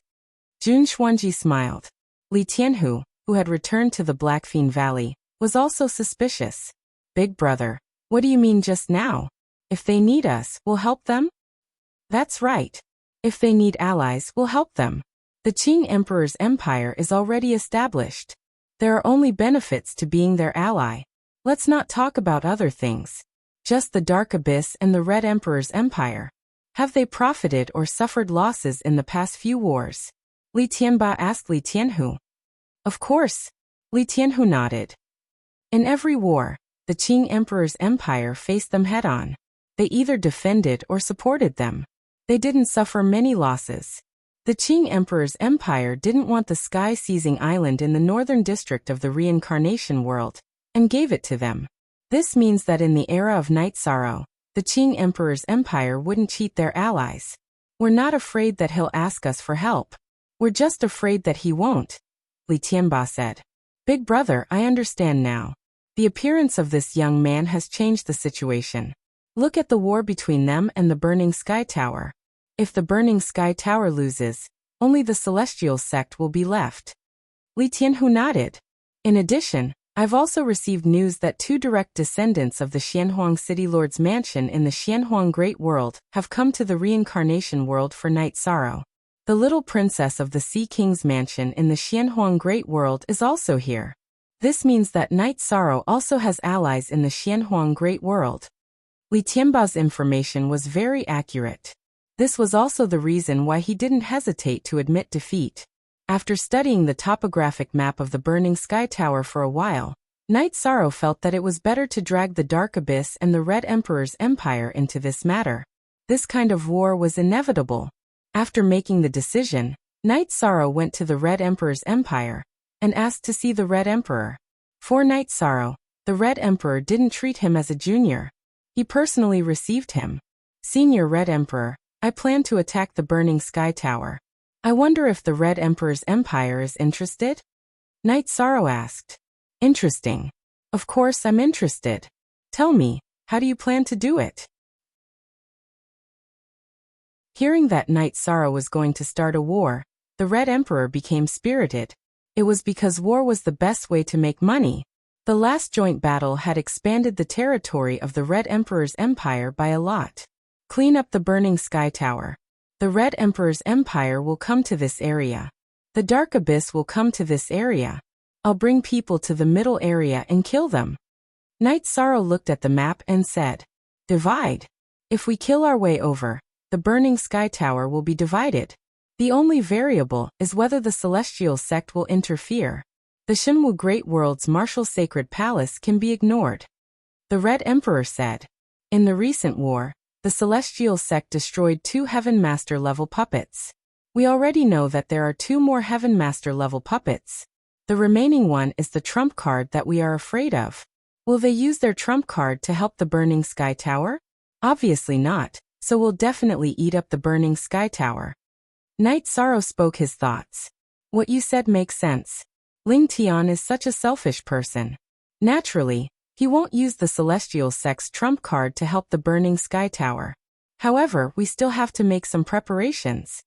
Jun Xuanji smiled. Li Tianhu, who had returned to the Blackfiend Valley, was also suspicious. Big brother, what do you mean just now? If they need us, we'll help them? That's right. If they need allies, we'll help them. The Qing Emperor's empire is already established. There are only benefits to being their ally. Let's not talk about other things. Just the Dark Abyss and the Red Emperor's empire. Have they profited or suffered losses in the past few wars? Li Tianba asked Li Tianhu. Of course. Li Tianhu nodded. In every war, the Qing Emperor's empire faced them head-on. They either defended or supported them. They didn't suffer many losses. The Qing Emperor's empire didn't want the sky-seizing island in the northern district of the reincarnation world, and gave it to them. This means that in the era of Knight Sorrow, the Qing Emperor's empire wouldn't cheat their allies. We're not afraid that he'll ask us for help. We're just afraid that he won't, Li Tianba said. Big brother, I understand now. The appearance of this young man has changed the situation. Look at the war between them and the Burning Sky Tower. If the Burning Sky Tower loses, only the Celestial sect will be left. Li Tianhu nodded. In addition, I've also received news that 2 direct descendants of the Xianhuang City Lord's mansion in the Xianhuang Great World have come to the reincarnation world for Knight Sorrow. The little princess of the Sea King's mansion in the Xianhuang Great World is also here. This means that Knight Sorrow also has allies in the Xianhuang Great World. Li Tianba's information was very accurate. This was also the reason why he didn't hesitate to admit defeat. After studying the topographic map of the Burning Sky Tower for a while, Knight Sorrow felt that it was better to drag the Dark Abyss and the Red Emperor's empire into this matter. This kind of war was inevitable. After making the decision, Knight Sorrow went to the Red Emperor's empire. and asked to see the Red Emperor. For Night Sorrow, the Red Emperor didn't treat him as a junior. He personally received him. Senior Red Emperor, I plan to attack the burning sky tower. I wonder if the Red Emperor's empire is interested? Night Sorrow asked. Interesting. Of course I'm interested. Tell me, how do you plan to do it? Hearing that Night Sorrow was going to start a war, the Red Emperor became spirited. It was because war was the best way to make money. The last joint battle had expanded the territory of the Red Emperor's empire by a lot. Clean up the burning sky tower. The Red Emperor's empire will come to this area. The Dark Abyss will come to this area. I'll bring people to the middle area and kill them. Night Sorrow looked at the map and said, Divide. If we kill our way over, the burning sky tower will be divided. The only variable is whether the celestial sect will interfere. The Shinwu Great World's martial sacred palace can be ignored. The Red Emperor said, In the recent war, the celestial sect destroyed 2 Heaven Master level puppets. We already know that there are 2 more Heaven Master level puppets. The remaining one is the trump card that we are afraid of. Will they use their trump card to help the burning sky tower? Obviously not, so we'll definitely eat up the burning sky tower. Night Sorrow spoke his thoughts. What you said makes sense. Ling Tian is such a selfish person. Naturally, he won't use the celestial sect's trump card to help the burning sky tower. However, we still have to make some preparations.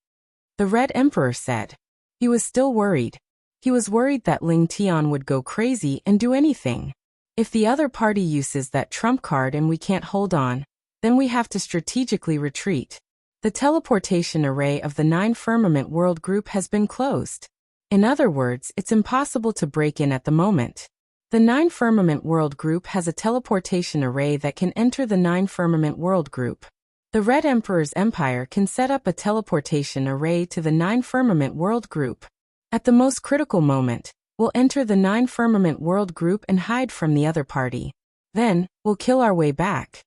The Red Emperor said. He was still worried. He was worried that Ling Tian would go crazy and do anything. If the other party uses that trump card and we can't hold on, then we have to strategically retreat. The teleportation array of the 9 Firmament World Group has been closed. In other words, it's impossible to break in at the moment. The 9 Firmament World Group has a teleportation array that can enter the 9 Firmament World Group. The Red Emperor's empire can set up a teleportation array to the 9 Firmament World Group. At the most critical moment, we'll enter the 9 Firmament World Group and hide from the other party. Then, we'll kill our way back.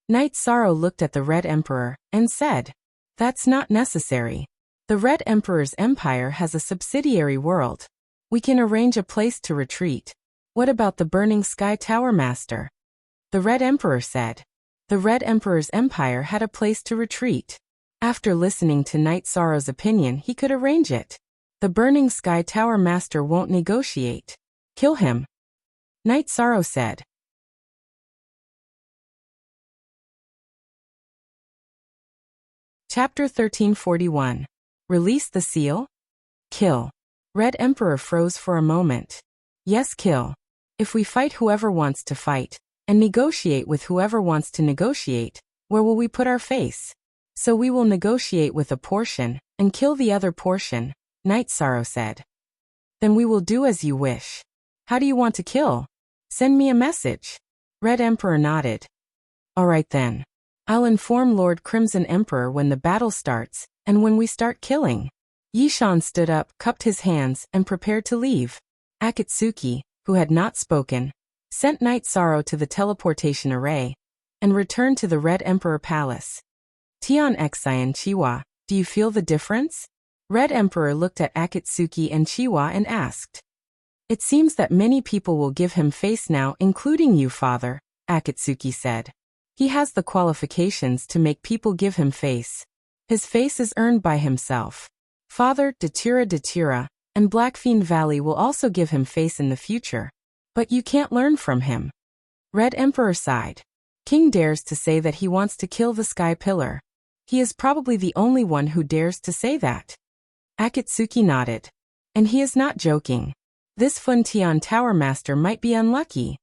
Night Sorrow looked at the Red Emperor and said, That's not necessary. The Red Emperor's empire has a subsidiary world. We can arrange a place to retreat. What about the burning sky tower master? The Red Emperor said. The Red Emperor's empire had a place to retreat. After listening to Night Sorrow's opinion, he could arrange it. The burning sky tower master won't negotiate. Kill him. Night Sorrow said. Chapter 1341. Release the seal? Kill. Red Emperor froze for a moment. Yes, kill. If we fight whoever wants to fight, and negotiate with whoever wants to negotiate, where will we put our face? So we will negotiate with a portion, and kill the other portion, Night Sorrow said. Then we will do as you wish. How do you want to kill? Send me a message. Red Emperor nodded. All right then. I'll inform Lord Crimson Emperor when the battle starts, and when we start killing. Yishan stood up, cupped his hands, and prepared to leave. Akatsuki, who had not spoken, sent Night Sorrow to the teleportation array, and returned to the Red Emperor Palace. Tian Xi and Chiwa, do you feel the difference? Red Emperor looked at Akatsuki and Chiwa and asked. It seems that many people will give him face now, including you, father, Akatsuki said. He has the qualifications to make people give him face. His face is earned by himself. Father, Datura, and Blackfiend Valley will also give him face in the future. But you can't learn from him. Red Emperor sighed. King dares to say that he wants to kill the Sky Pillar. He is probably the only one who dares to say that. Akatsuki nodded. And he is not joking. This Funtian Tower Master might be unlucky.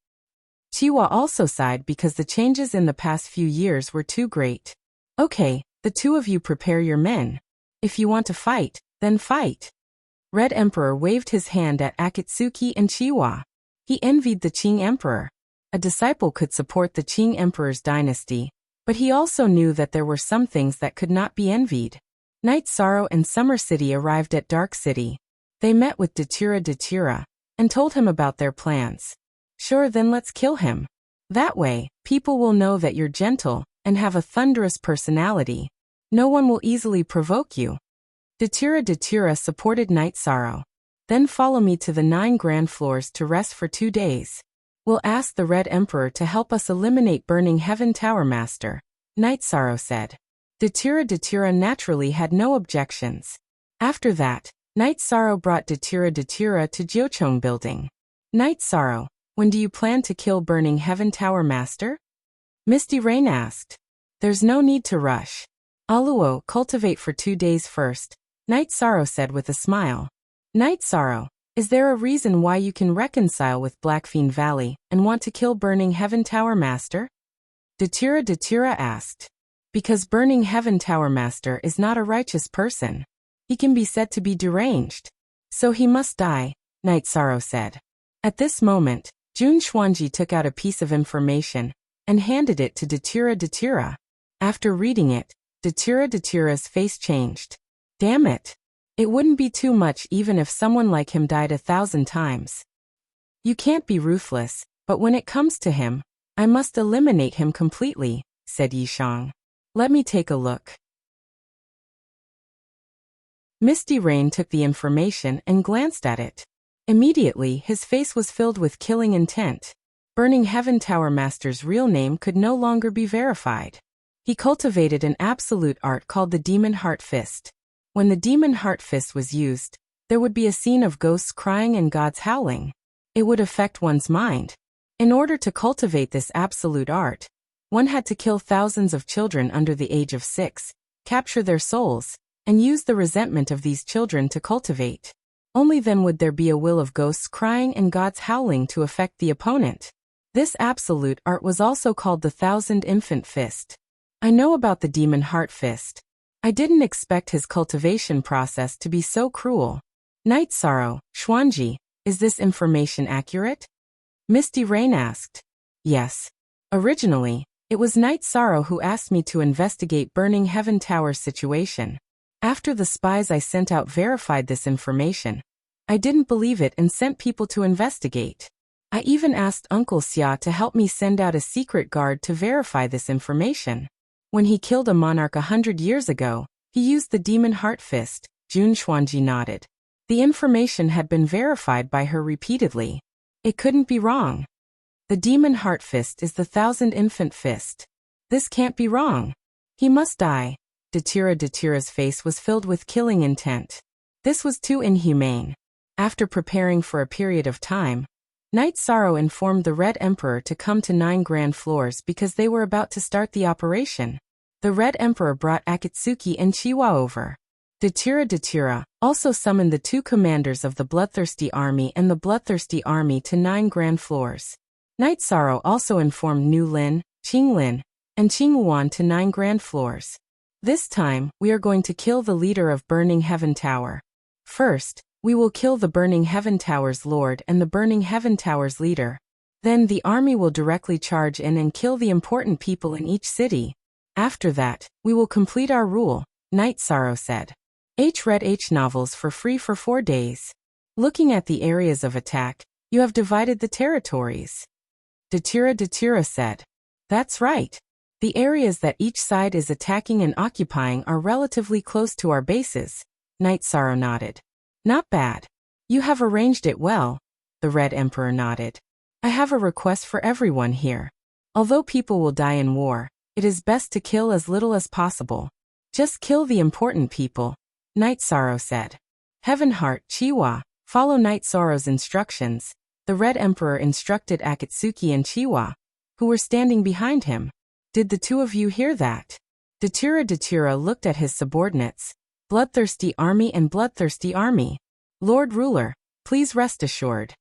Chiwa also sighed because the changes in the past few years were too great. Okay, the two of you prepare your men. If you want to fight, then fight. Red Emperor waved his hand at Akatsuki and Chiwa. He envied the Qing Emperor. A disciple could support the Qing Emperor's dynasty, but he also knew that there were some things that could not be envied. Night Sorrow and Summer City arrived at Dark City. They met with Datura, and told him about their plans. Sure, then let's kill him. That way, people will know that you're gentle and have a thunderous personality. No one will easily provoke you. Datura supported Night Sorrow. Then follow me to the 9 grand floors to rest for 2 days. We'll ask the Red Emperor to help us eliminate Burning Heaven Tower Master, Night Sorrow said. Datura naturally had no objections. After that, Night Sorrow brought Datura to Jiochong Building. Night Sorrow, when do you plan to kill Burning Heaven Tower Master? Misty Rain asked. There's no need to rush. Aluo, cultivate for 2 days first, Night Sorrow said with a smile. Night Sorrow, is there a reason why you can reconcile with Blackfiend Valley and want to kill Burning Heaven Tower Master? Datura asked. Because Burning Heaven Tower Master is not a righteous person. He can be said to be deranged. So he must die, Night Sorrow said. At this moment, Jun Xuanji took out a piece of information and handed it to Datura. After reading it, Datura's face changed. Damn it. It wouldn't be too much even if someone like him died 1,000 times. You can't be ruthless, but when it comes to him, I must eliminate him completely, said Yishang. Let me take a look. Misty Rain took the information and glanced at it. Immediately, his face was filled with killing intent. Burning Heaven Tower Master's real name could no longer be verified. He cultivated an absolute art called the Demon Heart Fist. When the Demon Heart Fist was used, there would be a scene of ghosts crying and gods howling. It would affect one's mind. In order to cultivate this absolute art, one had to kill thousands of children under the age of 6, capture their souls, and use the resentment of these children to cultivate. Only then would there be a will of ghosts crying and gods howling to affect the opponent. This absolute art was also called the Thousand Infant Fist. I know about the Demon Heart Fist. I didn't expect his cultivation process to be so cruel. Night Sorrow, Xuanji, is this information accurate? Misty Rain asked. Yes. Originally, it was Night Sorrow who asked me to investigate Burning Heaven Tower's situation. After the spies I sent out verified this information, I didn't believe it and sent people to investigate. I even asked Uncle Xia to help me send out a secret guard to verify this information. When he killed a monarch 100 years ago, he used the Demon Heart Fist, Jun Xuanji nodded. The information had been verified by her repeatedly. It couldn't be wrong. The Demon Heart Fist is the Thousand Infant Fist. This can't be wrong. He must die. Datura's face was filled with killing intent. This was too inhumane. After preparing for a period of time, Night Sorrow informed the Red Emperor to come to 9 grand floors because they were about to start the operation. The Red Emperor brought Akatsuki and Chiwa over. Datura also summoned the 2 commanders of the Bloodthirsty Army and the Bloodthirsty Army to 9 grand floors. Night Sorrow also informed Nu Lin, Qing Lin, and Qing Wuan to 9 grand floors. This time, we are going to kill the leader of Burning Heaven Tower. First, we will kill the Burning Heaven Tower's lord and the Burning Heaven Tower's leader. Then the army will directly charge in and kill the important people in each city. After that, we will complete our rule, Night Sorrow said. Read H novels for free for 4 days. Looking at the areas of attack, you have divided the territories. Datura said. That's right. The areas that each side is attacking and occupying are relatively close to our bases, Night Sorrow nodded. Not bad. You have arranged it well, the Red Emperor nodded. I have a request for everyone here. Although people will die in war, it is best to kill as little as possible. Just kill the important people, Night Sorrow said. Heavenheart, Chiwa, follow Night Sorrow's instructions, the Red Emperor instructed Akatsuki and Chiwa, who were standing behind him. Did the 2 of you hear that? Datura looked at his subordinates. Bloodthirsty Army and Bloodthirsty Army. Lord Ruler, please rest assured.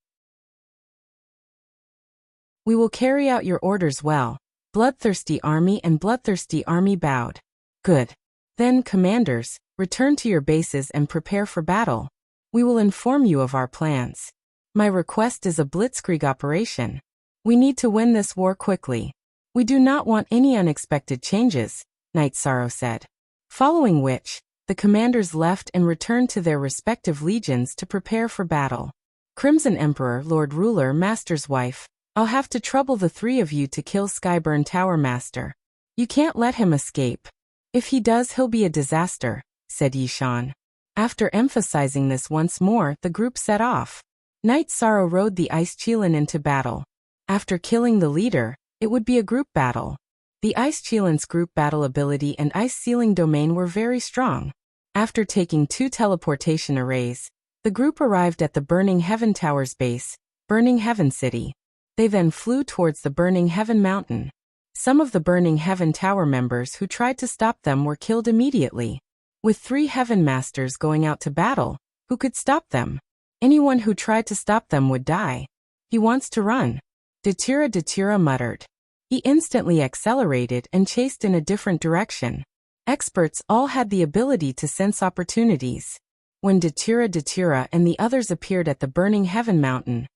We will carry out your orders well. Bloodthirsty Army and Bloodthirsty Army bowed. Good. Then, commanders, return to your bases and prepare for battle. We will inform you of our plans. My request is a blitzkrieg operation. We need to win this war quickly. We do not want any unexpected changes, Night Sorrow said. Following which, the commanders left and returned to their respective legions to prepare for battle. Crimson Emperor, Lord Ruler, Master's wife, I'll have to trouble the 3 of you to kill Skyburn Tower Master. You can't let him escape. If he does, he'll be a disaster, said Yishan. After emphasizing this once more, the group set off. Knight Sorrow rode the Ice Chelan into battle. After killing the leader, it would be a group battle. The Ice Chelan's group battle ability and Ice Sealing domain were very strong. After taking 2 teleportation arrays, the group arrived at the Burning Heaven Tower's base, Burning Heaven City. They then flew towards the Burning Heaven Mountain. Some of the Burning Heaven Tower members who tried to stop them were killed immediately. With 3 Heaven Masters going out to battle, who could stop them? Anyone who tried to stop them would die. He wants to run. Datira muttered. He instantly accelerated and chased in a different direction. Experts all had the ability to sense opportunities. When Datira and the others appeared at the Burning Heaven Mountain,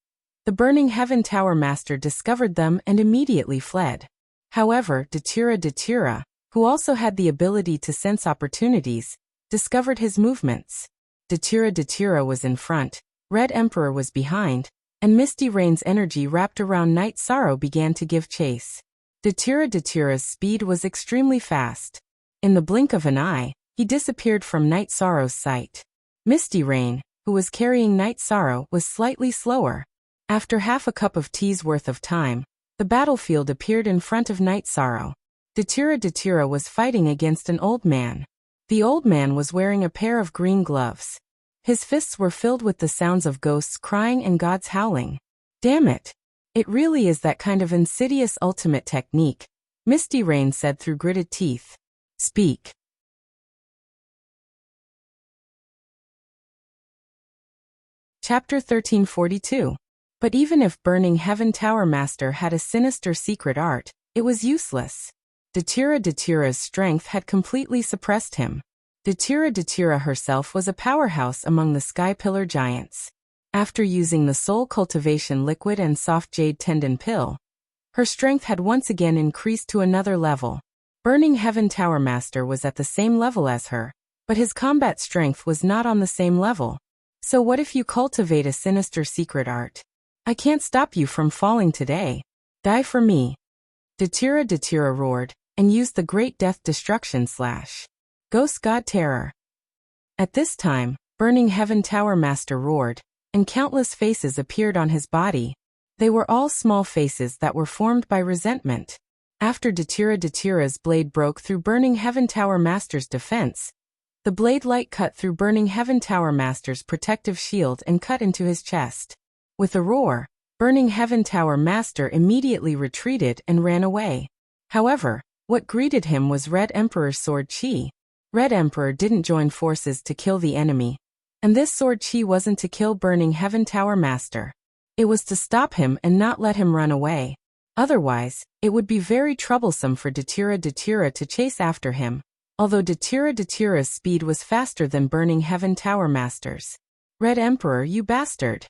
the Burning Heaven Tower Master discovered them and immediately fled. However, Datira, who also had the ability to sense opportunities, discovered his movements. Datira was in front, Red Emperor was behind, and Misty Rain's energy wrapped around Night Sorrow began to give chase. Datira's speed was extremely fast. In the blink of an eye, he disappeared from Night Sorrow's sight. Misty Rain, who was carrying Night Sorrow, was slightly slower. After half a cup of tea's worth of time, the battlefield appeared in front of Night Sorrow. Datira was fighting against an old man. The old man was wearing a pair of green gloves. His fists were filled with the sounds of ghosts crying and gods howling. Damn it! It really is that kind of insidious ultimate technique, Misty Rain said through gritted teeth. Speak. Chapter 1342. But even if Burning Heaven Tower Master had a sinister secret art, it was useless. Datira's strength had completely suppressed him. Datira herself was a powerhouse among the Sky Pillar giants. After using the Soul Cultivation Liquid and Soft Jade Tendon Pill, her strength had once again increased to another level. Burning Heaven Tower Master was at the same level as her, but his combat strength was not on the same level. So what if you cultivate a sinister secret art? I can't stop you from falling today. Die for me. Datira roared, and used the Great Death Destruction / Ghost God Terror. At this time, Burning Heaven Tower Master roared, and countless faces appeared on his body. They were all small faces that were formed by resentment. After Datira's blade broke through Burning Heaven Tower Master's defense, the blade light cut through Burning Heaven Tower Master's protective shield and cut into his chest. With a roar, Burning Heaven Tower Master immediately retreated and ran away. However, what greeted him was Red Emperor's sword chi. Red Emperor didn't join forces to kill the enemy. And this sword chi wasn't to kill Burning Heaven Tower Master. It was to stop him and not let him run away. Otherwise, it would be very troublesome for Datira to chase after him. Although Datira's speed was faster than Burning Heaven Tower Master's. Red Emperor, you bastard!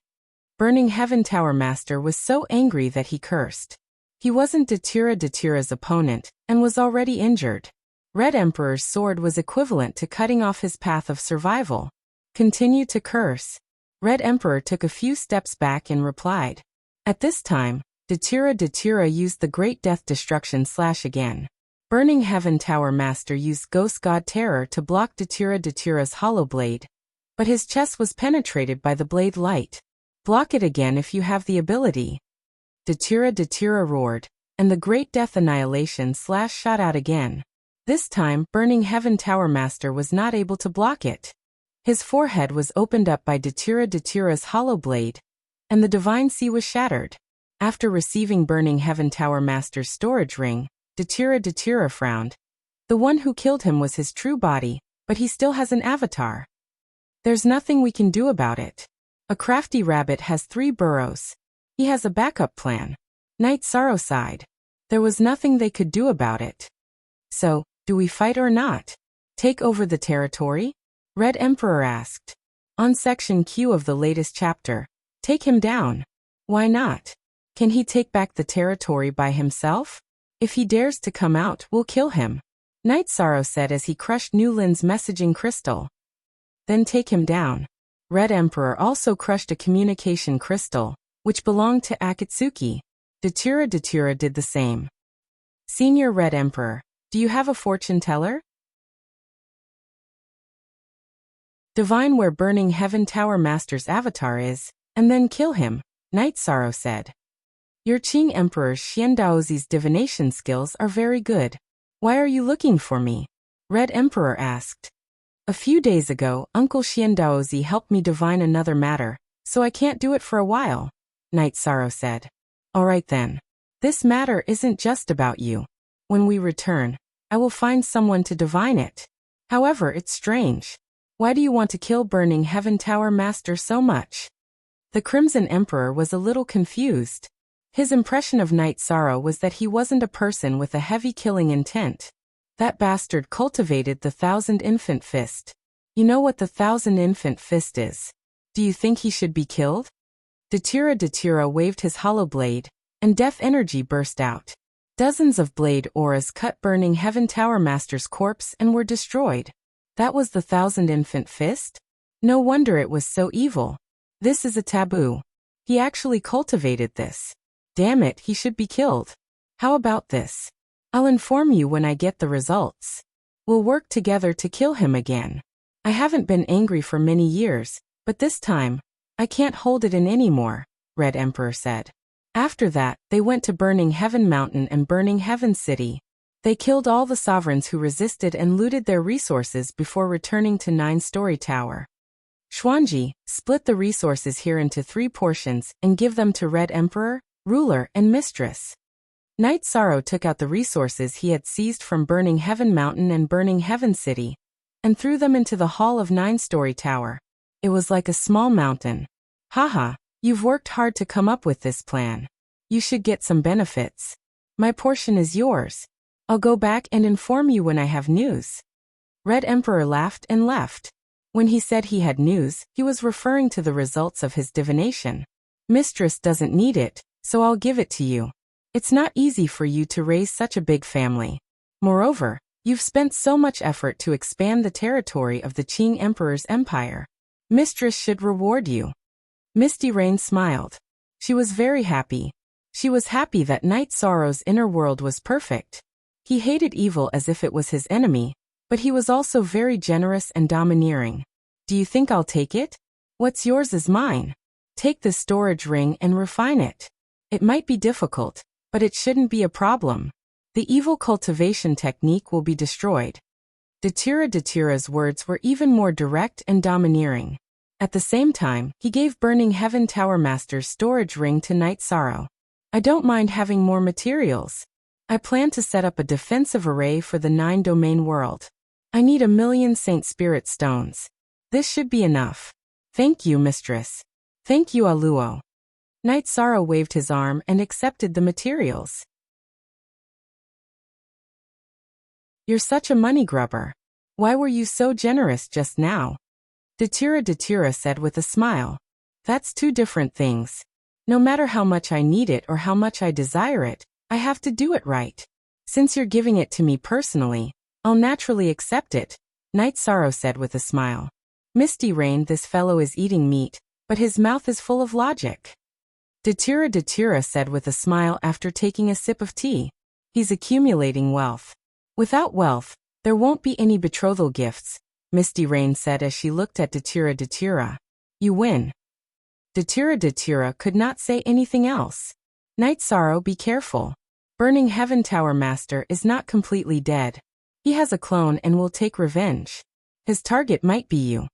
Burning Heaven Tower Master was so angry that he cursed. He wasn't Datira's opponent, and was already injured. Red Emperor's sword was equivalent to cutting off his path of survival. Continue to curse. Red Emperor took a few steps back and replied. At this time, Datira used the Great Death Destruction / again. Burning Heaven Tower Master used Ghost God Terror to block Datira's hollow blade, but his chest was penetrated by the blade light. Block it again if you have the ability. Datira roared, and the Great Death Annihilation / shot out again. This time, Burning Heaven Tower Master was not able to block it. His forehead was opened up by Datira's hollow blade, and the Divine Sea was shattered. After receiving Burning Heaven Tower Master's storage ring, Datira frowned. The one who killed him was his true body, but he still has an avatar. There's nothing we can do about it. A crafty rabbit has 3 burrows. He has a backup plan. Night Sorrow sighed. There was nothing they could do about it. So, do we fight or not? Take over the territory? Red Emperor asked. On section Q of the latest chapter, take him down. Why not? Can he take back the territory by himself? If he dares to come out, we'll kill him. Night Sorrow said as he crushed Newland's messaging crystal. Then take him down. Red Emperor also crushed a communication crystal, which belonged to Akatsuki. Datira did the same. Senior Red Emperor, do you have a fortune teller? Divine where Burning Heaven Tower Master's avatar is, and then kill him, Night Sorrow said. Your Qing Emperor Xiandaozi's divination skills are very good. Why are you looking for me? Red Emperor asked. A few days ago, Uncle Xiandaozi helped me divine another matter, so I can't do it for a while, Night Sorrow said. Alright then. This matter isn't just about you. When we return, I will find someone to divine it. However, it's strange. Why do you want to kill Burning Heaven Tower Master so much? The Crimson Emperor was a little confused. His impression of Night Sorrow was that he wasn't a person with a heavy killing intent. That bastard cultivated the Thousand Infant Fist. You know what the Thousand Infant Fist is? Do you think he should be killed? Datura waved his hollow blade, and death energy burst out. Dozens of blade auras cut Burning Heaven Tower Master's corpse and were destroyed. That was the Thousand Infant Fist? No wonder it was so evil. This is a taboo. He actually cultivated this. Damn it, he should be killed. How about this? I'll inform you when I get the results. We'll work together to kill him again. I haven't been angry for many years, but this time, I can't hold it in anymore, Red Emperor said. After that, they went to Burning Heaven Mountain and Burning Heaven City. They killed all the sovereigns who resisted and looted their resources before returning to 9-story tower. Xuanji, split the resources here into 3 portions and give them to Red Emperor, Ruler, and Mistress. Night Sorrow took out the resources he had seized from Burning Heaven Mountain and Burning Heaven City, and threw them into the hall of 9-story tower. It was like a small mountain. Haha, you've worked hard to come up with this plan. You should get some benefits. My portion is yours. I'll go back and inform you when I have news. Red Emperor laughed and left. When he said he had news, he was referring to the results of his divination. Mistress doesn't need it, so I'll give it to you. It's not easy for you to raise such a big family. Moreover, you've spent so much effort to expand the territory of the Qing Emperor's empire. Mistress should reward you. Misty Rain smiled. She was very happy. She was happy that Night Sorrow's inner world was perfect. He hated evil as if it was his enemy, but he was also very generous and domineering. Do you think I'll take it? What's yours is mine. Take this storage ring and refine it. It might be difficult, but it shouldn't be a problem. The evil cultivation technique will be destroyed. Datura's words were even more direct and domineering. At the same time, he gave Burning Heaven Tower Master's storage ring to Night Sorrow. I don't mind having more materials. I plan to set up a defensive array for the 9-domain world. I need 1,000,000 Saint Spirit stones. This should be enough. Thank you, Mistress. Thank you, Aluo. Night Sorrow waved his arm and accepted the materials. You're such a money grubber. Why were you so generous just now? Datura said with a smile. That's 2 different things. No matter how much I need it or how much I desire it, I have to do it right. Since you're giving it to me personally, I'll naturally accept it, Night Sorrow said with a smile. Misty Rain, this fellow is eating meat, but his mouth is full of logic. Datura said with a smile after taking a sip of tea. He's accumulating wealth. Without wealth, there won't be any betrothal gifts, Misty Rain said as she looked at Datura. You win. Datura could not say anything else. Night Sorrow, be careful. Burning Heaven Tower Master is not completely dead. He has a clone and will take revenge. His target might be you.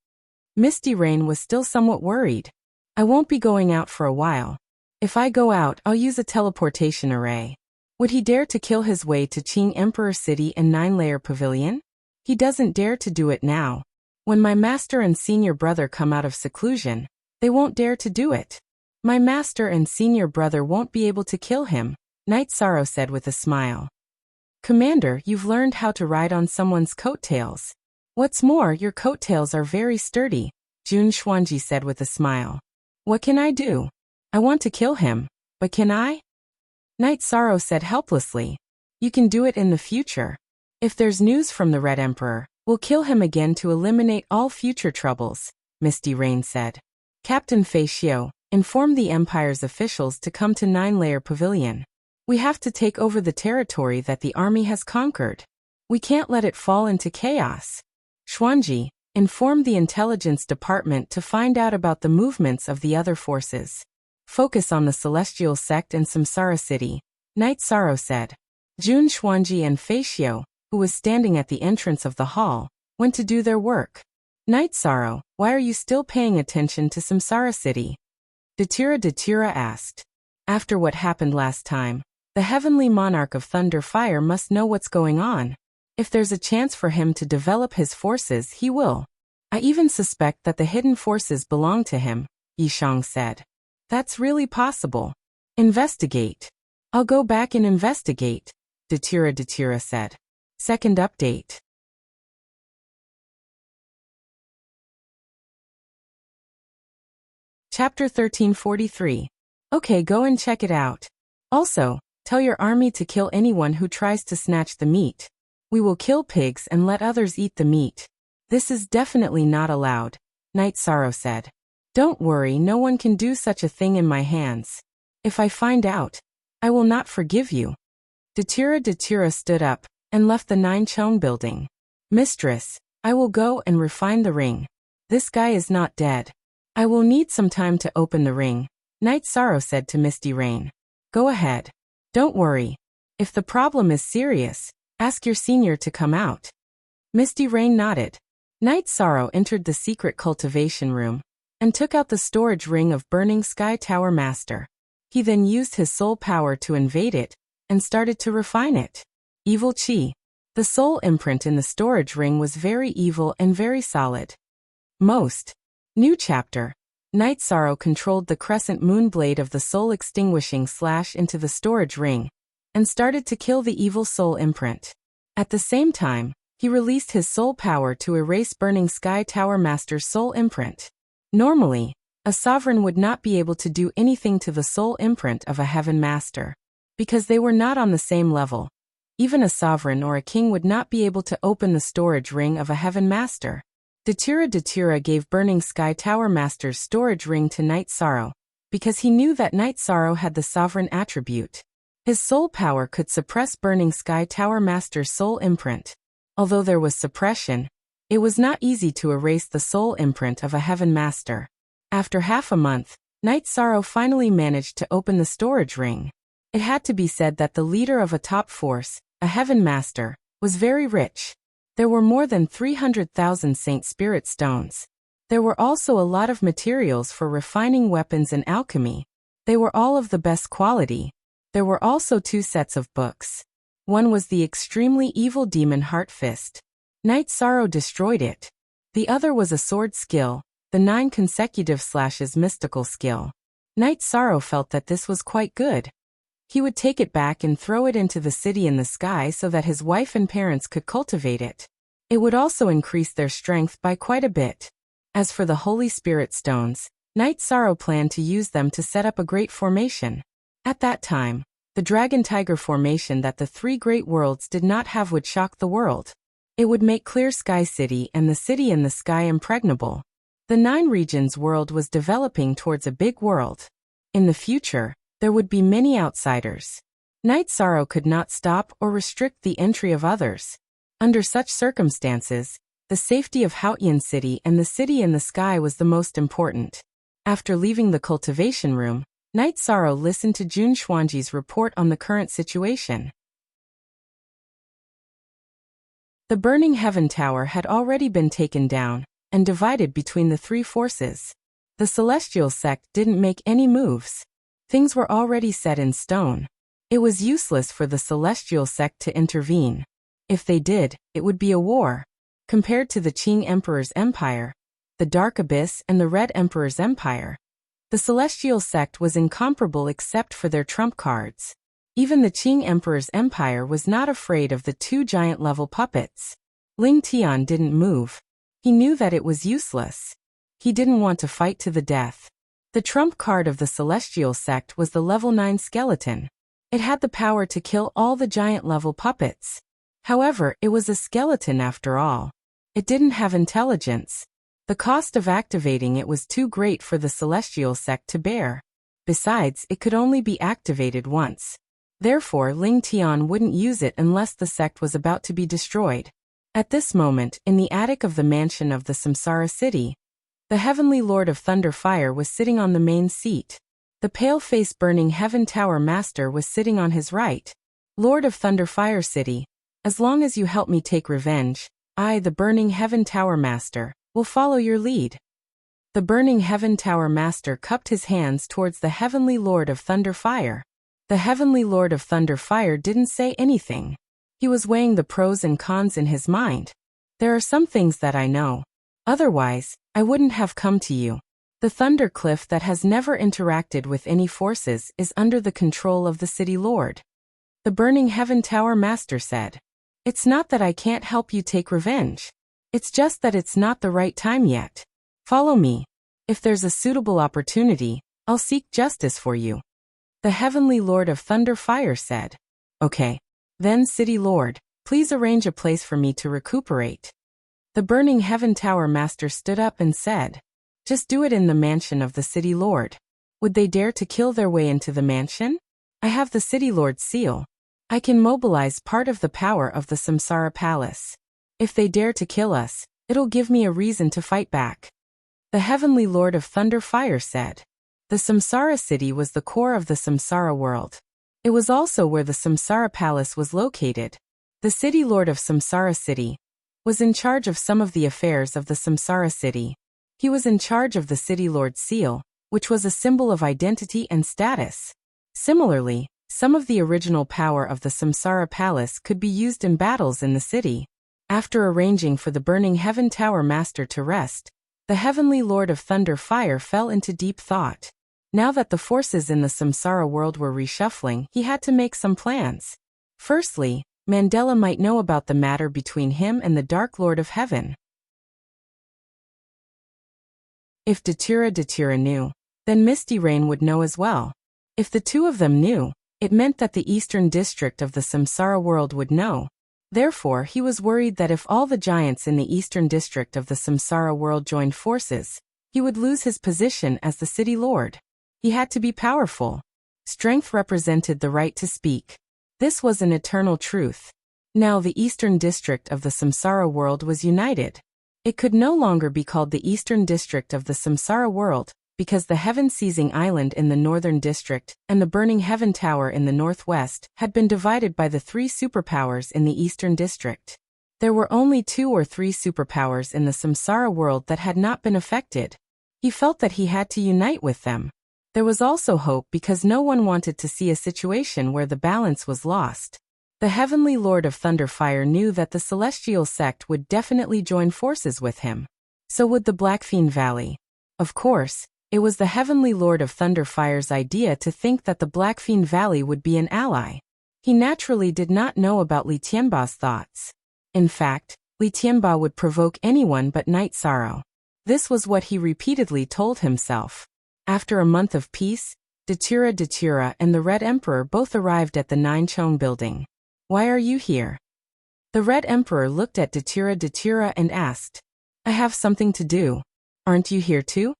Misty Rain was still somewhat worried. I won't be going out for a while. If I go out, I'll use a teleportation array. Would he dare to kill his way to Qing Emperor City and 9-layer pavilion? He doesn't dare to do it now. When my master and senior brother come out of seclusion, they won't dare to do it. My master and senior brother won't be able to kill him, Night Sorrow said with a smile. Commander, you've learned how to ride on someone's coattails. What's more, your coattails are very sturdy, Jun Xuanji said with a smile. What can I do? I want to kill him, but can I? Night Sorrow said helplessly. You can do it in the future. If there's news from the Red Emperor, we'll kill him again to eliminate all future troubles, Misty Rain said. Captain Fei Xiu, inform the Empire's officials to come to 9-layer pavilion. We have to take over the territory that the army has conquered. We can't let it fall into chaos. Xuanji, Inform the intelligence department to find out about the movements of the other forces. Focus on the Celestial Sect and Samsara City, Night Sorrow said. Jun Xuanji and Feixiu, who was standing at the entrance of the hall, went to do their work. Night Sorrow, why are you still paying attention to Samsara City? Datira asked. After what happened last time, the heavenly monarch of Thunder Fire must know what's going on. If there's a chance for him to develop his forces, he will. I even suspect that the hidden forces belong to him, Yishang said. That's really possible. Investigate. I'll go back and investigate, Datira said. Second update. Chapter 1343. Okay, go and check it out. Also, tell your army to kill anyone who tries to snatch the meat. We will kill pigs and let others eat the meat. This is definitely not allowed, Night Sorrow said. Don't worry, no one can do such a thing in my hands. If I find out, I will not forgive you. Datira stood up and left the Nine Chone building. Mistress, I will go and refine the ring. This guy is not dead. I will need some time to open the ring, Night Sorrow said to Misty Rain. Go ahead. Don't worry. If the problem is serious, ask your senior to come out. Misty Rain nodded. Night Sorrow entered the secret cultivation room and took out the storage ring of Burning Sky Tower Master. He then used his soul power to invade it and started to refine it. Evil Chi. The soul imprint in the storage ring was very evil and very solid. New chapter. Night Sorrow controlled the crescent moon blade of the soul extinguishing slash into the storage ring and started to kill the evil soul imprint. At the same time, he released his soul power to erase Burning Sky Tower Master's soul imprint. Normally, a sovereign would not be able to do anything to the soul imprint of a heaven master, because they were not on the same level. Even a sovereign or a king would not be able to open the storage ring of a heaven master. Datira gave Burning Sky Tower Master's storage ring to Night Sorrow, because he knew that Night Sorrow had the sovereign attribute. His soul power could suppress Burning Sky Tower Master's soul imprint. Although there was suppression, it was not easy to erase the soul imprint of a heaven master. After half a month, Night Sorrow finally managed to open the storage ring. It had to be said that the leader of a top force, a heaven master, was very rich. There were more than 300,000 Saint Spirit stones. There were also a lot of materials for refining weapons and alchemy. They were all of the best quality. There were also 2 sets of books. One was the extremely evil demon Heart Fist. Night Sorrow destroyed it. The other was a sword skill, the 9 consecutive slashes mystical skill. Night Sorrow felt that this was quite good. He would take it back and throw it into the city in the sky so that his wife and parents could cultivate it. It would also increase their strength by quite a bit. As for the Holy Spirit stones, Night Sorrow planned to use them to set up a great formation. At that time, the Dragon Tiger formation that the 3 great worlds did not have would shock the world. It would make Clear Sky City and the city in the sky impregnable. The 9 regions world was developing towards a big world. In the future, there would be many outsiders. Night Sorrow could not stop or restrict the entry of others. Under such circumstances, the safety of Haotian City and the city in the sky was the most important. After leaving the cultivation room, Night Sorrow listened to Jun Xuanji's report on the current situation. The Burning Heaven Tower had already been taken down and divided between the 3 forces. The Celestial Sect didn't make any moves. Things were already set in stone. It was useless for the Celestial Sect to intervene. If they did, it would be a war. Compared to the Qing Emperor's empire, the Dark Abyss and the Red Emperor's empire, the Celestial Sect was incomparable except for their trump cards. Even the Qing Emperor's empire was not afraid of the 2 giant-level puppets. Ling Tian didn't move. He knew that it was useless. He didn't want to fight to the death. The trump card of the Celestial Sect was the level 9 skeleton. It had the power to kill all the giant-level puppets. However, it was a skeleton after all. It didn't have intelligence. The cost of activating it was too great for the Celestial Sect to bear. Besides, it could only be activated once. Therefore, Ling Tian wouldn't use it unless the sect was about to be destroyed. At this moment, in the attic of the mansion of the Samsara city, the heavenly Lord of Thunder Fire was sitting on the main seat. The pale-faced burning heaven tower master was sitting on his right. Lord of Thunder Fire City, as long as you help me take revenge, I, the burning heaven tower master, will follow your lead. The burning heaven tower master cupped his hands towards the heavenly Lord of Thunder Fire. The heavenly Lord of Thunder Fire didn't say anything. He was weighing the pros and cons in his mind. There are some things that I know. Otherwise, I wouldn't have come to you. The Thunder Cliff that has never interacted with any forces is under the control of the City Lord. The Burning Heaven Tower Master said. It's not that I can't help you take revenge. It's just that it's not the right time yet. Follow me. If there's a suitable opportunity, I'll seek justice for you. The Heavenly Lord of Thunder Fire said. Okay. Then City Lord, please arrange a place for me to recuperate. The Burning Heaven Tower Master stood up and said. Just do it in the mansion of the City Lord. Would they dare to kill their way into the mansion? I have the City Lord's seal. I can mobilize part of the power of the Samsara Palace. If they dare to kill us, it'll give me a reason to fight back. The Heavenly Lord of Thunder Fire said. The Samsara city was the core of the Samsara world. It was also where the Samsara Palace was located. The City Lord of Samsara City was in charge of some of the affairs of the Samsara city. He was in charge of the City Lord's seal, which was a symbol of identity and status. Similarly, some of the original power of the Samsara Palace could be used in battles in the city. After arranging for the Burning Heaven Tower Master to rest, the Heavenly Lord of Thunder Fire fell into deep thought. Now that the forces in the Samsara world were reshuffling, he had to make some plans. Firstly, Mandela might know about the matter between him and the Dark Lord of Heaven. If Datura knew, then Misty Rain would know as well. If the two of them knew, it meant that the eastern district of the Samsara world would know. Therefore, he was worried that if all the giants in the eastern district of the Samsara world joined forces, he would lose his position as the City Lord. He had to be powerful. Strength represented the right to speak. This was an eternal truth. Now the eastern district of the Samsara world was united. It could no longer be called the eastern district of the Samsara world, because the heaven-seizing island in the northern district and the burning heaven tower in the northwest had been divided by the three superpowers in the eastern district. There were only 2 or 3 superpowers in the Samsara world that had not been affected. He felt that he had to unite with them. There was also hope because no one wanted to see a situation where the balance was lost. The Heavenly Lord of Thunderfire knew that the Celestial Sect would definitely join forces with him. So would the Blackfiend Valley. Of course, it was the Heavenly Lord of Thunderfire's idea to think that the Blackfiend Valley would be an ally. He naturally did not know about Li Tianba's thoughts. In fact, Li Tianba would provoke anyone but Night Sorrow. This was what he repeatedly told himself. After a month of peace, Datura and the Red Emperor both arrived at the Nine Chong building. Why are you here? The Red Emperor looked at Datura and asked. I have something to do. Aren't you here too?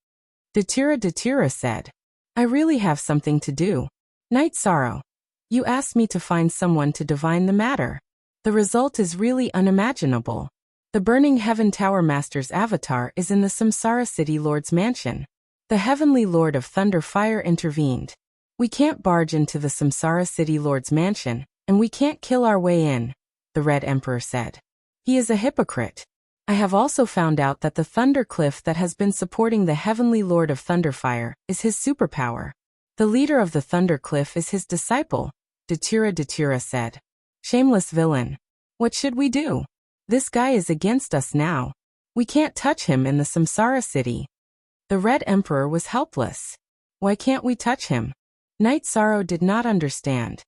Datura said. I really have something to do. Night Sorrow. You asked me to find someone to divine the matter. The result is really unimaginable. The Burning Heaven Tower Master's avatar is in the Samsara City Lord's mansion. The Heavenly Lord of Thunderfire intervened. We can't barge into the Samsara City Lord's mansion, and we can't kill our way in, the Red Emperor said. He is a hypocrite. I have also found out that the Thunder Cliff that has been supporting the Heavenly Lord of Thunderfire is his superpower. The leader of the Thunder Cliff is his disciple, Datura said. Shameless villain. What should we do? This guy is against us now. We can't touch him in the Samsara City. The Red Emperor was helpless. Why can't we touch him? Night Sorrow did not understand.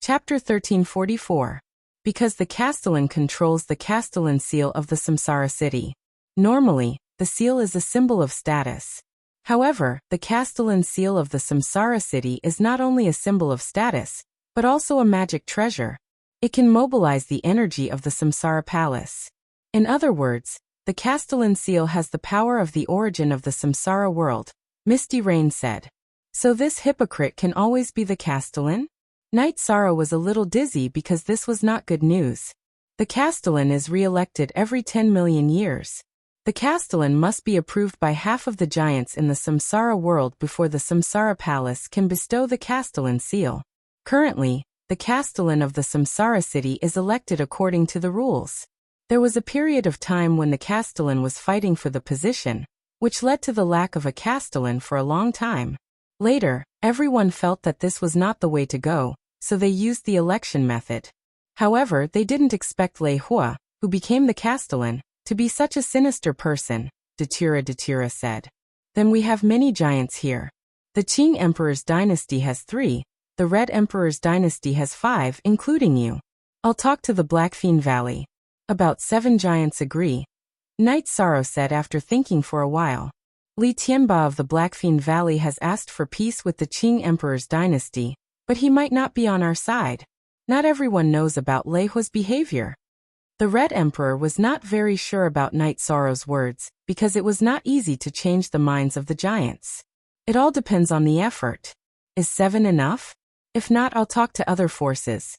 Chapter 1344. Because the Castellan controls the Castellan seal of the Samsara city. Normally, the seal is a symbol of status. However, the Castellan seal of the Samsara city is not only a symbol of status, but also a magic treasure. It can mobilize the energy of the Samsara palace. In other words, the Castellan seal has the power of the origin of the Samsara world, Misty Rain said. So this hypocrite can always be the Castellan? Night Sorrow was a little dizzy because this was not good news. The Castellan is re-elected every 10 million years. The Castellan must be approved by half of the giants in the Samsara world before the Samsara Palace can bestow the Castellan seal. Currently, the Castellan of the Samsara city is elected according to the rules. There was a period of time when the Castellan was fighting for the position, which led to the lack of a Castellan for a long time. Later, everyone felt that this was not the way to go, so they used the election method. However, they didn't expect Lei Hua, who became the Castellan, to be such a sinister person, Datura said. Then we have many giants here. The Qing Emperor's dynasty has 3, the Red Emperor's dynasty has 5, including you. I'll talk to the Blackfean Valley. About 7 giants agree. Night Sorrow said after thinking for a while. Li Tianba of the Blackfean Valley has asked for peace with the Qing Emperor's dynasty, but he might not be on our side. Not everyone knows about Lei Hua's behavior. The Red Emperor was not very sure about Night Sorrow's words, because it was not easy to change the minds of the giants. It all depends on the effort. Is 7 enough? If not, I'll talk to other forces.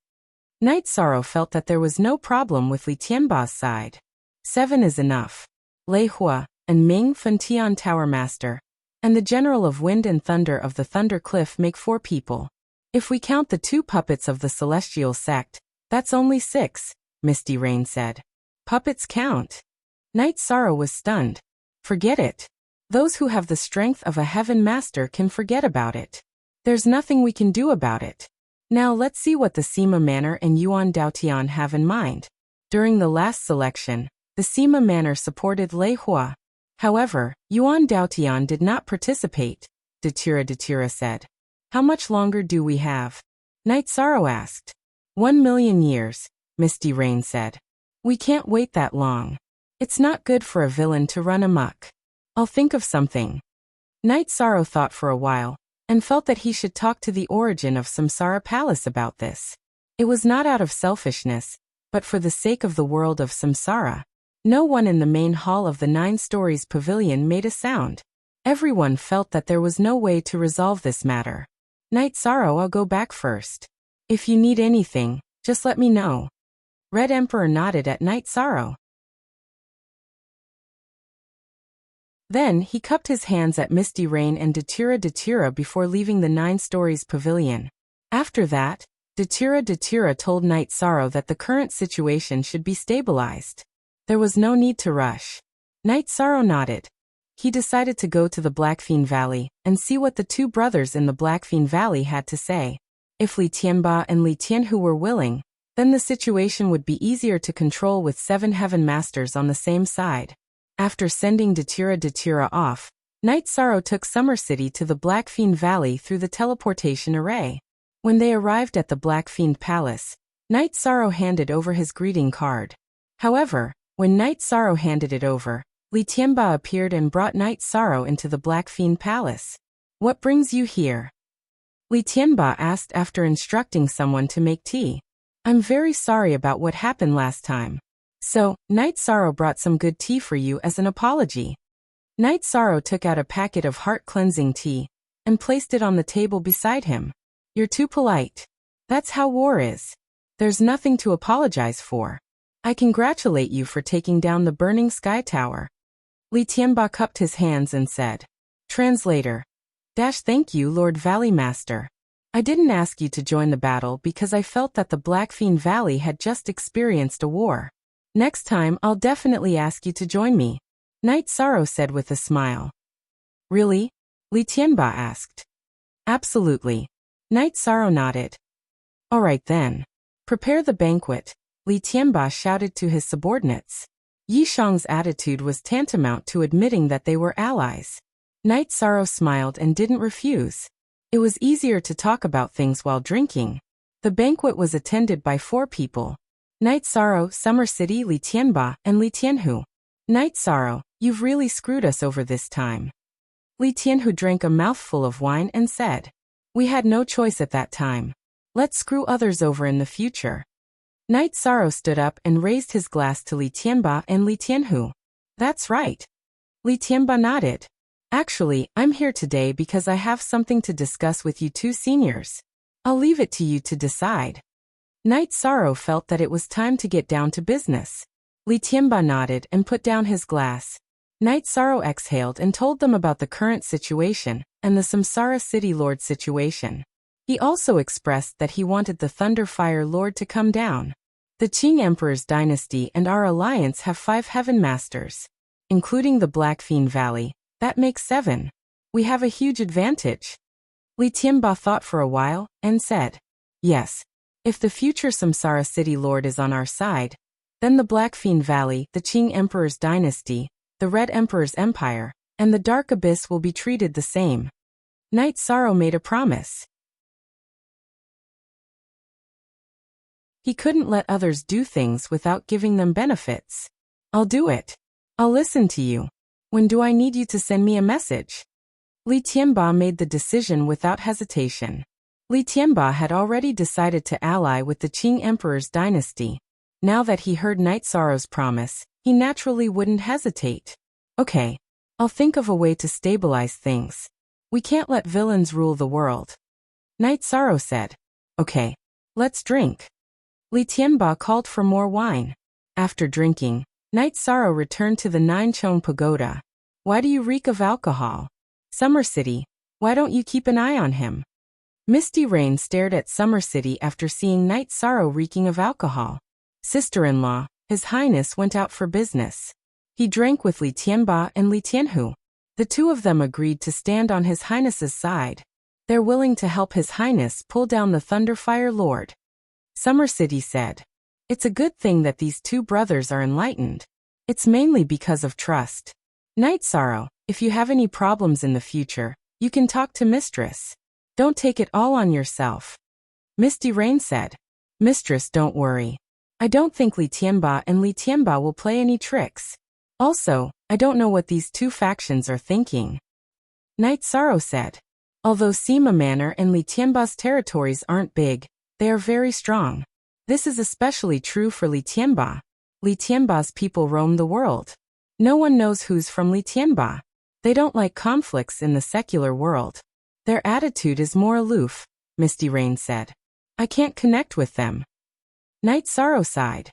Night Sorrow felt that there was no problem with Li Tianba's side. 7 is enough. Lei Hua, and Ming Fentian Tower Master, and the General of Wind and Thunder of the Thunder Cliff make 4 people. If we count the 2 puppets of the Celestial Sect, that's only 6, Misty Rain said. Puppets count. Night Sorrow was stunned. Forget it. Those who have the strength of a Heaven Master can forget about it. There's nothing we can do about it. Now let's see what the Sima Manor and Yuan Daotian have in mind. During the last selection, the Sima Manor supported Lei Hua. However, Yuan Daotian did not participate, Datura said. How much longer do we have? Night Sorrow asked. 1 million years, Misty Rain said. We can't wait that long. It's not good for a villain to run amok. I'll think of something. Night Sorrow thought for a while, and felt that he should talk to the origin of Samsara Palace about this. It was not out of selfishness, but for the sake of the world of Samsara. No one in the main hall of the 9 stories pavilion made a sound. Everyone felt that there was no way to resolve this matter. Night Sorrow, I'll go back first. If you need anything, just let me know. Red Emperor nodded at Night Sorrow. Then he cupped his hands at Misty Rain and Datura before leaving the 9 stories pavilion. After that, Datura told Night Sorrow that the current situation should be stabilized. There was no need to rush. Night Sorrow nodded. He decided to go to the Blackfean Valley and see what the 2 brothers in the Blackfean Valley had to say. If Li Tianba and Li Tianhu were willing, then the situation would be easier to control with 7 Heaven Masters on the same side. After sending Datura off, Night Sorrow took Summer City to the Blackfean Valley through the teleportation array. When they arrived at the Blackfean Palace, Night Sorrow handed over his greeting card. However, when Night Sorrow handed it over, Li Tianba appeared and brought Night Sorrow into the Blackfean Palace. What brings you here? Li Tianba asked after instructing someone to make tea. I'm very sorry about what happened last time. So, Night Sorrow brought some good tea for you as an apology. Night Sorrow took out a packet of heart-cleansing tea and placed it on the table beside him. You're too polite. That's how war is. There's nothing to apologize for. I congratulate you for taking down the burning sky tower. Li Tianba cupped his hands and said. Translator. Thank you, Lord Valley Master. I didn't ask you to join the battle because I felt that the Blackfean Valley had just experienced a war. Next time I'll definitely ask you to join me, Night Sorrow said with a smile. Really? Li Tianba asked. Absolutely. Night Sorrow nodded. All right then. Prepare the banquet, Li Tianba shouted to his subordinates. Yi Shang's attitude was tantamount to admitting that they were allies. Night Sorrow smiled and didn't refuse. It was easier to talk about things while drinking. The banquet was attended by 4 people. Night Sorrow, Summer City, Li Tianba, and Li Tianhu. Night Sorrow, you've really screwed us over this time. Li Tianhu drank a mouthful of wine and said. We had no choice at that time. Let's screw others over in the future. Night Sorrow stood up and raised his glass to Li Tianba and Li Tianhu. That's right. Li Tianba nodded. Actually, I'm here today because I have something to discuss with you 2 seniors. I'll leave it to you to decide. Night Sorrow felt that it was time to get down to business. Li Tianba nodded and put down his glass. Night Sorrow exhaled and told them about the current situation and the Samsara City Lord situation. He also expressed that he wanted the Thunder Fire Lord to come down. The Qing Emperor's dynasty and our alliance have 5 Heaven Masters, including the Black Fiend Valley. That makes 7. We have a huge advantage. Li Tianba thought for a while and said, yes. If the future Samsara City Lord is on our side, then the Black Fiend Valley, the Qing Emperor's dynasty, the Red Emperor's empire, and the Dark Abyss will be treated the same. Night Sorrow made a promise. He couldn't let others do things without giving them benefits. I'll do it. I'll listen to you. When do I need you to send me a message? Li Tianba made the decision without hesitation. Li Tianba had already decided to ally with the Qing Emperor's dynasty. Now that he heard Night Sorrow's promise, he naturally wouldn't hesitate. Okay. I'll think of a way to stabilize things. We can't let villains rule the world. Night Sorrow said. Okay. Let's drink. Li Tianba called for more wine. After drinking, Night Sorrow returned to the Nine-Chong Pagoda. Why do you reek of alcohol? Summer City, why don't you keep an eye on him? Misty Rain stared at Summer City after seeing Night Sorrow reeking of alcohol. Sister-in-law, His Highness went out for business. He drank with Li Tianba and Li Tianhu. The two of them agreed to stand on His Highness's side. They're willing to help His Highness pull down the Thunderfire Lord. Summer City said. It's a good thing that these two brothers are enlightened. It's mainly because of trust. Night Sorrow, if you have any problems in the future, you can talk to Mistress. Don't take it all on yourself. Misty Rain said. Mistress, don't worry. I don't think Li Tianba and Li Tianba will play any tricks. Also, I don't know what these two factions are thinking. Night Sorrow said. Although Sima Manor and Li Tianba's territories aren't big, they are very strong. This is especially true for Li Tianba. Li Tianba's people roam the world. No one knows who's from Li Tianba. They don't like conflicts in the secular world. Their attitude is more aloof, Misty Rain said. I can't connect with them. Night Sorrow sighed.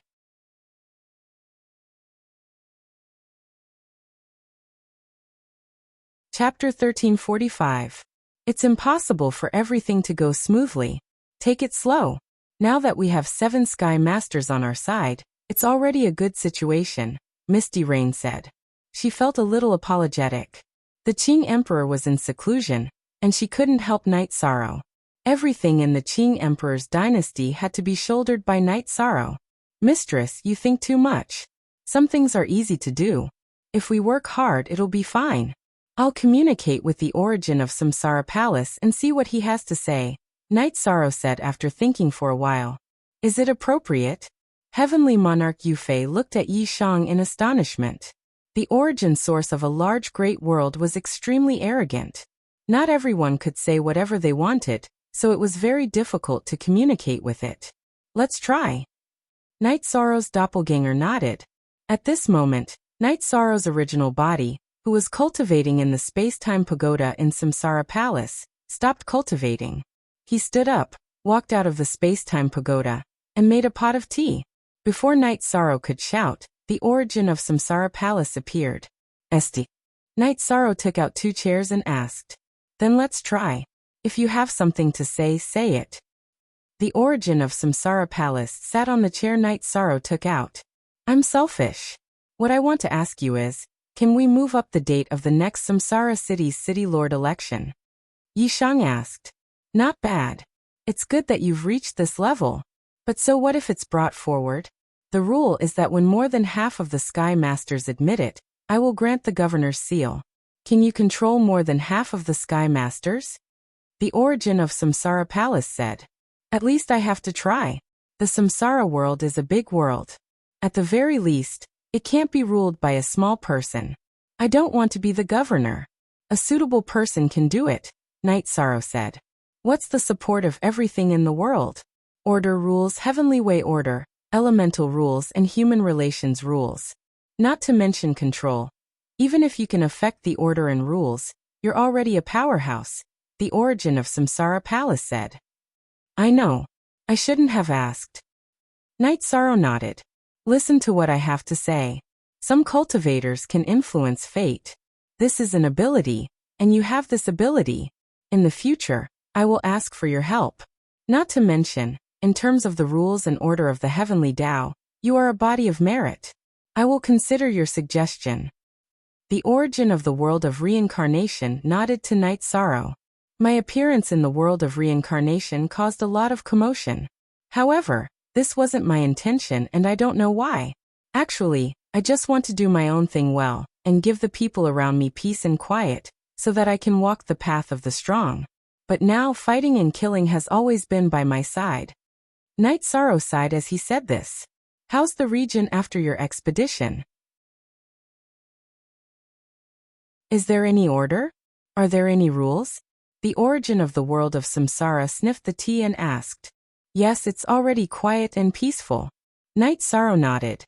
Chapter 1345. It's impossible for everything to go smoothly. Take it slow. Now that we have 7 Sky Masters on our side, it's already a good situation, Misty Rain said. She felt a little apologetic. The Qing Emperor was in seclusion, and she couldn't help Night Sorrow. Everything in the Qing Emperor's dynasty had to be shouldered by Night Sorrow. Mistress, you think too much. Some things are easy to do. If we work hard, it'll be fine. I'll communicate with the origin of Samsara Palace and see what he has to say, Night Sorrow said after thinking for a while. Is it appropriate? Heavenly Monarch Yufei looked at Yi Shang in astonishment. The origin source of a large great world was extremely arrogant. Not everyone could say whatever they wanted, so it was very difficult to communicate with it. Let's try. Night Sorrow's doppelganger nodded. At this moment, Night Sorrow's original body, who was cultivating in the space-time pagoda in Samsara Palace, stopped cultivating. He stood up, walked out of the space-time pagoda, and made a pot of tea. Before Night Sorrow could shout, the origin of Samsara Palace appeared. Esti. Night Sorrow took out 2 chairs and asked. Then let's try. If you have something to say, say it. The origin of Samsara Palace sat on the chair Night Sorrow took out. I'm selfish. What I want to ask you is, can we move up the date of the next Samsara City's City Lord election? Yi Shang asked. Not bad. It's good that you've reached this level. But so what if it's brought forward? The rule is that when more than half of the Sky Masters admit it, I will grant the governor's seal. Can you control more than half of the Sky Masters? The origin of Samsara Palace said. At least I have to try. The Samsara world is a big world. At the very least, it can't be ruled by a small person. I don't want to be the governor. A suitable person can do it, Night Sorrow said. What's the support of everything in the world? Order rules, heavenly way order, elemental rules and human relations rules. Not to mention control. Even if you can affect the order and rules, you're already a powerhouse, the origin of Samsara Palace said. I know. I shouldn't have asked. Night Sorrow nodded. Listen to what I have to say. Some cultivators can influence fate. This is an ability, and you have this ability. In the future, I will ask for your help. Not to mention, in terms of the rules and order of the heavenly Tao, you are a body of merit. I will consider your suggestion. The origin of the world of reincarnation nodded to Night Sorrow. My appearance in the world of reincarnation caused a lot of commotion. However, this wasn't my intention and I don't know why. Actually, I just want to do my own thing well, and give the people around me peace and quiet, so that I can walk the path of the strong. But now fighting and killing has always been by my side. Night Sorrow sighed as he said this. How's the region after your expedition? Is there any order? Are there any rules? The origin of the world of samsara sniffed the tea and asked. Yes, it's already quiet and peaceful. Night Sorrow nodded.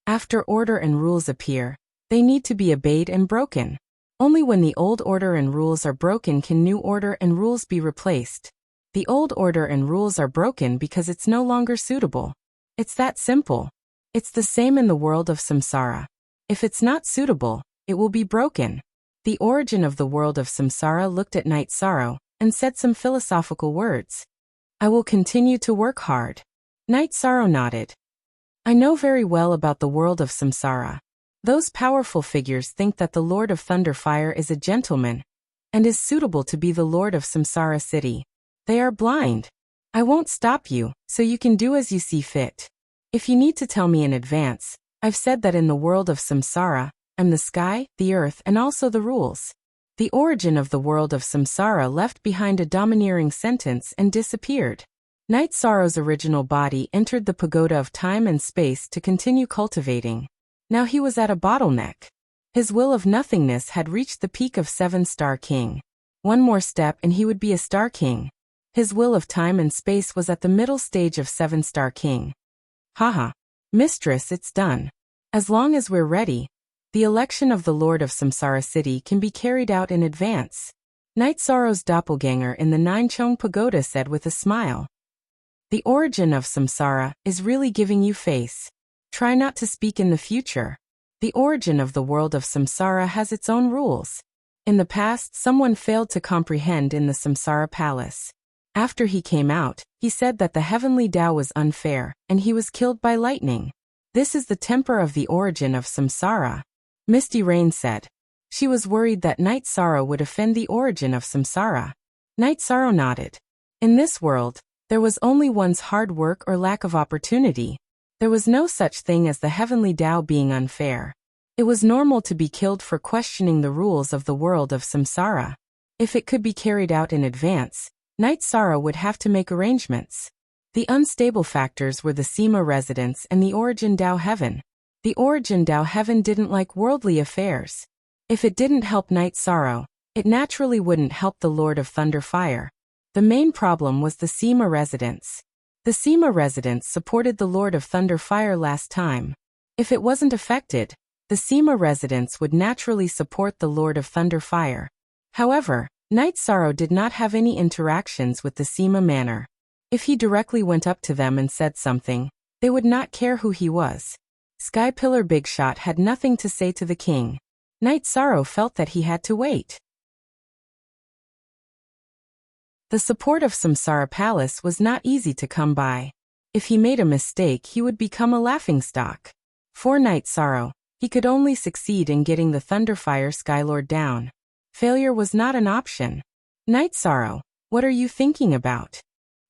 After order and rules appear, they need to be obeyed and broken. Only when the old order and rules are broken can new order and rules be replaced. The old order and rules are broken because it's no longer suitable. It's that simple. It's the same in the world of samsara. If it's not suitable, it will be broken. The origin of the world of samsara looked at Night Sorrow and said some philosophical words. I will continue to work hard. Night Sorrow nodded. I know very well about the world of samsara. Those powerful figures think that the Lord of Thunderfire is a gentleman and is suitable to be the Lord of Samsara City. They are blind. I won't stop you, so you can do as you see fit. If you need to tell me in advance, I've said that in the world of samsara, I'm the sky, the earth, and also the rules. The origin of the world of samsara left behind a domineering sentence and disappeared. Night Sorrow's original body entered the pagoda of time and space to continue cultivating. Now he was at a bottleneck. His will of nothingness had reached the peak of 7-star king. One more step and he would be a star king. His will of time and space was at the middle stage of 7-star king. Haha. Mistress, it's done. As long as we're ready, the election of the Lord of Samsara City can be carried out in advance. Night Sorrow's doppelganger in the Nine-Chong Pagoda said with a smile. The origin of samsara is really giving you face. Try not to speak in the future. The origin of the world of samsara has its own rules. In the past, someone failed to comprehend in the samsara palace. After he came out, he said that the heavenly Tao was unfair, and he was killed by lightning. This is the temper of the origin of samsara. Misty Rain said. She was worried that Night Sorrow would offend the origin of samsara. Night Sorrow nodded. In this world, there was only one's hard work or lack of opportunity. There was no such thing as the heavenly Tao being unfair. It was normal to be killed for questioning the rules of the world of samsara. If it could be carried out in advance, Night Sorrow would have to make arrangements. The unstable factors were the Sema residents and the Origin Tao Heaven. The Origin Tao Heaven didn't like worldly affairs. If it didn't help Night Sorrow, it naturally wouldn't help the Lord of Thunderfire. The main problem was the Sema residents. The Sema residents supported the Lord of Thunderfire last time. If it wasn't affected, the Sema residents would naturally support the Lord of Thunderfire. However, Night Sorrow did not have any interactions with the Sema manor. If he directly went up to them and said something, they would not care who he was. Sky Pillar Big Shot had nothing to say to the king. Night Sorrow felt that he had to wait. The support of Samsara Palace was not easy to come by. If he made a mistake, he would become a laughingstock. For Night Sorrow, he could only succeed in getting the Thunderfire Skylord down. Failure was not an option. Night Sorrow, what are you thinking about?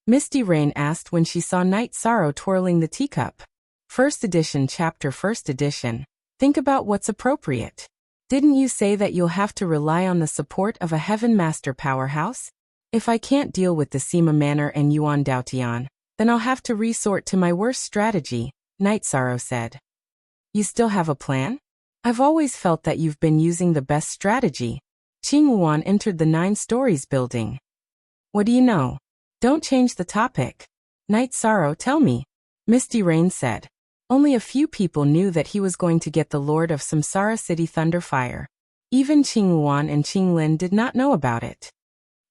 Misty Rain asked when she saw Night Sorrow twirling the teacup. First edition chapter First edition. Think about what's appropriate. Didn't you say that you'll have to rely on the support of a Heaven Master powerhouse? If I can't deal with the Sema Manor and Yuan Daotian, then I'll have to resort to my worst strategy, Night Sorrow said. You still have a plan? I've always felt that you've been using the best strategy. Qing Wuan entered the 9 stories building. What do you know? Don't change the topic. Night Sorrow, tell me. Misty Rain said. Only a few people knew that he was going to get the Lord of Samsara City Thunderfire. Even Qing Wuan and Qing Lin did not know about it.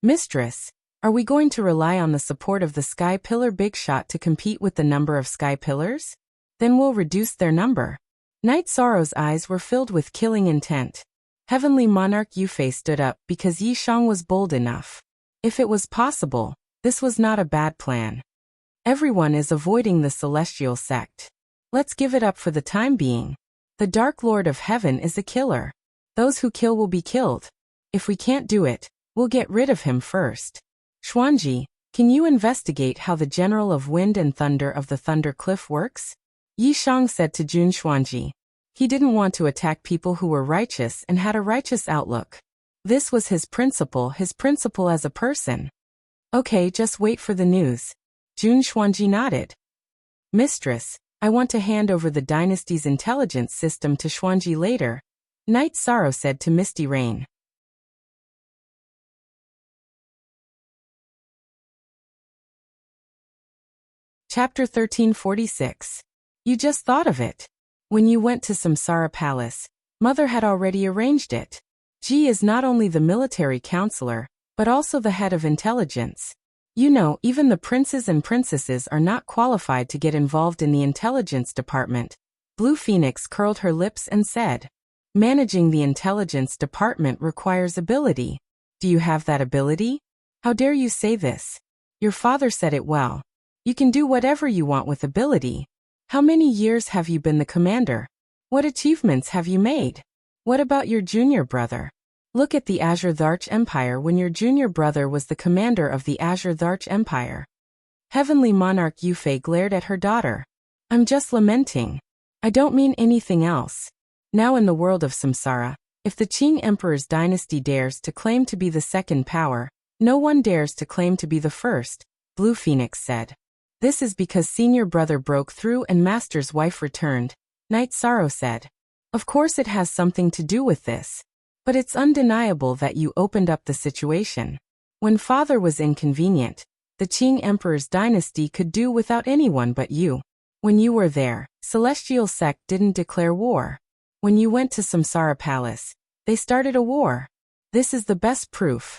Mistress, Are we going to rely on the support of the Sky Pillar Big Shot to compete with the number of Sky Pillars? Then we'll reduce their number. Knight Sorrow's eyes were filled with killing intent. Heavenly Monarch Yufei stood up because Yi Shang was bold enough. If it was possible, this was not a bad plan. Everyone is avoiding the celestial sect. Let's give it up for the time being. The Dark Lord of Heaven is a killer. Those who kill will be killed. If we can't do it, we'll get rid of him first. Xuanji, can you investigate how the General of Wind and Thunder of the Thunder Cliff works? Yi Shang said to Jun Xuanji. He didn't want to attack people who were righteous and had a righteous outlook. This was his principle as a person. Okay, just wait for the news. Jun Xuanji nodded. Mistress, I want to hand over the dynasty's intelligence system to Xuanji later, Knight Sorrow said to Misty Rain. Chapter 1346. You just thought of it. When you went to Samsara Palace, Mother had already arranged it. Ji is not only the military counselor, but also the head of intelligence. You know, even the princes and princesses are not qualified to get involved in the intelligence department. Blue Phoenix curled her lips and said, managing the intelligence department requires ability. Do you have that ability? How dare you say this? Your father said it well. You can do whatever you want with ability. How many years have you been the commander? What achievements have you made? What about your junior brother? Look at the Azure Dharch Empire when your junior brother was the commander of the Azure Dharch Empire. Heavenly Monarch Yufei glared at her daughter. I'm just lamenting. I don't mean anything else. Now in the world of Samsara, if the Qing Emperor's dynasty dares to claim to be the second power, no one dares to claim to be the first, Blue Phoenix said. This is because senior brother broke through and master's wife returned, Knight Sorrow said. Of course it has something to do with this. But it's undeniable that you opened up the situation. When father was inconvenient, the Qing Emperor's dynasty could do without anyone but you. When you were there, Celestial Sect didn't declare war. When you went to Samsara Palace, they started a war. This is the best proof.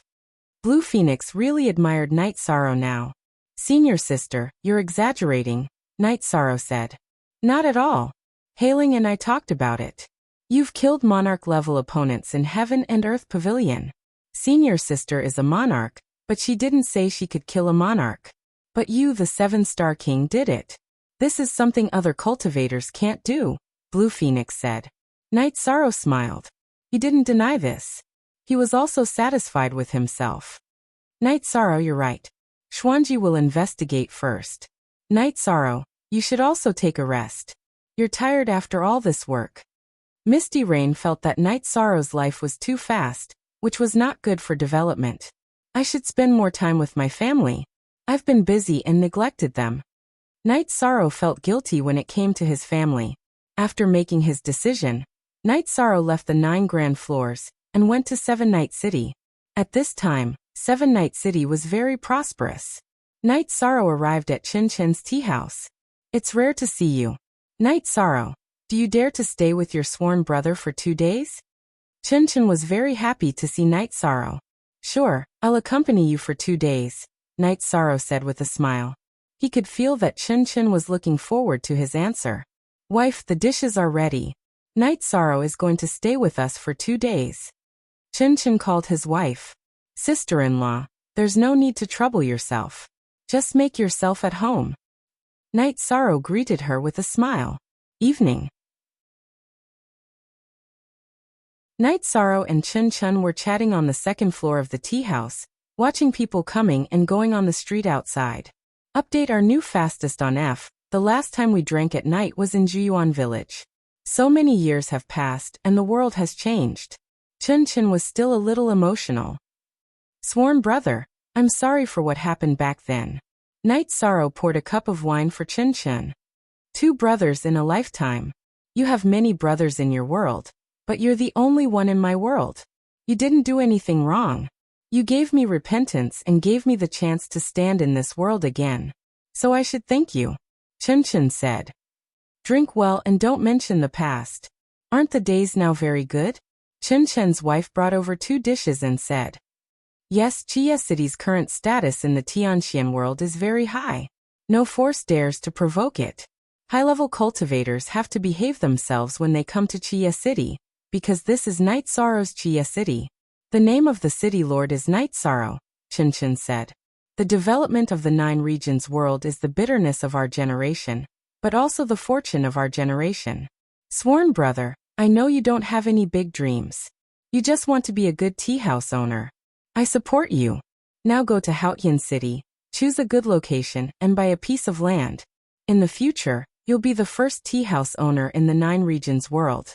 Blue Phoenix really admired Knight Sorrow now. Senior sister, you're exaggerating, Knight Sorrow said. Not at all. Hailing and I talked about it. You've killed monarch-level opponents in Heaven and Earth Pavilion. Senior sister is a monarch, but she didn't say she could kill a monarch. But you, the 7-star king, did it. This is something other cultivators can't do, Blue Phoenix said. Knight Sorrow smiled. He didn't deny this. He was also satisfied with himself. Knight Sorrow, you're right. Xuanji will investigate first. Knight Sorrow, you should also take a rest. You're tired after all this work. Misty Rain felt that Knight Sorrow's life was too fast, which was not good for development. I should spend more time with my family. I've been busy and neglected them. Knight Sorrow felt guilty when it came to his family. After making his decision, Knight Sorrow left the 9 Grand Floors and went to 7 Night City. At this time, 7 Night City was very prosperous. Knight Sorrow arrived at Chin Chin's tea house. It's rare to see you. Knight Sorrow, do you dare to stay with your sworn brother for 2 days? Chin Chin was very happy to see Knight Sorrow. Sure, I'll accompany you for 2 days, Knight Sorrow said with a smile. He could feel that Chin Chin was looking forward to his answer. Wife, the dishes are ready. Knight Sorrow is going to stay with us for 2 days. Chin Chin called his wife. Sister-in-law, there's no need to trouble yourself. Just make yourself at home. Knight Sorrow greeted her with a smile. Evening. Knight Sorrow and Chin Chun were chatting on the 2nd floor of the tea house, watching people coming and going on the street outside. Update our new fastest on F. The last time we drank at night was in Juyuan village. So many years have passed and the world has changed. Chin Chin was still a little emotional. Sworn brother, I'm sorry for what happened back then. Knight Sorrow poured a cup of wine for Chin Chin. 2 brothers in a lifetime. You have many brothers in your world, but you're the only one in my world. You didn't do anything wrong. You gave me repentance and gave me the chance to stand in this world again. So I should thank you. Chin Chin said. Drink well and don't mention the past. Aren't the days now very good? Chin Chin's wife brought over 2 dishes and said. Yes, Chia City's current status in the Tianxian world is very high. No force dares to provoke it. High-level cultivators have to behave themselves when they come to Chia City, because this is Night Sorrow's Chia City. The name of the city lord is Night Sorrow, Chen said. The development of the 9 regions world is the bitterness of our generation, but also the fortune of our generation. Sworn brother, I know you don't have any big dreams. You just want to be a good tea house owner. I support you. Now go to Haotian City, choose a good location, and buy a piece of land. In the future, you'll be the first tea house owner in the 9 regions world.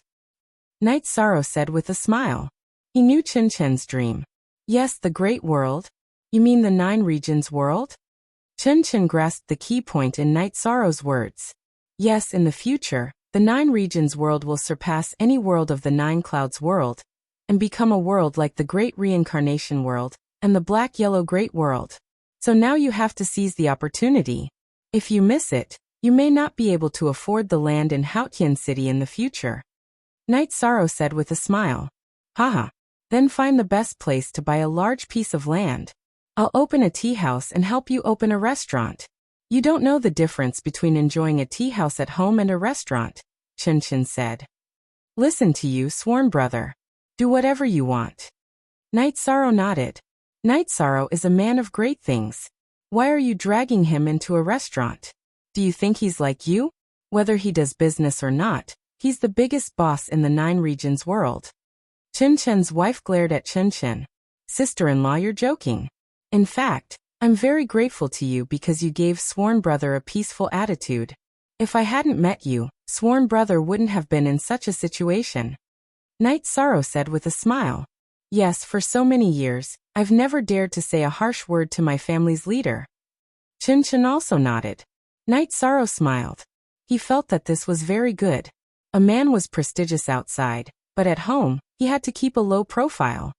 Night Sorrow said with a smile. He knew Chen's dream. Yes, the great world. You mean the 9 regions world? Chen grasped the key point in Night Sorrow's words. Yes, in the future, the 9 regions world will surpass any world of the 9 clouds world, and become a world like the Great Reincarnation world, and the Black-Yellow Great World. So now you have to seize the opportunity. If you miss it, you may not be able to afford the land in Haotian City in the future. Night Sorrow said with a smile. Haha. Then find the best place to buy a large piece of land. I'll open a tea house and help you open a restaurant. You don't know the difference between enjoying a tea house at home and a restaurant, Chen said. Listen to you, sworn brother. Do whatever you want. Night Sorrow nodded. Night Sorrow is a man of great things. Why are you dragging him into a restaurant? Do you think he's like you? Whether he does business or not, he's the biggest boss in the 9 regions world. Chen's wife glared at Chen. Sister-in-law, you're joking. In fact, I'm very grateful to you because you gave Sworn Brother a peaceful attitude. If I hadn't met you, Sworn Brother wouldn't have been in such a situation. Night Sorrow said with a smile. Yes, for so many years, I've never dared to say a harsh word to my family's leader. Chen also nodded. Night Sorrow smiled. He felt that this was very good. A man was prestigious outside, but at home, he had to keep a low profile.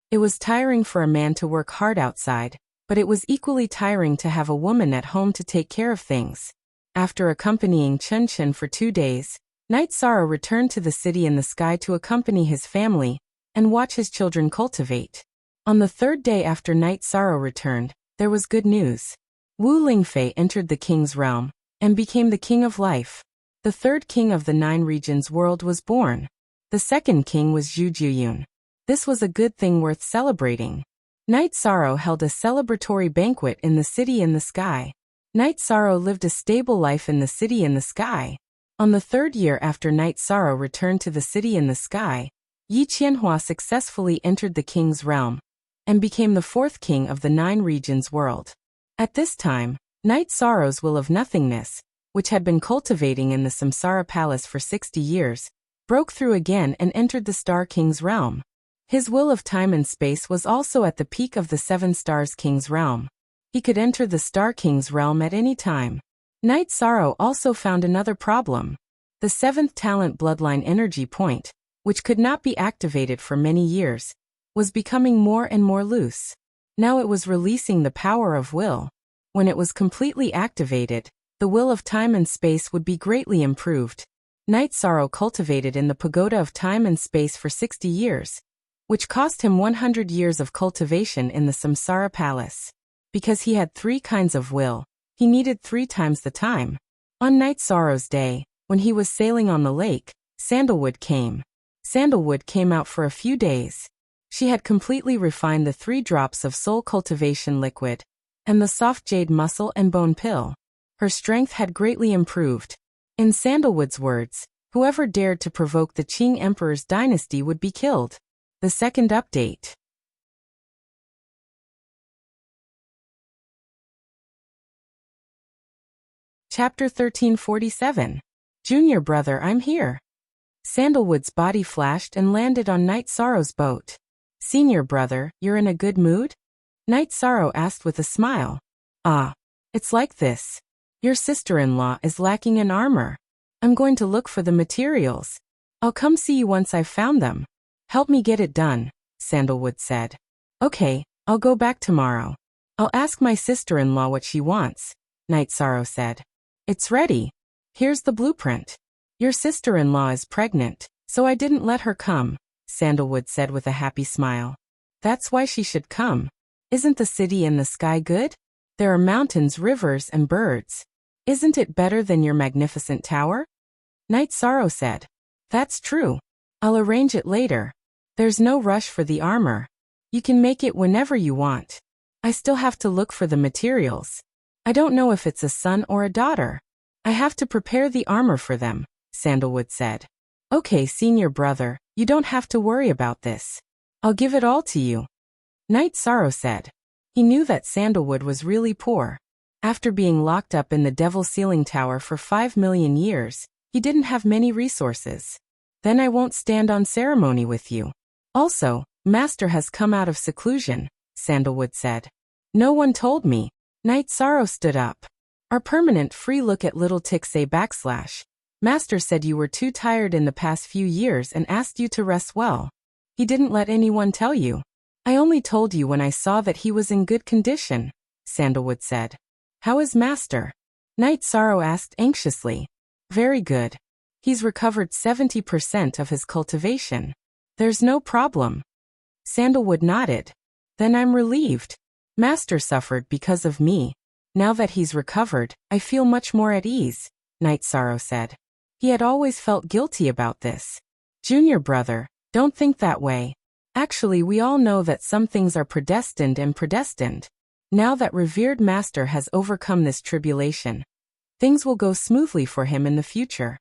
It was tiring for a man to work hard outside, but it was equally tiring to have a woman at home to take care of things. After accompanying Chen for 2 days, Night Sorrow returned to the city in the sky to accompany his family and watch his children cultivate. On the 3rd day after Night Sorrow returned, there was good news. Wu Lingfei entered the king's realm and became the king of life. The 3rd king of the 9 regions world was born. The 2nd king was Zhu Juyun. This was a good thing worth celebrating. Night Sorrow held a celebratory banquet in the city in the sky. Night Sorrow lived a stable life in the city in the sky. On the 3rd year after Night Sorrow returned to the city in the sky, Yi Qianhua successfully entered the king's realm and became the 4th king of the 9 regions world. At this time, Night Sorrow's will of nothingness, which had been cultivating in the Samsara Palace for 60 years, broke through again and entered the Star King's realm. His will of time and space was also at the peak of the 7 Stars King's realm. He could enter the Star King's realm at any time. Night Sorrow also found another problem. The 7th talent bloodline energy point, which could not be activated for many years, was becoming more and more loose. Now it was releasing the power of will. When it was completely activated, the will of time and space would be greatly improved. Night Sorrow cultivated in the pagoda of time and space for 60 years, which cost him 100 years of cultivation in the Samsara Palace. Because he had 3 kinds of will, he needed 3 times the time. On Night Sorrow's day, when he was sailing on the lake, Sandalwood came. Sandalwood came out for a few days. She had completely refined the 3 drops of soul cultivation liquid and the soft jade muscle and bone pill. Her strength had greatly improved. In Sandalwood's words, whoever dared to provoke the Qing Emperor's dynasty would be killed. The 2nd update. Chapter 1347. Junior brother, I'm here. Sandalwood's body flashed and landed on Night Sorrow's boat. Senior brother, you're in a good mood? Night Sorrow asked with a smile. Ah, it's like this. Your sister-in-law is lacking in armor. I'm going to look for the materials. I'll come see you once I've found them. Help me get it done, Sandalwood said. Okay, I'll go back tomorrow. I'll ask my sister-in-law what she wants, Night Sorrow said. It's ready. Here's the blueprint. Your sister-in-law is pregnant, so I didn't let her come, Sandalwood said with a happy smile. That's why she should come. Isn't the city and the sky good? There are mountains, rivers, and birds. Isn't it better than your magnificent tower? Night Sorrow said. That's true. I'll arrange it later. There's no rush for the armor. You can make it whenever you want. I still have to look for the materials. I don't know if it's a son or a daughter. I have to prepare the armor for them, Sandalwood said. Okay, senior brother, you don't have to worry about this. I'll give it all to you. Night Sorrow said. He knew that Sandalwood was really poor. After being locked up in the Devil's Ceiling Tower for 5 million years, he didn't have many resources. Then I won't stand on ceremony with you. Also, Master has come out of seclusion, Sandalwood said. No one told me. Night Sorrow stood up. Our permanent free look at little tick say / Master said you were too tired in the past few years and asked you to rest well. He didn't let anyone tell you. I only told you when I saw that he was in good condition, Sandalwood said. How is Master? Night Sorrow asked anxiously. Very good. He's recovered 70% of his cultivation. There's no problem. Sandalwood nodded. Then I'm relieved. Master suffered because of me. Now that he's recovered, I feel much more at ease, Night Sorrow said. He had always felt guilty about this. Junior brother, don't think that way. Actually, we all know that some things are predestined and predestined. Now that revered Master has overcome this tribulation, things will go smoothly for him in the future.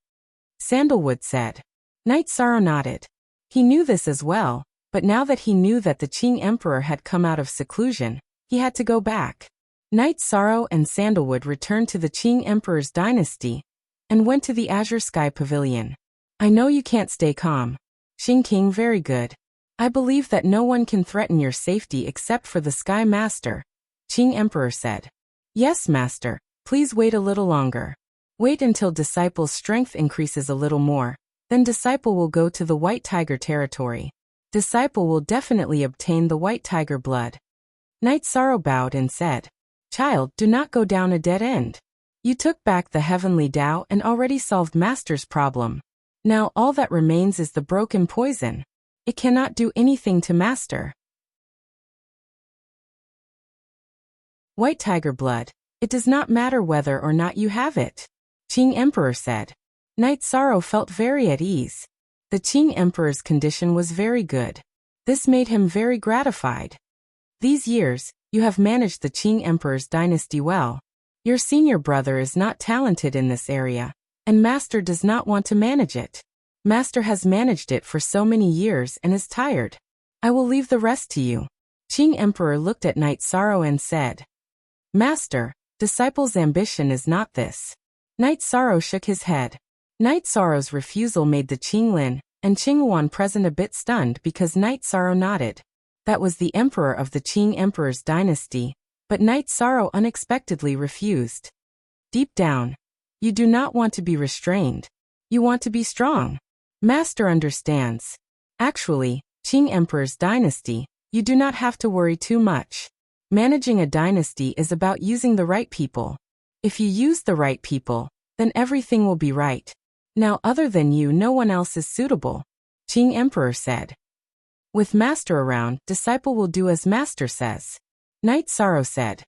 Sandalwood said. Night Sorrow nodded. He knew this as well, but now that he knew that the Qing Emperor had come out of seclusion, he had to go back. Night Sorrow and Sandalwood returned to the Qing Emperor's dynasty and went to the Azure Sky Pavilion. I know you can't stay calm. Qing King, very good. I believe that no one can threaten your safety except for the Sky Master, Qing Emperor said. Yes, Master, please wait a little longer. Wait until Disciple's strength increases a little more, then Disciple will go to the White Tiger territory. Disciple will definitely obtain the White Tiger blood. Night Sorrow bowed and said, Child, do not go down a dead end. You took back the heavenly Tao and already solved Master's problem. Now all that remains is the broken poison. It cannot do anything to Master. White Tiger blood. It does not matter whether or not you have it, Qing Emperor said. Night Sorrow felt very at ease. The Qing Emperor's condition was very good. This made him very gratified. These years, you have managed the Qing Emperor's dynasty well. Your senior brother is not talented in this area, and Master does not want to manage it. Master has managed it for so many years and is tired. I will leave the rest to you. Qing Emperor looked at Night Sorrow and said, Master, Disciple's ambition is not this. Night Sorrow shook his head. Night Sorrow's refusal made the Qing Lin and Qing Wan present a bit stunned because Night Sorrow nodded. That was the emperor of the Qing Emperor's dynasty, but Night Sorrow unexpectedly refused. Deep down, you do not want to be restrained. You want to be strong. Master understands. Actually, Qing Emperor's dynasty, you do not have to worry too much. Managing a dynasty is about using the right people. If you use the right people, then everything will be right. Now other than you no one else is suitable, Qing Emperor said. With Master around, Disciple will do as Master says. Night Sorrow said.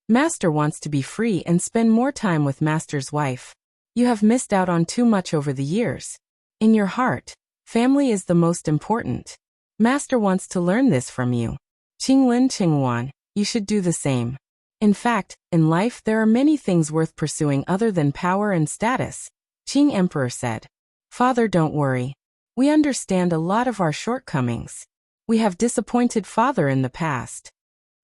Master wants to be free and spend more time with Master's wife. You have missed out on too much over the years. In your heart, family is the most important. Master wants to learn this from you. Qing Lin, Qing Wan, you should do the same. In fact, in life there are many things worth pursuing other than power and status, Qing Emperor said. Father, don't worry. We understand a lot of our shortcomings. We have disappointed Father in the past.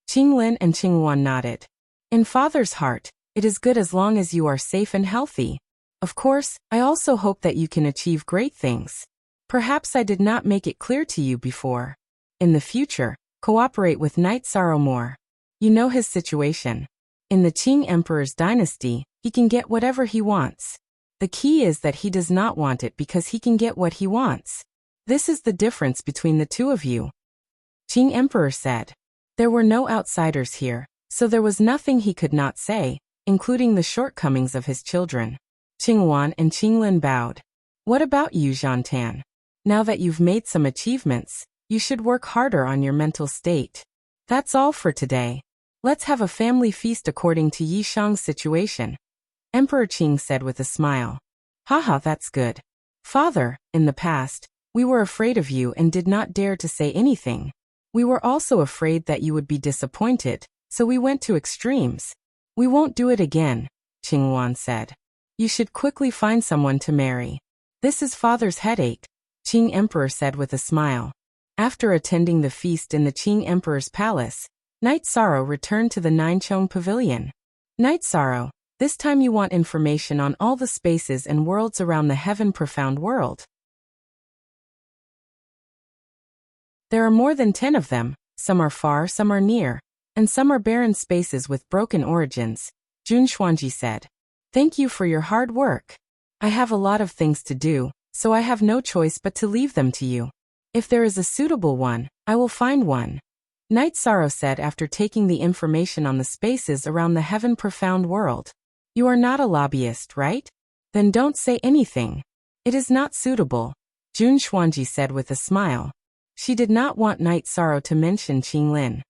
Qing Lin and Qing Wan nodded. In Father's heart, it is good as long as you are safe and healthy. Of course, I also hope that you can achieve great things. Perhaps I did not make it clear to you before. In the future, cooperate with Night Sorrow more. You know his situation. In the Qing Emperor's dynasty, he can get whatever he wants. The key is that he does not want it because he can get what he wants. This is the difference between the two of you. Qing Emperor said. There were no outsiders here, so there was nothing he could not say, including the shortcomings of his children. Qing Wan and Qing Lin bowed. What about you, Zhantan? Now that you've made some achievements, you should work harder on your mental state. That's all for today. Let's have a family feast according to Yi Shang's situation. Emperor Qing said with a smile. Haha, that's good. Father, in the past, we were afraid of you and did not dare to say anything. We were also afraid that you would be disappointed, so we went to extremes. We won't do it again, Qing Wan said. You should quickly find someone to marry. This is father's headache, Qing Emperor said with a smile. After attending the feast in the Qing Emperor's palace, Knight Sorrow returned to the Ninechong Pavilion. Knight Sorrow, this time you want information on all the spaces and worlds around the heaven profound world. There are more than 10 of them, some are far, some are near, and some are barren spaces with broken origins, Jun Xuanji said. Thank you for your hard work. I have a lot of things to do, so I have no choice but to leave them to you. If there is a suitable one, I will find one. Knight Sorrow said after taking the information on the spaces around the heaven profound world. You are not a lobbyist, right? Then don't say anything. It is not suitable, Jun Xuanji said with a smile. She did not want Knight Sorrow to mention Qinglin.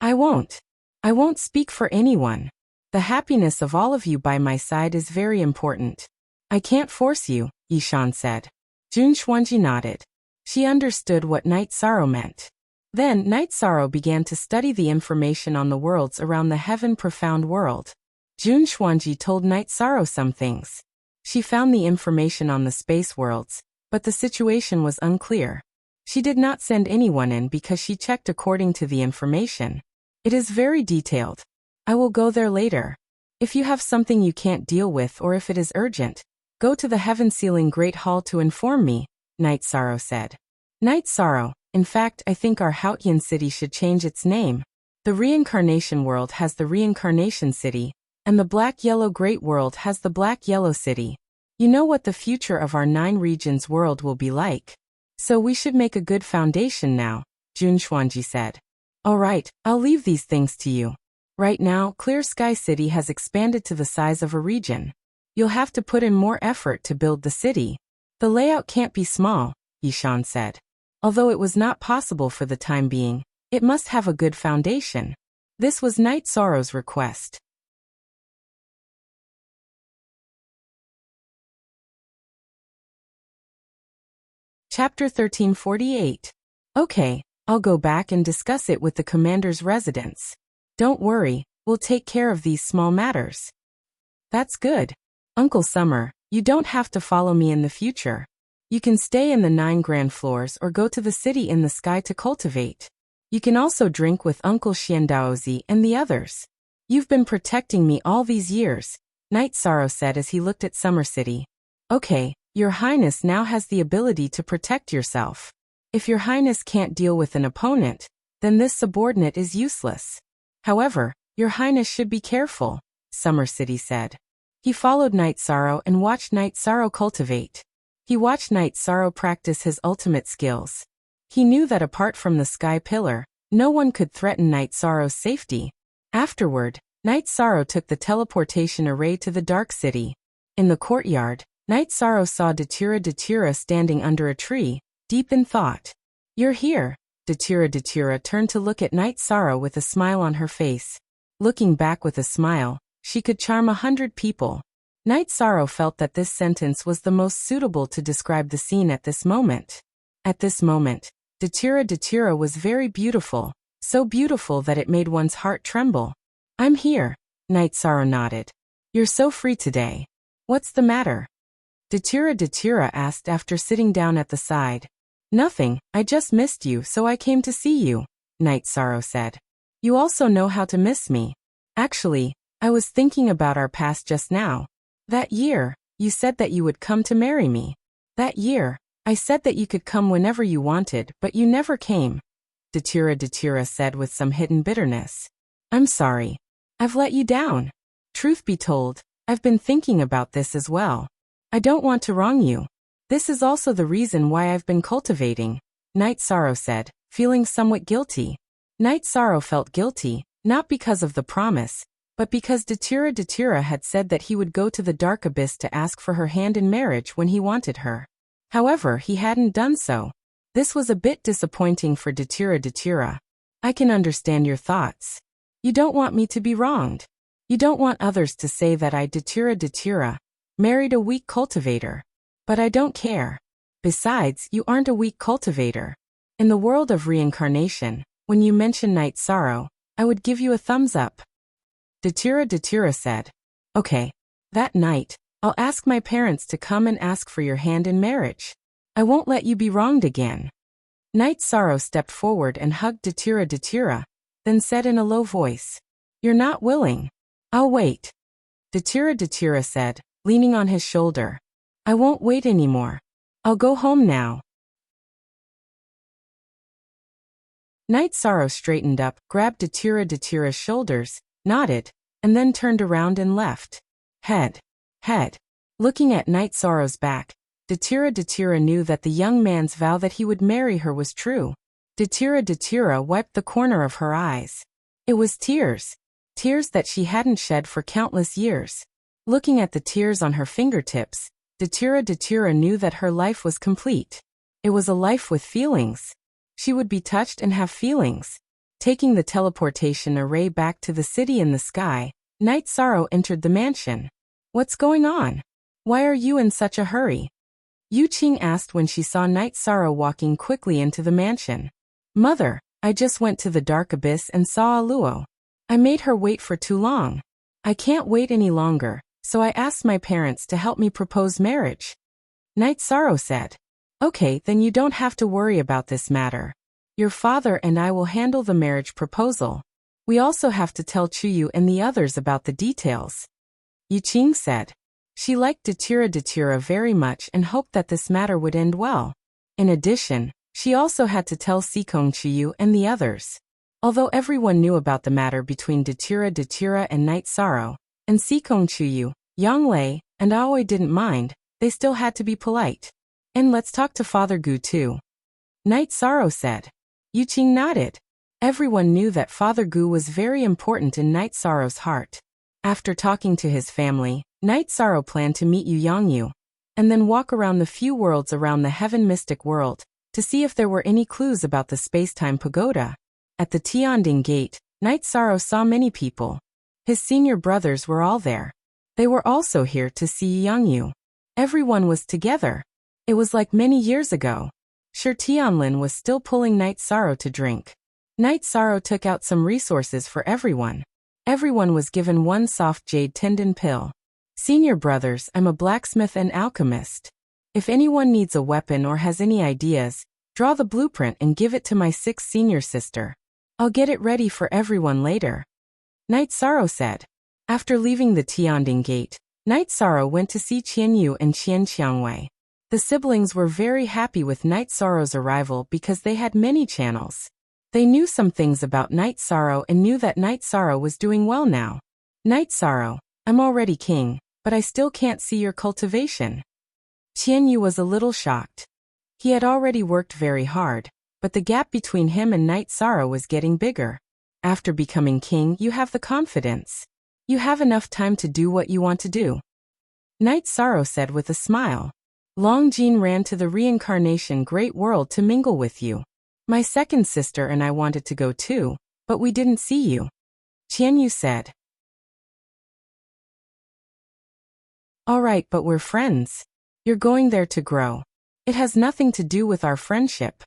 I won't speak for anyone. The happiness of all of you by my side is very important. I can't force you, Yishan said. Jun Xuanji nodded. She understood what Knight Sorrow meant. Then Knight Sorrow began to study the information on the worlds around the heaven profound world. Jun Xuanji told Knight Sorrow some things. She found the information on the space worlds, but the situation was unclear. She did not send anyone in because she checked according to the information. It is very detailed. I will go there later. If you have something you can't deal with or if it is urgent, go to the Heaven Sealing Great Hall to inform me, Knight Sorrow said. Knight Sorrow, in fact I think our Haotian city should change its name. The Reincarnation World has the Reincarnation City, and the Black-Yellow Great World has the Black-Yellow City. You know what the future of our 9 regions world will be like. So we should make a good foundation now, Jun Xuanji said. Alright, I'll leave these things to you. Right now, Clear Sky City has expanded to the size of a region. You'll have to put in more effort to build the city. The layout can't be small, Yishan said. Although it was not possible for the time being, it must have a good foundation. This was Knight Sorrow's request. Chapter 1348. Okay, I'll go back and discuss it with the commander's residents. Don't worry, we'll take care of these small matters. That's good. Uncle Summer, you don't have to follow me in the future. You can stay in the 9 grand floors or go to the city in the sky to cultivate. You can also drink with Uncle Xiandaozi and the others. You've been protecting me all these years, Knight Sorrow said as he looked at Summer City. Okay, Your Highness now has the ability to protect yourself. If Your Highness can't deal with an opponent, then this subordinate is useless. However, Your Highness should be careful, Summer City said. He followed Knight Sorrow and watched Knight Sorrow cultivate. He watched Knight Sorrow practice his ultimate skills. He knew that apart from the Sky Pillar, no one could threaten Knight Sorrow's safety. Afterward, Knight Sorrow took the teleportation array to the Dark City. In the courtyard, Knight Sorrow saw Datura standing under a tree, deep in thought. You're here. Datura turned to look at Knight Sorrow with a smile on her face. Looking back with a smile, she could charm 100 people. Knight Sorrow felt that this sentence was the most suitable to describe the scene at this moment. At this moment, Datura was very beautiful, so beautiful that it made one's heart tremble. I'm here, Knight Sorrow nodded. You're so free today. What's the matter? Datura asked after sitting down at the side. Nothing, I just missed you so I came to see you, Knight Sorrow said. You also know how to miss me. Actually, I was thinking about our past just now. That year, you said that you would come to marry me. That year, I said that you could come whenever you wanted, but you never came. Datura said with some hidden bitterness. I'm sorry. I've let you down. Truth be told, I've been thinking about this as well. I don't want to wrong you. This is also the reason why I've been cultivating, Knight Sorrow said, feeling somewhat guilty. Knight Sorrow felt guilty, not because of the promise, but because Datura had said that he would go to the dark abyss to ask for her hand in marriage when he wanted her. However, he hadn't done so. This was a bit disappointing for Datura. I can understand your thoughts. You don't want me to be wronged. You don't want others to say that I Datura married a weak cultivator. But I don't care. Besides, you aren't a weak cultivator. In the world of reincarnation, when you mention Night Sorrow, I would give you a thumbs up. Datura said. Okay. That night, I'll ask my parents to come and ask for your hand in marriage. I won't let you be wronged again. Night Sorrow stepped forward and hugged Datura, then said in a low voice, You're not willing. I'll wait. Datura said, leaning on his shoulder. I won't wait anymore. I'll go home now. Night Sorrow straightened up, grabbed Datura's shoulders, nodded, and then turned around and left. Head. Looking at Night Sorrow's back, Datura knew that the young man's vow that he would marry her was true. Datura wiped the corner of her eyes. It was tears that she hadn't shed for countless years. Looking at the tears on her fingertips, Datura knew that her life was complete. It was a life with feelings. She would be touched and have feelings. Taking the teleportation array back to the city in the sky, Night Sorrow entered the mansion. What's going on? Why are you in such a hurry? Yu Qing asked when she saw Night Sorrow walking quickly into the mansion. Mother, I just went to the dark abyss and saw Aluo. I made her wait for too long. I can't wait any longer, so I asked my parents to help me propose marriage. Night Sorrow said. Okay, then you don't have to worry about this matter. Your father and I will handle the marriage proposal. We also have to tell Chuyu and the others about the details. Yu Qing said. She liked Datura very much and hoped that this matter would end well. In addition, she also had to tell Sikong Chuyu and the others. Although everyone knew about the matter between Datura and Night Sorrow, and Sikong Chuyu, Yang Lei, and Aoi didn't mind, they still had to be polite. And let's talk to Father Gu too. Night Sorrow said. Yu Qing nodded. Everyone knew that Father Gu was very important in Night Sorrow's heart. After talking to his family, Night Sorrow planned to meet Yu Yangyu, and then walk around the few worlds around the Heaven Mystic World, to see if there were any clues about the Space-Time Pagoda. At the Tianding Gate, Night Sorrow saw many people. His senior brothers were all there. They were also here to see Yu Yangyu. Everyone was together. It was like many years ago. Sure, Tianlin was still pulling Night Sorrow to drink. Night Sorrow took out some resources for everyone. Everyone was given one soft jade tendon pill. Senior brothers, I'm a blacksmith and alchemist. If anyone needs a weapon or has any ideas, draw the blueprint and give it to my 6th senior sister. I'll get it ready for everyone later. Night Sorrow said. After leaving the Tianding Gate, Night Sorrow went to see Qianyu and Qian Qiangwei. The siblings were very happy with Night Sorrow's arrival because they had many channels. They knew some things about Night Sorrow and knew that Night Sorrow was doing well now. Night Sorrow, I'm already king, but I still can't see your cultivation. Qianyu was a little shocked. He had already worked very hard, but the gap between him and Night Sorrow was getting bigger. After becoming king, you have the confidence. You have enough time to do what you want to do. Night Sorrow said with a smile. Long Jean ran to the reincarnation great world to mingle with you. My 2nd sister and I wanted to go too, but we didn't see you. Qianyu said. All right, but we're friends. You're going there to grow. It has nothing to do with our friendship.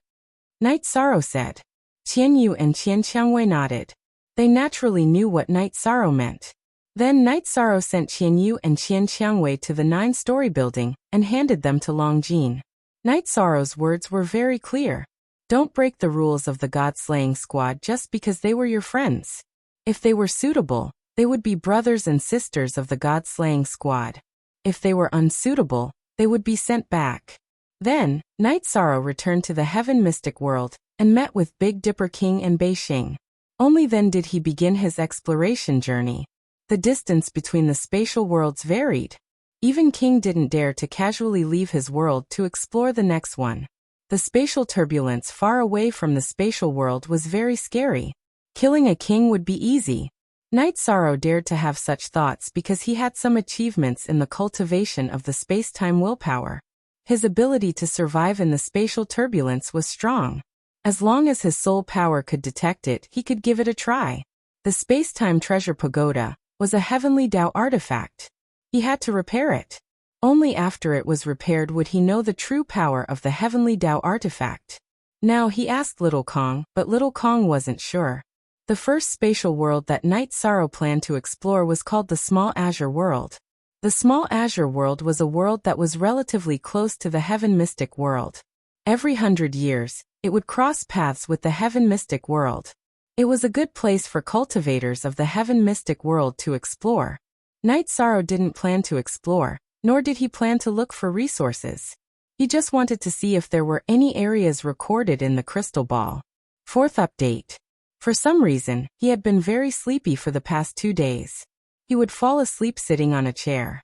Night Sorrow said. Qianyu and Qian Qiangwei nodded. They naturally knew what Night Sorrow meant. Then Night Sorrow sent Qianyu and Qian Qiangwei to the 9-story building and handed them to Long Jean. Night Sorrow's words were very clear. Don't break the rules of the God-slaying squad just because they were your friends. If they were suitable, they would be brothers and sisters of the God-slaying squad. If they were unsuitable, they would be sent back. Then, Night Sorrow returned to the Heaven Mystic World and met with Big Dipper King and Beixing. Only then did he begin his exploration journey. The distance between the spatial worlds varied. Even King didn't dare to casually leave his world to explore the next one. The spatial turbulence far away from the spatial world was very scary. Killing a king would be easy. Night Sorrow dared to have such thoughts because he had some achievements in the cultivation of the space-time willpower. His ability to survive in the spatial turbulence was strong. As long as his soul power could detect it, he could give it a try. The space-time treasure pagoda was a heavenly Tao artifact. He had to repair it. Only after it was repaired would he know the true power of the heavenly Tao artifact. Now he asked Little Kong, but Little Kong wasn't sure. The first spatial world that Night Sorrow planned to explore was called the Small Azure World. The Small Azure World was a world that was relatively close to the Heaven Mystic World. Every 100 years, it would cross paths with the Heaven Mystic World. It was a good place for cultivators of the Heaven Mystic World to explore. Night Sorrow didn't plan to explore, nor did he plan to look for resources. He just wanted to see if there were any areas recorded in the crystal ball. Fourth update. For some reason, he had been very sleepy for the past 2 days. He would fall asleep sitting on a chair.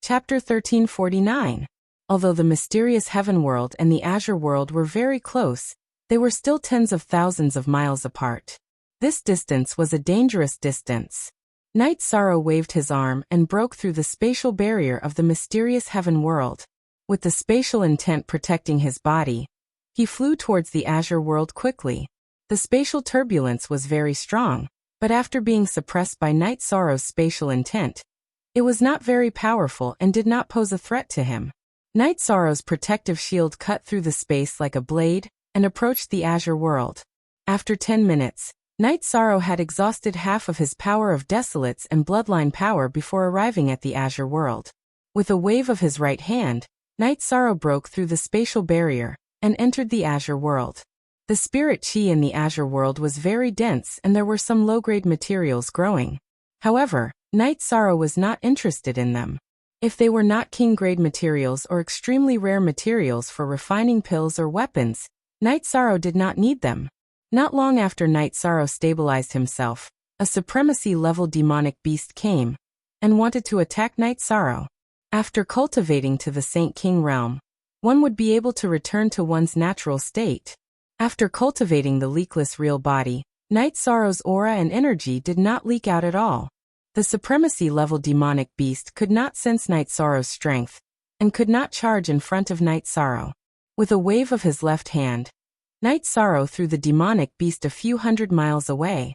Chapter 1349. Although the mysterious Heaven World and the Azure World were very close, they were still tens of thousands of miles apart. This distance was a dangerous distance. Night Sorrow waved his arm and broke through the spatial barrier of the mysterious Heaven World. With the spatial intent protecting his body, he flew towards the Azure World quickly. The spatial turbulence was very strong, but after being suppressed by Night Sorrow's spatial intent, it was not very powerful and did not pose a threat to him. Night Sorrow's protective shield cut through the space like a blade and approached the Azure World. After 10 minutes, Night Sorrow had exhausted half of his power of Desolates and Bloodline power before arriving at the Azure World. With a wave of his right hand, Night Sorrow broke through the spatial barrier and entered the Azure World. The spirit chi in the Azure World was very dense and there were some low-grade materials growing. However, Night Sorrow was not interested in them. If they were not king-grade materials or extremely rare materials for refining pills or weapons, Night Sorrow did not need them. Not long after Night Sorrow stabilized himself, a supremacy-level demonic beast came and wanted to attack Night Sorrow. After cultivating to the Saint King realm, one would be able to return to one's natural state. After cultivating the leakless real body, Night Sorrow's aura and energy did not leak out at all. The supremacy-level demonic beast could not sense Night Sorrow's strength and could not charge in front of Night Sorrow. With a wave of his left hand, Night Sorrow threw the demonic beast a few 100 miles away.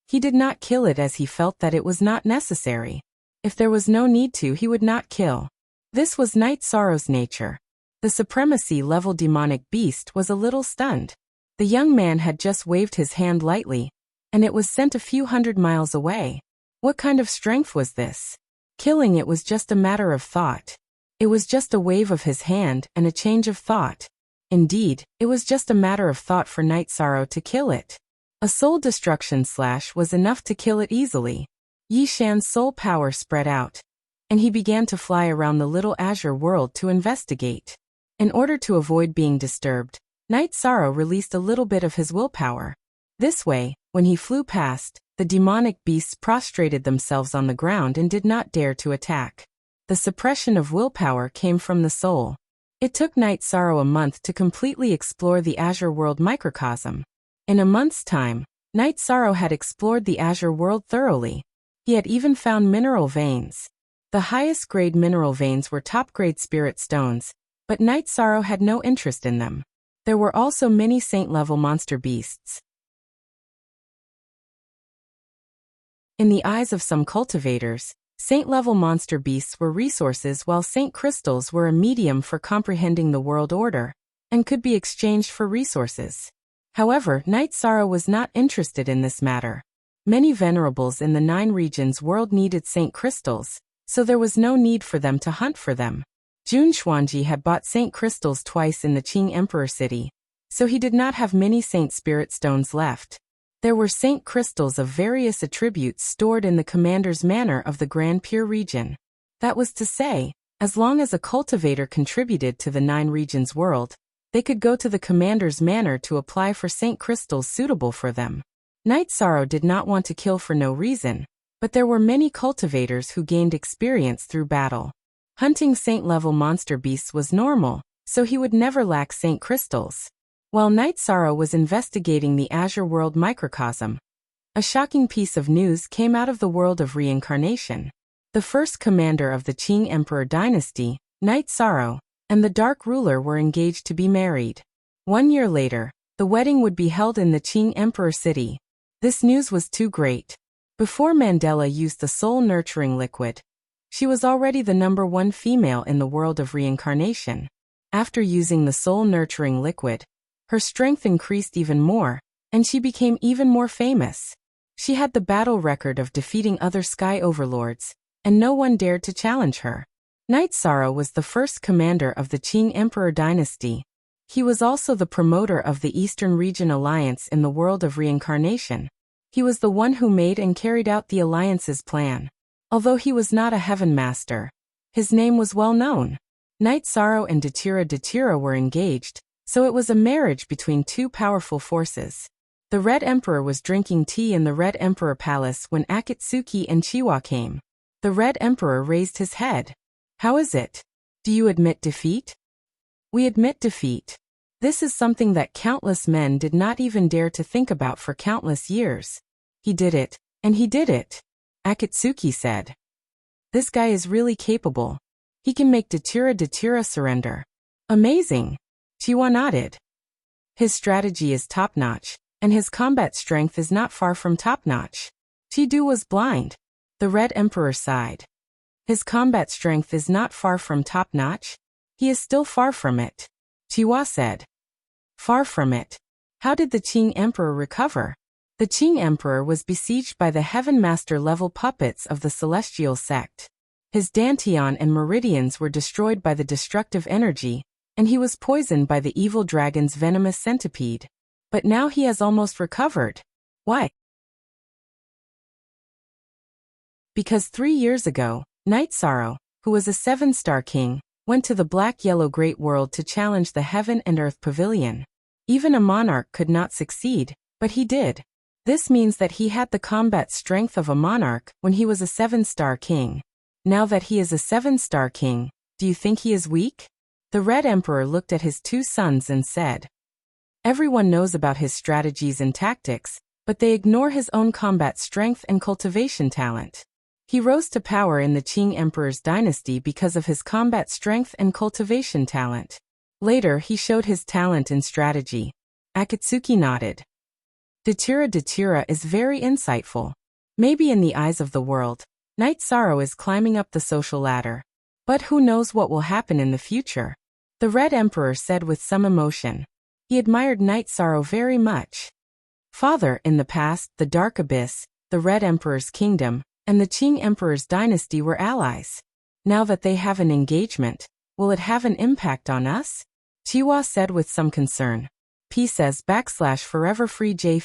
He did not kill it as he felt that it was not necessary. If there was no need to, he would not kill. This was Night Sorrow's nature. The supremacy-level demonic beast was a little stunned. The young man had just waved his hand lightly, and it was sent a few 100 miles away. What kind of strength was this? Killing it was just a matter of thought. It was just a wave of his hand and a change of thought. Indeed, it was just a matter of thought for Night Sorrow to kill it. A soul destruction slash was enough to kill it easily. Yi Shan's soul power spread out, and he began to fly around the little Azure World to investigate. In order to avoid being disturbed, Night Sorrow released a little bit of his willpower. This way, when he flew past, the demonic beasts prostrated themselves on the ground and did not dare to attack. The suppression of willpower came from the soul. It took Night Sorrow a month to completely explore the Azure World microcosm. In a month's time, Night Sorrow had explored the Azure World thoroughly. He had even found mineral veins. The highest grade mineral veins were top-grade spirit stones, but Night Sorrow had no interest in them. There were also many saint-level monster beasts. In the eyes of some cultivators, saint-level monster beasts were resources while saint crystals were a medium for comprehending the world order, and could be exchanged for resources. However, Night Sorrow was not interested in this matter. Many venerables in the 9 regions world needed saint crystals, so there was no need for them to hunt for them. Jun Xuanji had bought saint crystals twice in the Qing Emperor City, so he did not have many saint spirit stones left. There were saint crystals of various attributes stored in the commander's manor of the Grand Pure region. That was to say, as long as a cultivator contributed to the 9 regions world, they could go to the commander's manor to apply for saint crystals suitable for them. Night Sorrow did not want to kill for no reason, but there were many cultivators who gained experience through battle. Hunting saint-level monster beasts was normal, so he would never lack saint crystals. While Night Sorrow was investigating the Azure World microcosm, A shocking piece of news came out of the world of reincarnation. The first commander of the Qing Emperor dynasty, Knight Sorrow, and the Dark Ruler were engaged to be married. 1 year later, the wedding would be held in the Qing Emperor city. This news was too great. Before Mandela used the soul-nurturing liquid, she was already the #1 female in the world of reincarnation. After using the soul-nurturing liquid, her strength increased even more, and she became even more famous. She had the battle record of defeating other sky overlords, and no one dared to challenge her. Knight Sorrow was the first commander of the Qing Emperor dynasty. He was also the promoter of the Eastern Region Alliance in the world of reincarnation. He was the one who made and carried out the alliance's plan. Although he was not a heaven master, his name was well known. Knight Sorrow and Datira were engaged, so it was a marriage between two powerful forces. The Red Emperor was drinking tea in the Red Emperor Palace when Akatsuki and Chiwa came. The Red Emperor raised his head. "How is it? Do you admit defeat?" "We admit defeat. This is something that countless men did not even dare to think about for countless years. He did it, and he did it," Akatsuki said. "This guy is really capable. He can make Datira surrender." "Amazing," Chiwa nodded. "His strategy is top-notch, and his combat strength is not far from top-notch." Chidu was blind. The Red Emperor sighed. "His combat strength is not far from top-notch? He is still far from it," Chiwa said. "Far from it? How did the Qing Emperor recover?" The Qing Emperor was besieged by the Heaven Master-level puppets of the Celestial sect. His Dantian and Meridians were destroyed by the destructive energy, and he was poisoned by the evil dragon's venomous centipede. But now he has almost recovered. Why? Because 3 years ago, Knight Sorrow, who was a 7-star king, went to the black-yellow great world to challenge the Heaven and Earth Pavilion. Even a monarch could not succeed, but he did. This means that he had the combat strength of a monarch when he was a 7-star king. Now that he is a 7-star king, do you think he is weak? The Red Emperor looked at his 2 sons and said, "Everyone knows about his strategies and tactics, but they ignore his own combat strength and cultivation talent." He rose to power in the Qing Emperor's dynasty because of his combat strength and cultivation talent. Later he showed his talent in strategy. Akatsuki nodded. Datira is very insightful. Maybe in the eyes of the world, Knight Sorrow is climbing up the social ladder. But who knows what will happen in the future? The Red Emperor said with some emotion. He admired Knight Sorrow very much. "Father, in the past, the Dark Abyss, the Red Emperor's kingdom, and the Qing Emperor's dynasty were allies. Now that they have an engagement, will it have an impact on us?" Chiwa said with some concern. P says /forever free J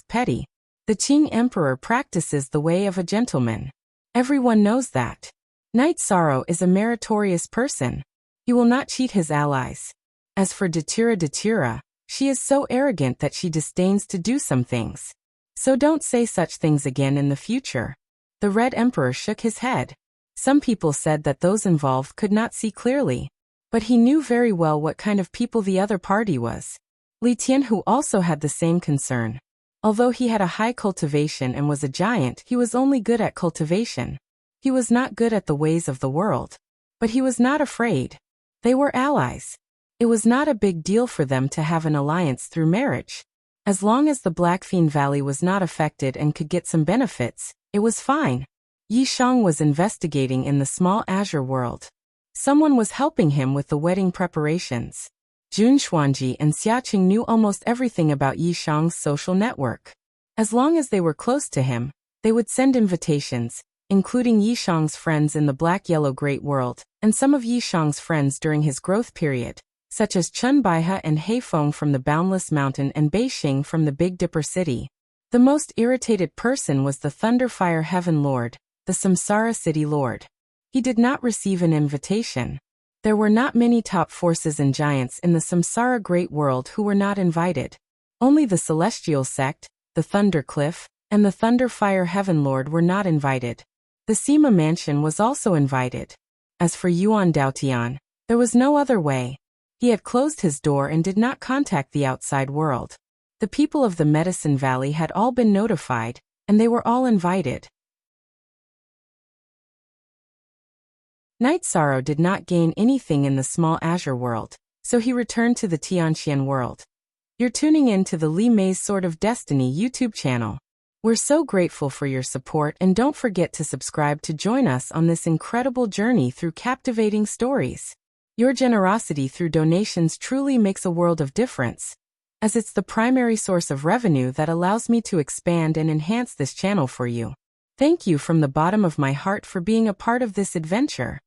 petty. The Qing Emperor practices the way of a gentleman. Everyone knows that. Knight Sorrow is a meritorious person. He will not cheat his allies. As for Datira, she is so arrogant that she disdains to do some things. So don't say such things again in the future. The Red Emperor shook his head. Some people said that those involved could not see clearly. But he knew very well what kind of people the other party was. Li Tianhu also had the same concern. Although he had a high cultivation and was a giant, he was only good at cultivation. He was not good at the ways of the world. But he was not afraid. They were allies. It was not a big deal for them to have an alliance through marriage. As long as the Blackfean Valley was not affected and could get some benefits, it was fine. Yi Shang was investigating in the small azure world. Someone was helping him with the wedding preparations. Jun Xuanji and Xiaqing knew almost everything about Yi Shang's social network. As long as they were close to him, they would send invitations, including Yi Shang's friends in the black-yellow great world, and some of Yi Shang's friends during his growth period, such as Chun Baihe and Heifeng from the Boundless Mountain and Beixing from the Big Dipper City. The most irritated person was the Thunderfire Heaven Lord, the Samsara City Lord. He did not receive an invitation. There were not many top forces and giants in the Samsara Great World who were not invited. Only the Celestial Sect, the Thunder Cliff, and the Thunderfire Heaven Lord were not invited. The Sima Mansion was also invited. As for Yuan Daotian, there was no other way. He had closed his door and did not contact the outside world. The people of the Medicine Valley had all been notified, and they were all invited. Night Sorrow did not gain anything in the small Azure world, so he returned to the Tianqian world. You're tuning in to the Li Mei's Sword of Destiny YouTube channel. We're so grateful for your support, and don't forget to subscribe to join us on this incredible journey through captivating stories. Your generosity through donations truly makes a world of difference, as it's the primary source of revenue that allows me to expand and enhance this channel for you. Thank you from the bottom of my heart for being a part of this adventure.